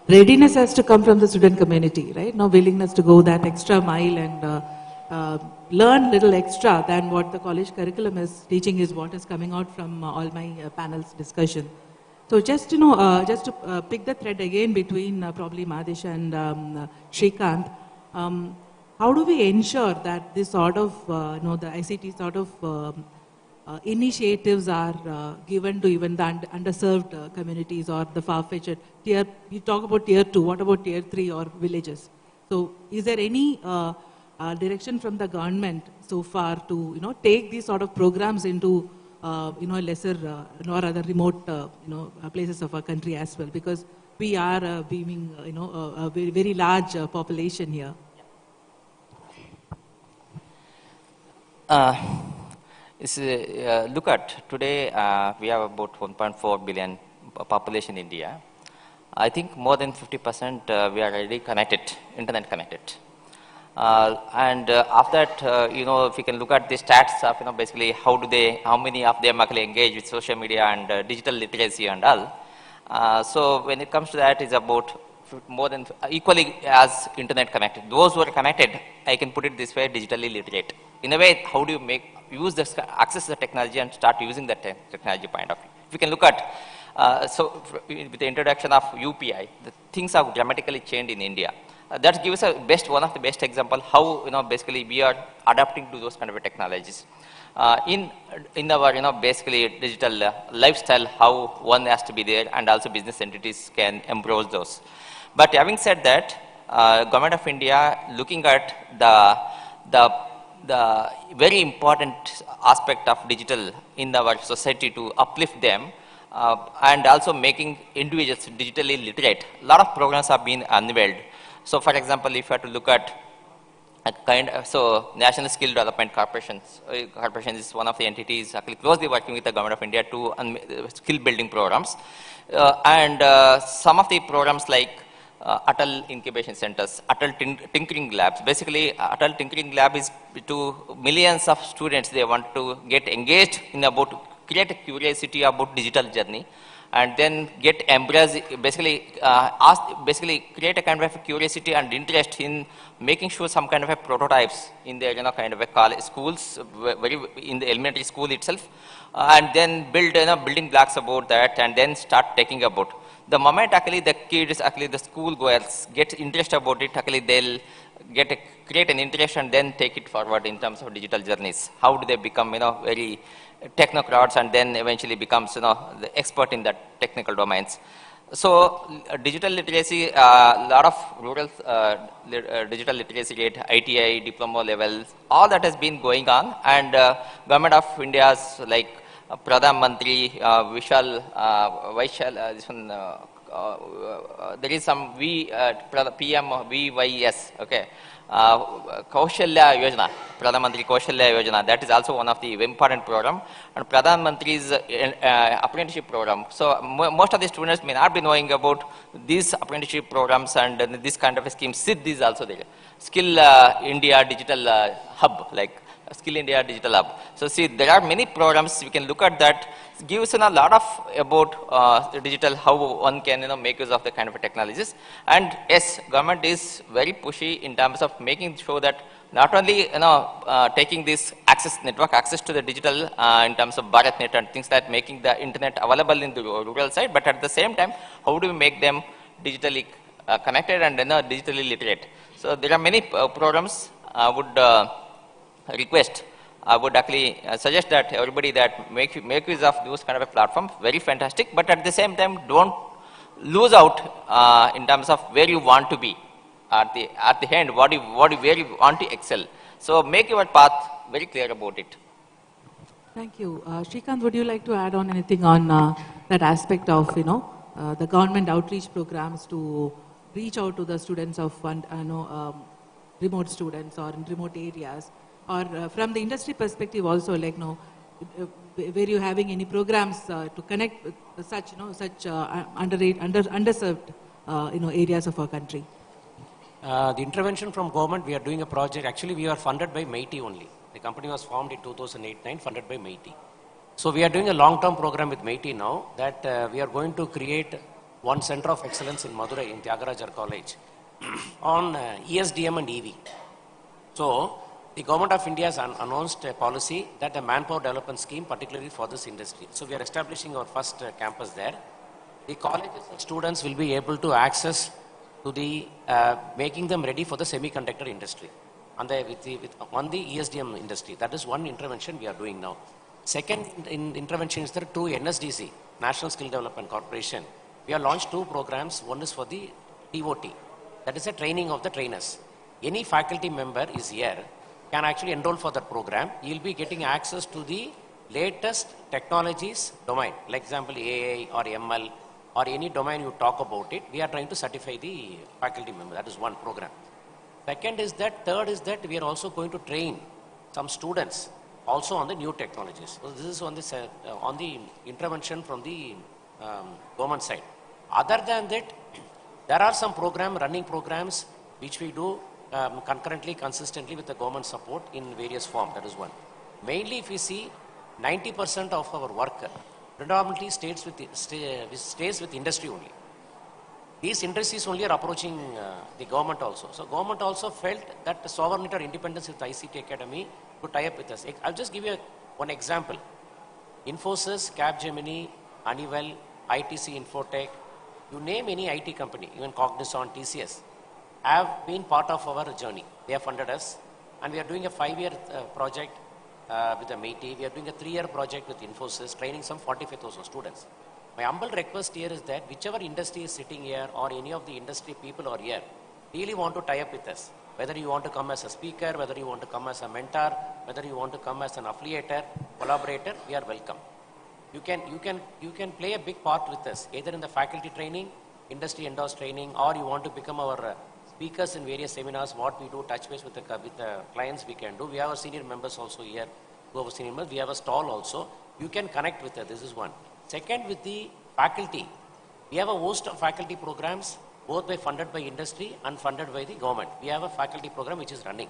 Speaker 20: readiness has to come from the student community, right? No willingness to go that extra mile and learn little extra than what the college curriculum is teaching is what is coming out from all my panel's discussion. So just just to pick the thread again between probably Madhish and Shrikant, how do we ensure that this sort of the ICT sort of initiatives are given to even the underserved communities or the far-fetched tier? You talk about tier 2. What about tier 3 or villages? So is there any direction from the government so far to take these sort of programs into lesser or other remote places of our country as well, because we are being a very, very large population here.
Speaker 21: Look at today we have about 1.4 billion population in India. I think more than 50% we are already connected, internet connected. And after that, if you can look at the stats of, basically how many of them actually engage with social media and digital literacy and all. So when it comes to that, it's about more than equally as internet connected. Those who are connected, I can put it this way, digitally literate. In a way, how do you access the technology and start using the technology point of view? If you can look at, so with the introduction of UPI, the things have dramatically changed in India. That gives a one of the best example how basically we are adapting to those kind of technologies. In our basically digital lifestyle, how one has to be there, and also business entities can embrace those. But having said that, Government of India looking at the very important aspect of digital in our society to uplift them, and also making individuals digitally literate. A lot of programs have been unveiled. So, for example, if you have to look at National Skill Development Corporation is one of the entities actually closely working with the Government of India to skill building programs, and some of the programs like Atal Incubation Centers, Atal Tinkering Labs. Basically, Atal Tinkering Lab is to millions of students. They want to get engaged in create a curiosity about digital journey, and then get embraced, basically create a kind of a curiosity and interest in making sure some kind of a prototypes in their kind of a college schools, very in the elementary school itself, and then build building blocks about that, and then start taking about. The moment actually the kids, actually the school goers get interest about it, actually they'll create an interest and then take it forward in terms of digital journeys. How do they become very technocrats, and then eventually becomes the expert in that technical domains. So digital literacy, a lot of rural digital literacy rate, ITI, diploma levels, all that has been going on, and Government of India's like Pradhan Mantri, this one, there is some PM VYS, okay. Kaushalya Yojana, Pradhan Mantri Kaushalya Yojana, that is also one of the important program, and Pradhan Mantri's apprenticeship program. So most of the students may not be knowing about these apprenticeship programs, and this kind of a scheme. SID is also there. Skill India Digital Hub, like Skill India Digital Hub. So see, there are many programs, we can look at that. It gives a lot of about digital, how one can make use of the kind of technologies. And yes, government is very pushy in terms of making sure that not only taking this network access to the digital in terms of BharatNet and things that making the internet available in the rural side, but at the same time, how do we make them digitally connected and digitally literate? So there are many programs. I would request, I would actually suggest that everybody that make use of those kind of a platform, very fantastic, but at the same time don't lose out in terms of where you want to be at the end, where you want to excel. So make your path very clear about it.
Speaker 20: Thank you. Shrikant, would you like to add on anything on that aspect of the government outreach programs to reach out to the students of remote students or in remote areas? Or from the industry perspective also, like were you having any programs to connect with such underserved areas of our country?
Speaker 22: The intervention from government, we are doing a project. Actually, we are funded by MeitY only. The company was formed in 2008-9, funded by MeitY. So we are doing a long-term program with MeitY now that we are going to create one center of excellence in Madurai in Tyagarajar College on ESDM and EV. So the Government of India has announced a policy that a manpower development scheme, particularly for this industry. So we are establishing our first campus there. The colleges and students will be able to access to the making them ready for the semiconductor industry on the ESDM industry. That is one intervention we are doing now. Second intervention is there through NSDC, National Skill Development Corporation. We have launched two programs. One is for the TOT, that is a training of the trainers. Any faculty member is here, can actually enroll for that program. You will be getting access to the latest technologies domain, like example AI or ML or any domain you talk about it. We are trying to certify the faculty member. That is one program. Third is that we are also going to train some students also on the new technologies. So this is on the intervention from the government side. Other than that, there are some running programs which we do concurrently, consistently with the government support in various forms. That is one. Mainly, if we see, 90% of our work predominantly stays with industry only. These industries only are approaching the government also. So government also felt that the sovereignty or independence with ICT Academy to tie up with us. I'll just give you one example. Infosys, Capgemini, Honeywell, ITC Infotech, you name any IT company, even Cognizant, TCS, have been part of our journey. They have funded us, and we are doing a 5-year project with the MIT. We are doing a 3-year project with Infosys, training some 45,000 students. My humble request here is that whichever industry is sitting here or any of the industry people are here, really want to tie up with us. Whether you want to come as a speaker, whether you want to come as a mentor, whether you want to come as an affiliator, collaborator, we are welcome. You can play a big part with us, either in the faculty training, industry endorsed training, or you want to become our speakers in various seminars, what we do, touch base with the clients we can do. We have our senior members also here, who have senior members. We have a stall also. You can connect with us, this is one. Second, with the faculty, we have a host of faculty programs, both funded by industry and funded by the government. We have a faculty program which is running,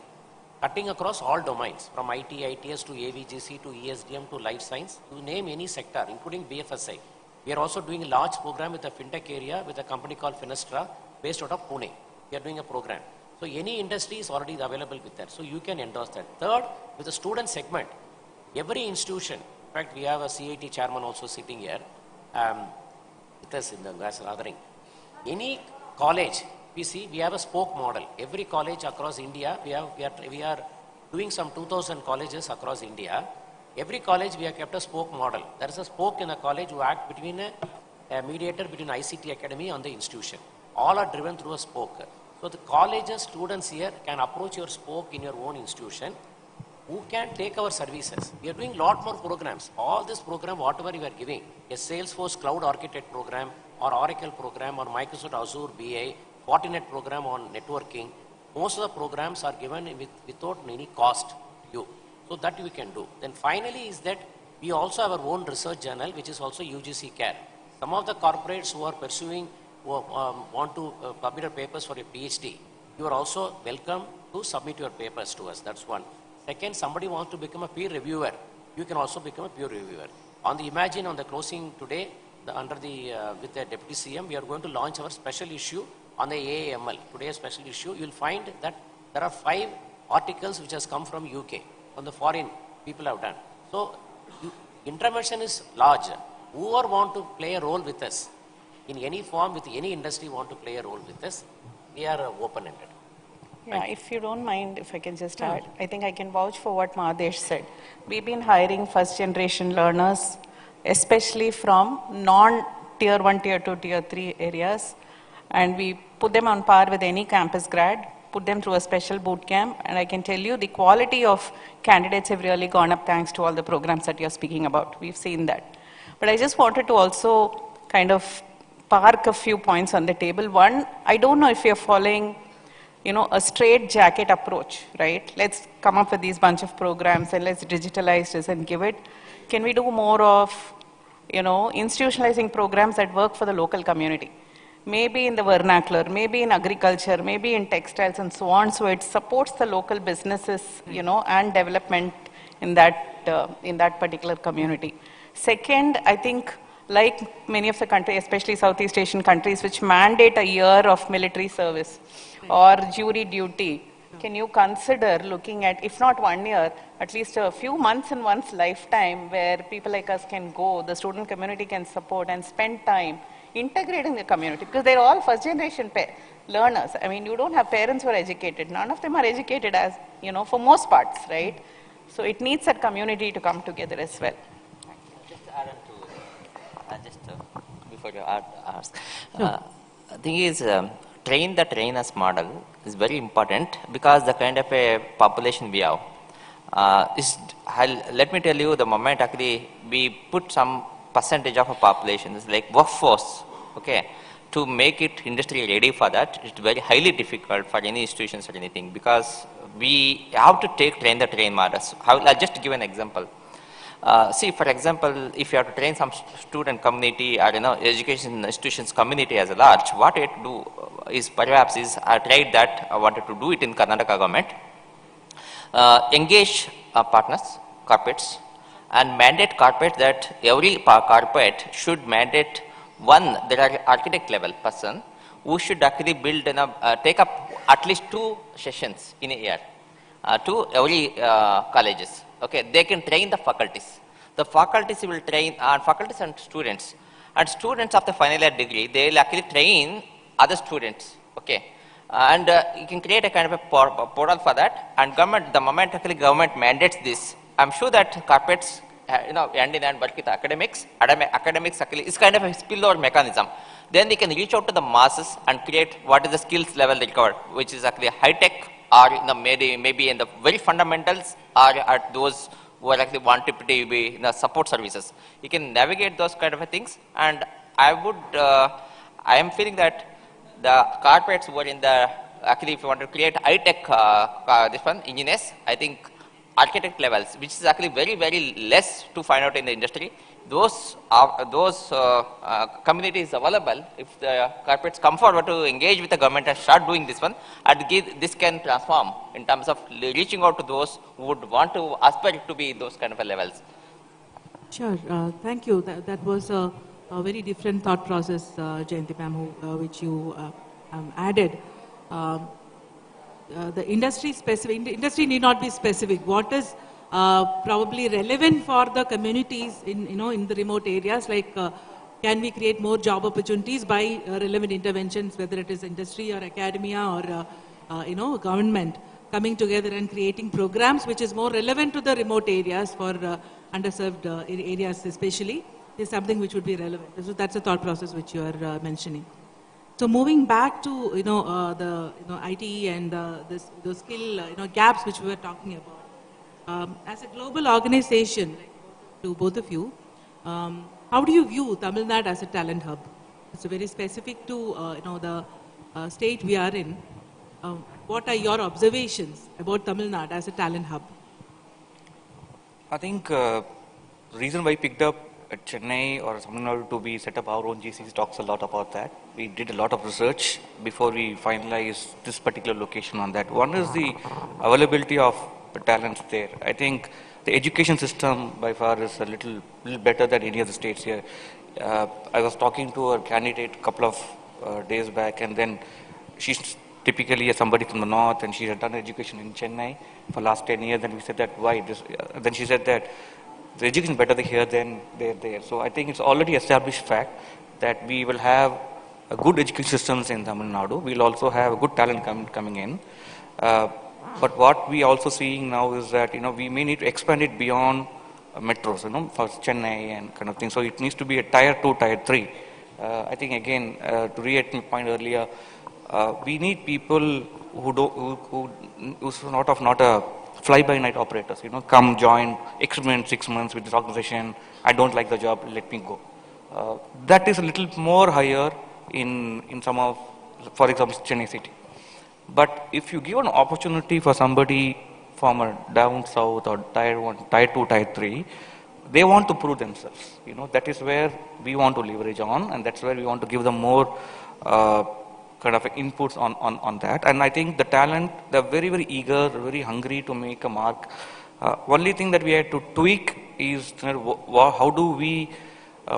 Speaker 22: cutting across all domains, from IT, ITS to AVGC to ESDM to life science, to name any sector, including BFSI. We are also doing a large program with the fintech area with a company called Finestra, based out of Pune. We are doing a program. So any industry is already available with that. So you can endorse that. Third, with the student segment, every institution, in fact, we have a CIT chairman also sitting here with us in the gathering. Any college, we have a spoke model. Every college across India, we are doing some 2,000 colleges across India. Every college we have kept a spoke model. There is a spoke in a college who act between a mediator between ICT academy and the institution. All are driven through a spoke. So the colleges, students here can approach your spoke in your own institution, who can take our services. We are doing a lot more programs. All this program, whatever we are giving, a Salesforce Cloud Architect program, or Oracle program, or Microsoft Azure BI, Fortinet program on networking, most of the programs are given without any cost to you. So that we can do. Then finally is that we also have our own research journal, which is also UGC CARE. Some of the corporates who are pursuing, who want to publish papers for a PhD, you are also welcome to submit your papers to us. That's one. Second, somebody wants to become a peer reviewer, you can also become a peer reviewer. On the Umagine, on the closing today, with the Deputy CM, we are going to launch our special issue on the AAML. Today's special issue, you will find that there are 5 articles which has come from UK, from the foreign people have done. So, intervention is large. Whoever want to play a role with us, in any form, with any industry want to play a role with us, we are open-ended.
Speaker 4: Yeah, if you don't mind, if I can just add, I think I can vouch for what Mahadesh said. We've been hiring first-generation learners, especially from non-tier 1, tier 2, tier 3 areas, and we put them on par with any campus grad, put them through a special boot camp, and I can tell you the quality of candidates have really gone up thanks to all the programs that you're speaking about. We've seen that. But I just wanted to also kind of park a few points on the table. One, I don't know if you're following a straight jacket approach, right? Let's come up with these bunch of programs and let's digitalize this and give it. Can we do more of, institutionalizing programs that work for the local community? Maybe in the vernacular, maybe in agriculture, maybe in textiles and so on. So it supports the local businesses, and development in that particular community. Second, I think like many of the countries, especially Southeast Asian countries, which mandate a year of military service or jury duty, can you consider looking at, if not 1 year, at least a few months in one's lifetime where people like us can go, the student community can support and spend time integrating the community, because they're all first generation learners. I mean, you don't have parents who are educated. None of them are educated as, for most parts, right? So it needs that community to come together as well.
Speaker 21: Just add on to, before you ask, the thing is, train the trainers model is very important because the kind of a population we have. Let me tell you, the moment actually we put some percentage of a population, it's like workforce, okay, to make it industry ready for that, it's very highly difficult for any institutions or anything, because we have to train the train models. I'll just give an example. See, for example, if you have to train some student community or education institutions community as a large, what I do is perhaps I tried that. I wanted to do it in Karnataka government. Engage partners, corporates, and mandate corporates that every corporate should mandate there are architect level person who should actually build take up at least 2 sessions in a year to every colleges. Okay, they can train the faculties. The faculties will train faculties and students of the final year degree. They will actually train other students. Okay, And you can create a kind of a portal for that. And government, the moment actually government mandates this, I'm sure that corporates, hand in hand work with academics. Academics actually is kind of a spillover mechanism. Then they can reach out to the masses and create what is the skills level required, which is actually high tech, or maybe in the very fundamentals, or at those who are actually want to be in the support services. You can navigate those kind of things. And I am feeling that the corporates were in the, actually if you want to create high tech, this one, engineers, I think architect levels, which is actually very, very less to find out in the industry. Those communities available, if the corporates come forward to engage with the government and start doing this one, and this can transform in terms of reaching out to those who would want to aspire to be those kind of levels.
Speaker 20: Sure, thank you. That was a very different thought process, Jayanti ma'am, which you added. The industry need not be specific. What is probably relevant for the communities in the remote areas, like can we create more job opportunities by relevant interventions, whether it is industry or academia or government coming together and creating programs which is more relevant to the remote areas for underserved areas especially, is something which would be relevant. So that's a thought process which you are mentioning. So moving back to the IT and the skill gaps which we were talking about. As a global organization, like to both of you, how do you view Tamil Nadu as a talent hub? It's very specific to the state we are in. What are your observations about Tamil Nadu as a talent hub?
Speaker 8: I think the reason why I picked up at Chennai or Tamil Nadu to be set up our own GCC talks a lot about that. We did a lot of research before we finalized this particular location on that. One is the availability of the talents there. I think the education system by far is a little better than any of the states here. I was talking to a candidate a couple of days back, and then she's typically somebody from the north, and she had done education in Chennai for last 10 years. And we said that why? Then she said that the education is better here than there. So I think it's already established fact that we will have a good education systems in Tamil Nadu. We'll also have a good talent coming in. But what we also seeing now is that we may need to expand it beyond metros, for Chennai and kind of thing. So it needs to be a tier 2, tier 3. I think again, to reiterate my point earlier, we need people who's not a fly-by-night operators, come join, experiment 6 months with this organization. I don't like the job, let me go. That is a little more higher in some of, for example, Chennai city. But if you give an opportunity for somebody from a down south or tier 1, tier 2, tier 3, they want to prove themselves. That is where we want to leverage on, and that's where we want to give them more kind of inputs on that. And I think the talent, they're very, very eager, very hungry to make a mark. Only thing that we had to tweak is how do we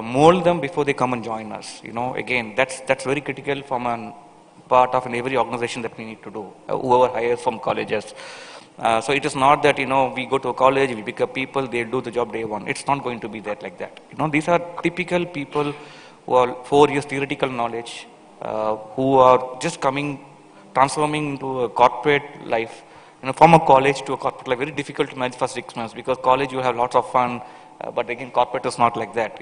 Speaker 8: mold them before they come and join us. Again, that's very critical from a part of every organization that we need to do, whoever hires from colleges. So it is not that, we go to a college, we pick up people, they do the job day one. It's not going to be that like that. These are typical people who are 4 years theoretical knowledge, who are just transforming into a corporate life. From a college to a corporate life, very difficult to manage for 6 months, because college you have lots of fun, but again, corporate is not like that.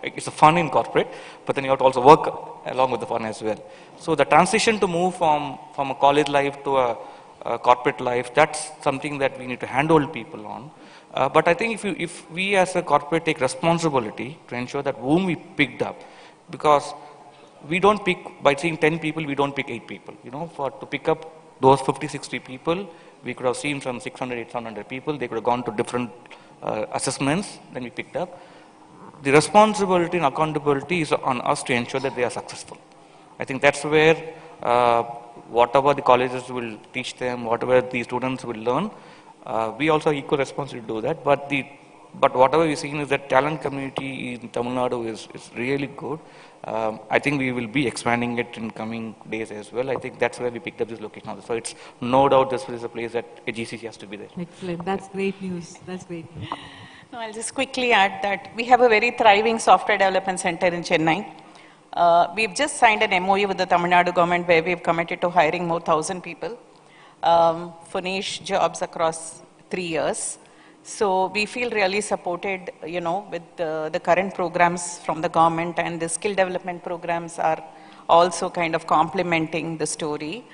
Speaker 8: It's a fun in corporate, but then you have to also work along with the fun as well. So the transition to move from a college life to a corporate life, that's something that we need to handhold people on. But I think if we as a corporate take responsibility to ensure that whom we picked up, because we don't pick, by seeing 10 people, we don't pick 8 people. To pick up those 50, 60 people, we could have seen some 600, 800 people. They could have gone to different assessments, then we picked up. The responsibility and accountability is on us to ensure that they are successful. I think that's where whatever the colleges will teach them, whatever the students will learn, we also have equal responsibility to do that. But whatever we're seeing is that talent community in Tamil Nadu is really good. I think we will be expanding it in coming days as well. I think that's where we picked up this location also. So it's no doubt this is a place that a GCC has to be there.
Speaker 20: Excellent. That's great news. That's great news.
Speaker 4: No, I'll just quickly add that we have a very thriving software development center in Chennai. We've just signed an MOU with the Tamil Nadu government where we've committed to hiring more 1,000 people for niche jobs across 3 years. So we feel really supported, with the current programs from the government, and the skill development programs are also kind of complementing the story.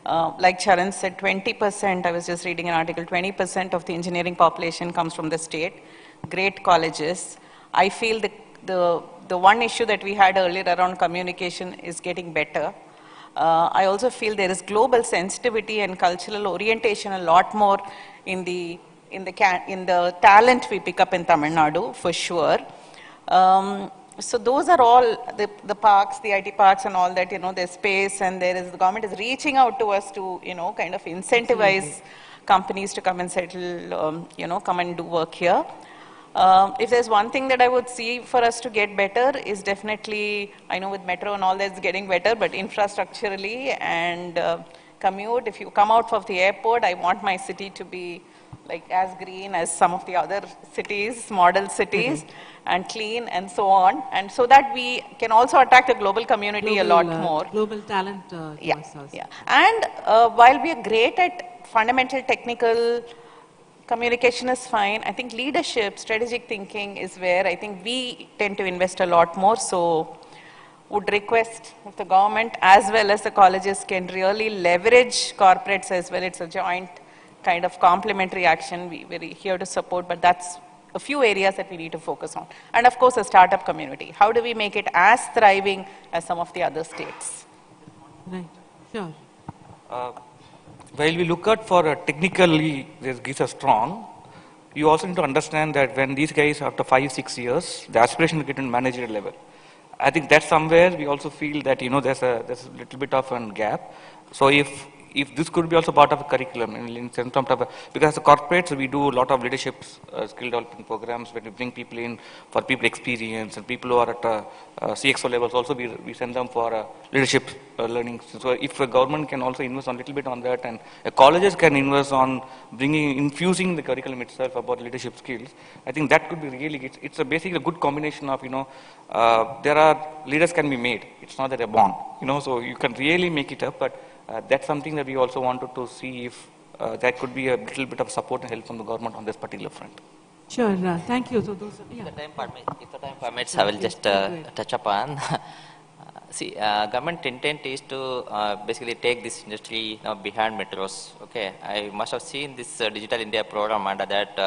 Speaker 4: Like Charan said, 20%, I was just reading an article, 20% of the engineering population comes from the state. Great colleges. I feel the one issue that we had earlier around communication is getting better. I also feel there is global sensitivity and cultural orientation a lot more in the talent we pick up in Tamil Nadu, for sure. So those are all the parks, the IT parks and all that, there's space, and the government is reaching out to us to, kind of incentivize companies to come and settle, come and do work here. If there's one thing that I would see for us to get better is definitely, I know with metro and all that's getting better, but infrastructurally and commute, if you come out of the airport, I want my city to be like as green as some of the other cities, model cities, and clean and so on, and so that we can also attract the global community a lot more.
Speaker 20: Global talent.
Speaker 4: And while we are great at fundamental technical, communication is fine. I think leadership, strategic thinking is where I think we tend to invest a lot more. So would request if the government as well as the colleges can really leverage corporates as well. It's a joint kind of complementary action. We're here to support, but that's a few areas that we need to focus on. And of course, a startup community. How do we make it as thriving as some of the other states?
Speaker 20: Right, sure.
Speaker 8: While we look at for technically these guys are strong, you also need to understand that when these guys after 5-6 years, the aspiration to get in managerial level. I think that's somewhere we also feel that there's a little bit of a gap. So if this could be also part of a curriculum in terms of because as a corporates we do a lot of leadership skill development programs when we bring people in for people experience and people who are at CXO levels also we send them for leadership learning. So if a government can also invest a little bit on that, and colleges can invest on infusing the curriculum itself about leadership skills, I think that could be really, it's basically a good combination of, there are leaders can be made. It's not that they're born, so you can really make it up, but that's something that we also wanted to see if that could be a little bit of support and help from the government on this particular front.
Speaker 20: Sure, thank you. So those,
Speaker 21: If the time permits, I will just touch upon. See, government intent is to basically take this industry behind metros. Okay, I must have seen this Digital India program under that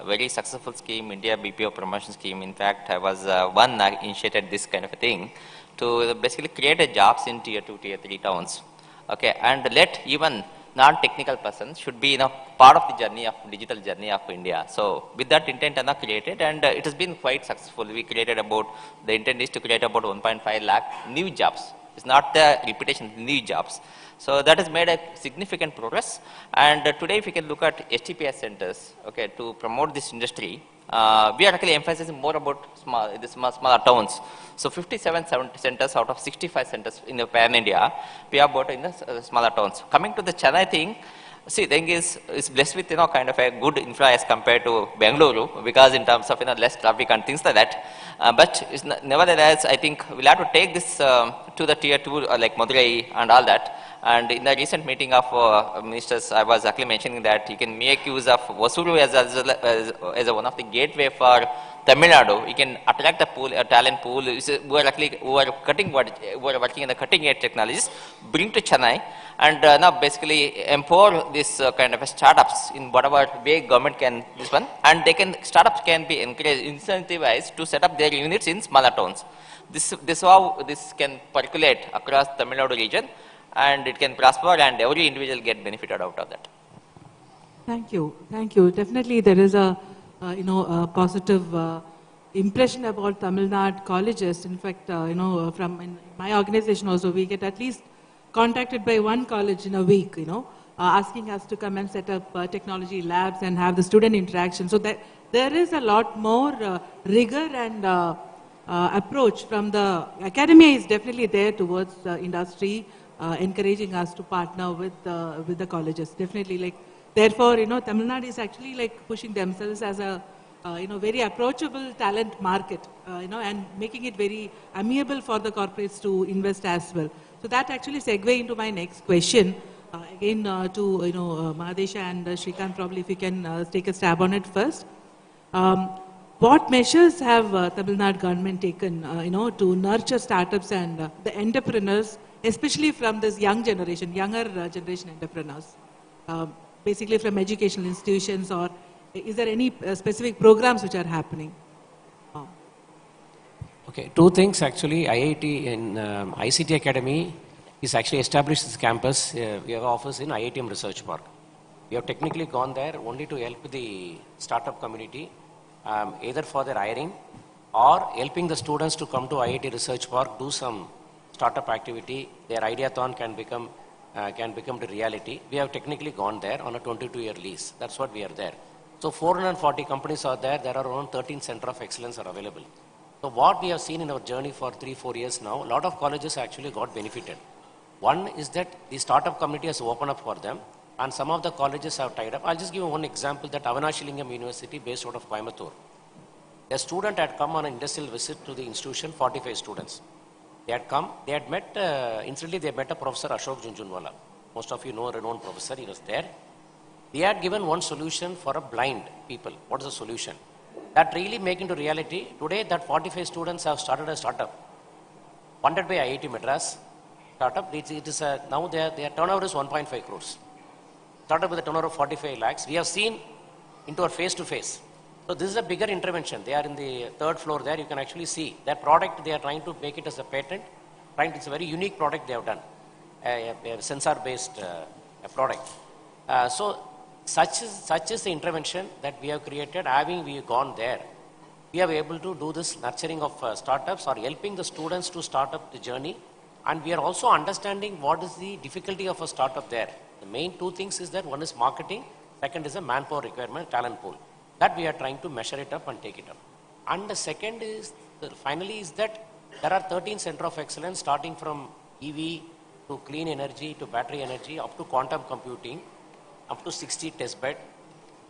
Speaker 21: very successful scheme, India BPO promotion scheme. In fact, I was one initiated this kind of a thing to basically create a jobs in tier 2, tier 3 towns. Okay, and let even non-technical persons should be part of the journey of digital journey of India. So with that intent created, and it has been quite successful. We created the intent is to create about 1.5 lakh new jobs. It's not the repetition, new jobs. So that has made a significant progress. And today if we can look at STPS centers, okay, to promote this industry, we are actually emphasizing more about smaller towns. So 57 centers out of 65 centers in the pan-India, we are about in the smaller towns. Coming to the Chennai thing, see, the thing is blessed with kind of a good infra as compared to Bengaluru, because in terms of less traffic and things like that. But nevertheless, I think we'll have to take this to the tier 2 like Madurai and all that. And in the recent meeting of ministers, I was actually mentioning that you can make use of Vasuru as one of the gateway for Tamil Nadu. You can attract a talent pool who are working in the cutting edge technologies, bring to Chennai, and now basically empower this kind of startups in whatever way government can this one, and startups can be encouraged, incentivized to set up their units in smaller towns. This how this can percolate across Tamil Nadu region, and it can prosper, and every individual get benefited out of that.
Speaker 20: Thank you. Thank you. Definitely there is a positive impression about Tamil Nadu colleges. In fact, from in my organization also, we get at least contacted by one college in a week, asking us to come and set up technology labs and have the student interaction. So that there is a lot more rigor and approach from the academia is definitely there towards the industry, encouraging us to partner with the colleges. Definitely, therefore, Tamil Nadu is actually pushing themselves as a very approachable talent market, and making it very amenable for the corporates to invest as well. So that actually segue into my next question. Again, to Mahadesha and Shrikant, probably if you can take a stab on it first. What measures have Tamil Nadu government taken, to nurture startups and the entrepreneurs, especially from this younger generation entrepreneurs, basically from educational institutions, or is there any specific programs which are happening?
Speaker 22: Okay, two things actually. IIT in ICT Academy is actually established this campus. We have office in IITM Research Park. We have technically gone there only to help the startup community, either for their hiring or helping the students to come to IIT Research Park, do some startup activity. Their ideathon can become the reality. We have technically gone there on a 22-year lease. That's what we are there. So 440 companies are there. There are around 13 centers of excellence are available. So what we have seen in our journey for 3-4 years now, a lot of colleges actually got benefited. One is that the startup community has opened up for them, and some of the colleges have tied up. I'll just give you one example, that Avanashilingam University based out of Coimbatore. A student had come on an industrial visit to the institution, 45 students. They had come, they had met, incidentally they met a Professor Ashok Junjunwala. Most of you know a renowned professor, he was there. They had given one solution for a blind people. What is the solution? That really make into reality. Today that 45 students have started a startup, funded by IIT Madras. Startup, now their turnover is 1.5 crores. Startup with a turnover of 45 lakhs. We have seen into our face-to-face. So this is a bigger intervention. They are in the third floor there. You can actually see that product. They are trying to make it as a patent. It's a very unique product they have done, a sensor-based product. So such is the intervention that we have created. Having we gone there, we are able to do this nurturing of startups or helping the students to start up the journey. And we are also understanding what is the difficulty of a startup there. The main two things is that one is marketing, second is a manpower requirement, talent pool. That we are trying to measure it up and take it up. And the second is, finally, is that there are 13 centers of excellence starting from EV to clean energy to battery energy up to quantum computing, up to 60 test bed.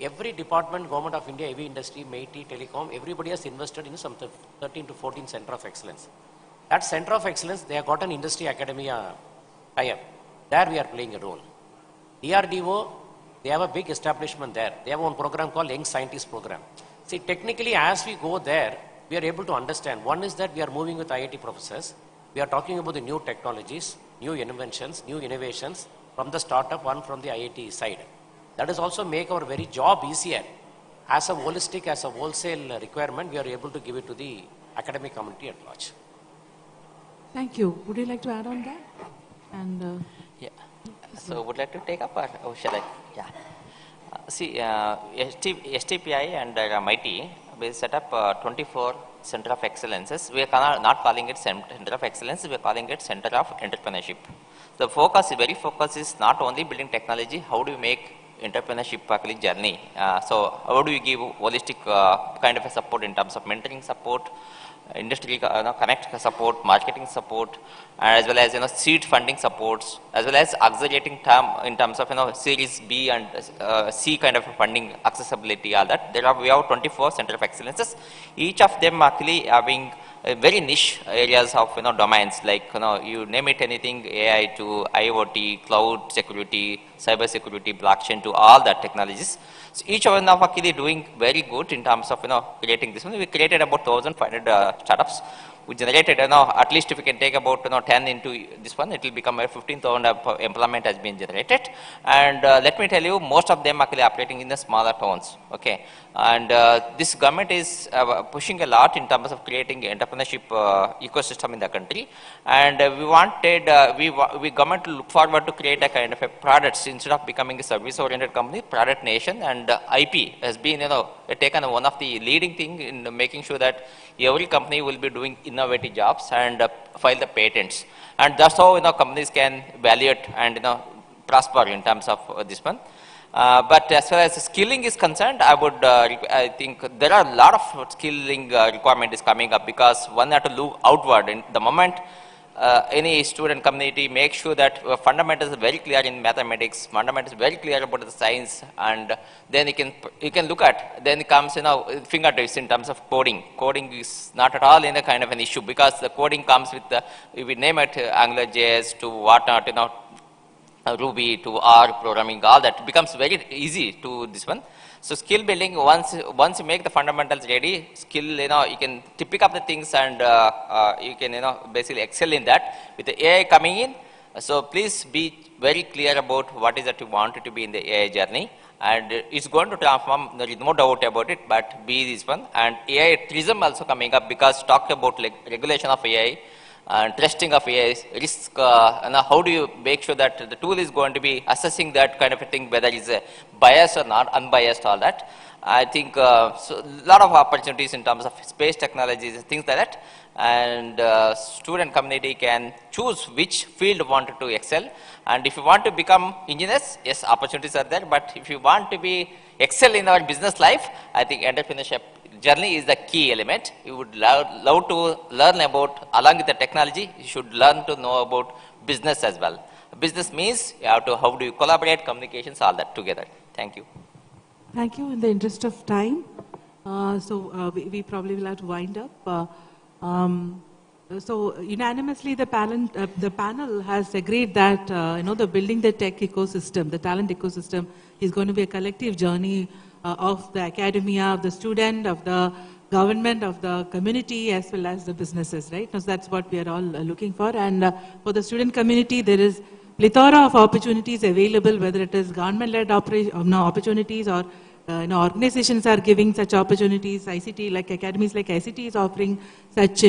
Speaker 22: Every department, Government of India, heavy industry, MeitY, telecom, everybody has invested in some 13 to 14 centers of excellence. That center of excellence, they have got an industry academia tie-up. There we are playing a role. DRDO, they have a big establishment there. They have one program called Young Scientist Program. See, technically, as we go there, we are able to understand. One is that we are moving with IIT professors. We are talking about the new technologies, new inventions, new innovations from the startup, one from the IIT side. That is also make our very job easier. As a holistic, as a wholesale requirement, we are able to give it to the academic community at large.
Speaker 20: Thank you. Would you like to add on that? And
Speaker 21: yeah. So would like to take up or shall I? Yeah. See, STPI and MeitY, we set up 24 Center of Excellences. We are not calling it Center of Excellence, we are calling it Center of Entrepreneurship. The very focus is not only building technology, how do you make entrepreneurship journey. So how do you give holistic kind of a support in terms of mentoring support, industry connect support, marketing support, as well as seed funding supports, as well as accelerating term in terms of Series B and C kind of funding accessibility. All that we have 24 Center of Excellences. Each of them actually having very niche areas of domains like you name it anything, AI to IoT, cloud security, cybersecurity, blockchain to all that technologies. So each one of actually doing very good in terms of creating this one. We created about 1,500 startups. We generated at least if we can take about 10 into this one, it will become a 15,000 employment has been generated. And let me tell you, most of them actually operating in the smaller towns. Okay, and this government is pushing a lot in terms of creating entrepreneurship ecosystem in the country. And we wanted we government to look forward to create a kind of a products instead of becoming a service-oriented company, product nation. And IP has been taken one of the leading thing in making sure that every company will be doing innovative jobs and file the patents, and that's how companies can evaluate and prosper in terms of this one. But as far as skilling is concerned, I think there are a lot of skilling requirement is coming up, because one have to look outward. In the moment any student community, make sure that fundamentals are very clear in mathematics, fundamentals very clear about the science, and then you can look at, then it comes, fingertips in terms of coding. Coding is not at all in a kind of an issue, because the coding comes with the, if we name it AngularJS to whatnot, Ruby to R programming, all that becomes very easy to this one. So skill building, once you make the fundamentals ready, skill, you can pick up the things, and you can, basically excel in that. With the AI coming in, so please be very clear about what is that you want it to be in the AI journey. And it's going to transform, there is no doubt about it, but be this one. And AI tourism also coming up, because talk about like regulation of AI, and testing of AI, risk, and how do you make sure that the tool is going to be assessing that kind of a thing, whether it's biased or not, unbiased, all that. I think so a lot of opportunities in terms of space technologies, things like that. And student community can choose which field wanted to excel. And if you want to become engineers, yes, opportunities are there. But if you want to be excel in our business life, I think entrepreneurship journey is the key element. You would love to learn about, along with the technology, you should learn to know about business as well. Business means you have to, how do you collaborate, communications, all that together. Thank you.
Speaker 20: Thank you. In the interest of time, we probably will have to wind up. So unanimously, the panel has agreed that the building the tech ecosystem, the talent ecosystem, is going to be a collective journey of the academia, of the student, of the government, of the community, as well as the businesses, right? So that's what we are all looking for. And for the student community, there is plethora of opportunities available, whether it is government-led opportunities, or organizations are giving such opportunities. ICT, like academies like ICT, is offering such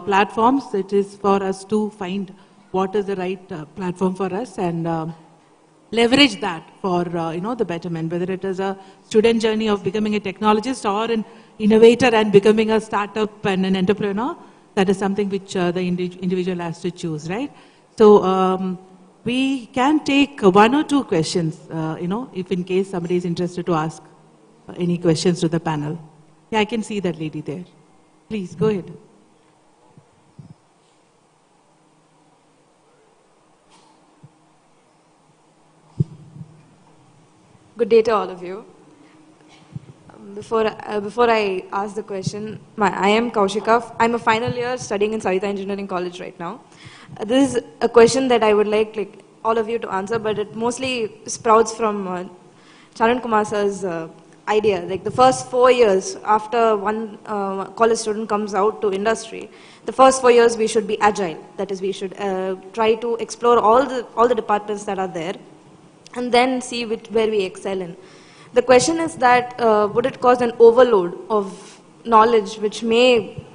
Speaker 20: platforms. It is for us to find what is the right platform for us, and leverage that for the betterment, whether it is a student journey of becoming a technologist, or an innovator and becoming a startup and an entrepreneur. That is something which the individual has to choose, right? So we can take one or two questions, if in case somebody is interested to ask any questions to the panel. Yeah, I can see that lady there. Please, go ahead.
Speaker 9: Good day to all of you. Before I ask the question, I am Kaushika. I'm a final year studying in Savita Engineering College right now. This is a question that I would like all of you to answer, but it mostly sprouts from Charan Kumar sir's idea. Like the first 4 years after one college student comes out to industry, the first 4 years we should be agile. That is, we should try to explore all the departments that are there, and then see where we excel in. The question is that would it cause an overload of knowledge which may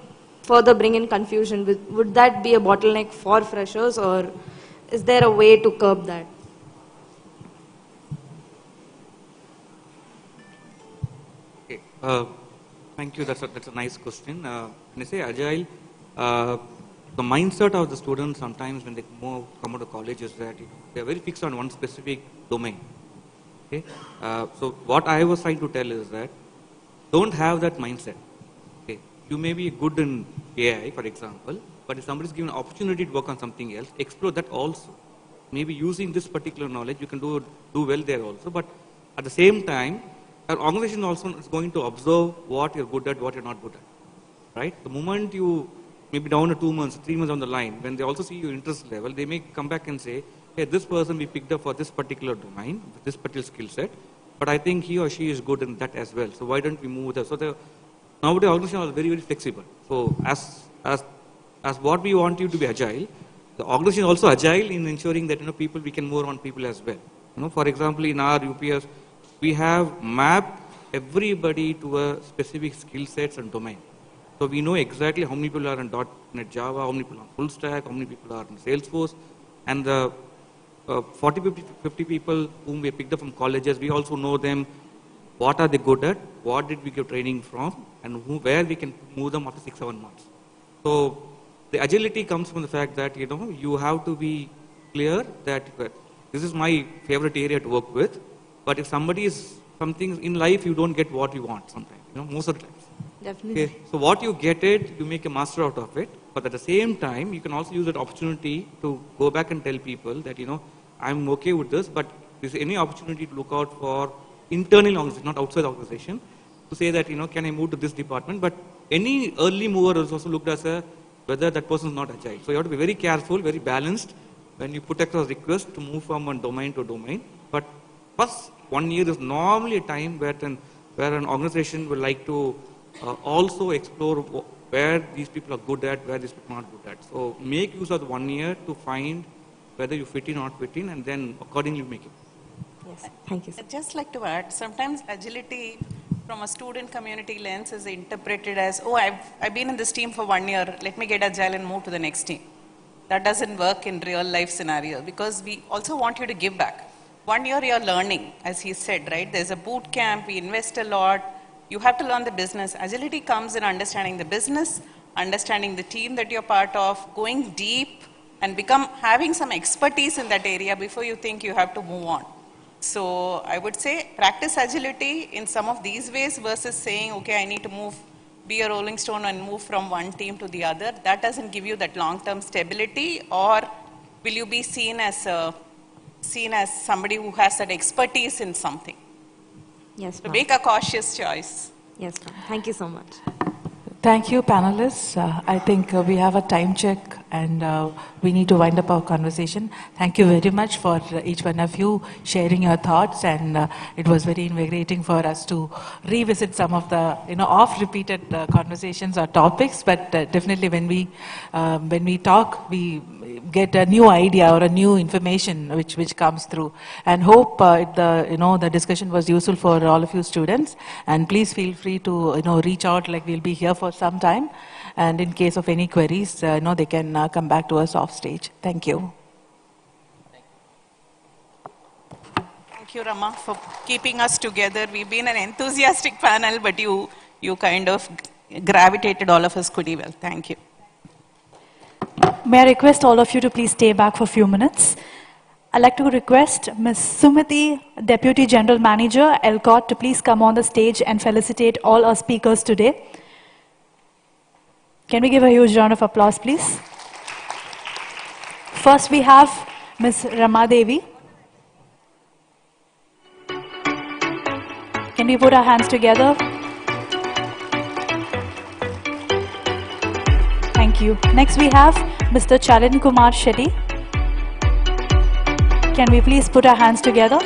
Speaker 9: further bring in confusion? Would that be a bottleneck for freshers, or is there a way to curb that?
Speaker 8: Okay. Thank you. That's a nice question. When I say agile, the mindset of the students sometimes when they come out of college is that they're very fixed on one specific domain. Okay? So what I was trying to tell is that don't have that mindset. Okay? You may be good in AI, for example, but if somebody is given an opportunity to work on something else, explore that also. Maybe using this particular knowledge, you can do well there also. But at the same time, an organization also is going to observe what you're good at, what you're not good at. Right? The moment you maybe down to 2 months, 3 months down the line, when they also see your interest level, they may come back and say, hey, this person we picked up for this particular domain, this particular skill set, but I think he or she is good in that as well. So why don't we move there? So nowadays organizations are very, very flexible. So as what we want you to be agile, the organization is also agile in ensuring that people, we can move on people as well. For example, in our UPS, we have mapped everybody to a specific skill sets and domain. So we know exactly how many people are in .NET Java, how many people are on full stack, how many people are in Salesforce, and the 50 people whom we picked up from colleges, we also know them, what are they good at, what did we get training from, and where we can move them after 6-7 months. So the agility comes from the fact that, you have to be clear that this is my favorite area to work with, but if somebody is, something in life you don't get what you want sometimes, most of the times.
Speaker 9: Definitely.
Speaker 8: Okay. So what you get it, you make a master out of it.
Speaker 10: But at the same time, you can also use that opportunity to go back and tell people that, I'm okay with this, but there's any opportunity to look out for internal organization, not outside the organization, to say that, can I move to this department? But any early mover is also looked as whether that person is not agile. So you have to be very careful, very balanced when you put across requests to move from one domain to domain. But first 1 year is normally a time where an organization will like to also explore where these people are good at, where these people are not good at. So make use of the 1 year to find whether you fit in or not fit in, and then accordingly make it.
Speaker 9: Yes, thank you.
Speaker 4: I'd just like to add, sometimes agility from a student community lens is interpreted as, oh, I've been in this team for 1 year, let me get agile and move to the next team. That doesn't work in real life scenario, because we also want you to give back. 1 year you're learning, as he said, right? There's a boot camp, we invest a lot, you have to learn the business. Agility comes in understanding the business, understanding the team that you're part of, going deep and having some expertise in that area before you think you have to move on. So I would say practice agility in some of these ways versus saying, okay, I need to be a rolling stone and move from one team to the other. That doesn't give you that long-term stability, or will you be seen as somebody who has that expertise in something?
Speaker 9: Yes,
Speaker 4: so make a cautious choice.
Speaker 9: Yes, thank you so much.
Speaker 20: Thank you, panelists. I think we have a time check and we need to wind up our conversation. Thank you very much for each one of you sharing your thoughts, and it was very invigorating for us to revisit some of the oft-repeated conversations or topics. But definitely when we talk, we get a new idea or a new information which comes through. And hope the discussion was useful for all of you students. And please feel free to reach out. Like, we'll be here for some time. And in case of any queries, they can come back to us off stage. Thank you.
Speaker 4: Thank you, Rama, for keeping us together. We've been an enthusiastic panel, but you kind of gravitated all of us pretty well. Thank you.
Speaker 1: May I request all of you to please stay back for a few minutes. I'd like to request Ms. Sumiti, Deputy General Manager, ELCOT, to please come on the stage and felicitate all our speakers today. Can we give a huge round of applause, please? First, we have Ms. Rama Devi. Can we put our hands together? Thank you. Next, we have Mr. Charan Kumar Shetty. Can we please put our hands together?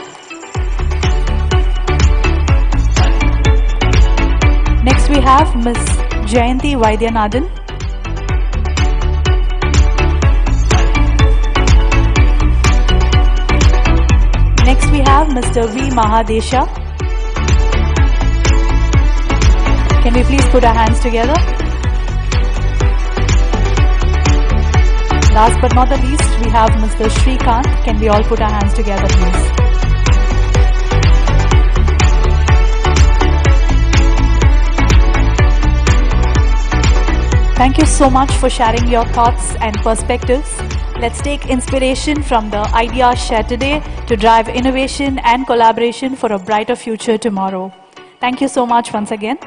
Speaker 1: Next, we have Ms. Jayanti Vaidyanathan. Next, we have Mr. V. Mahadesha. Can we please put our hands together? Last but not the least, we have Mr. Shrikant. Can we all put our hands together, please? Thank you so much for sharing your thoughts and perspectives. Let's take inspiration from the ideas shared today to drive innovation and collaboration for a brighter future tomorrow. Thank you so much once again.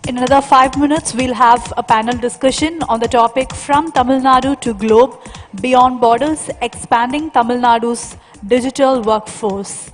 Speaker 1: In another 5 minutes, we'll have a panel discussion on the topic From Tamil Nadu to Globe, Beyond Borders, Expanding Tamil Nadu's Digital Workforce.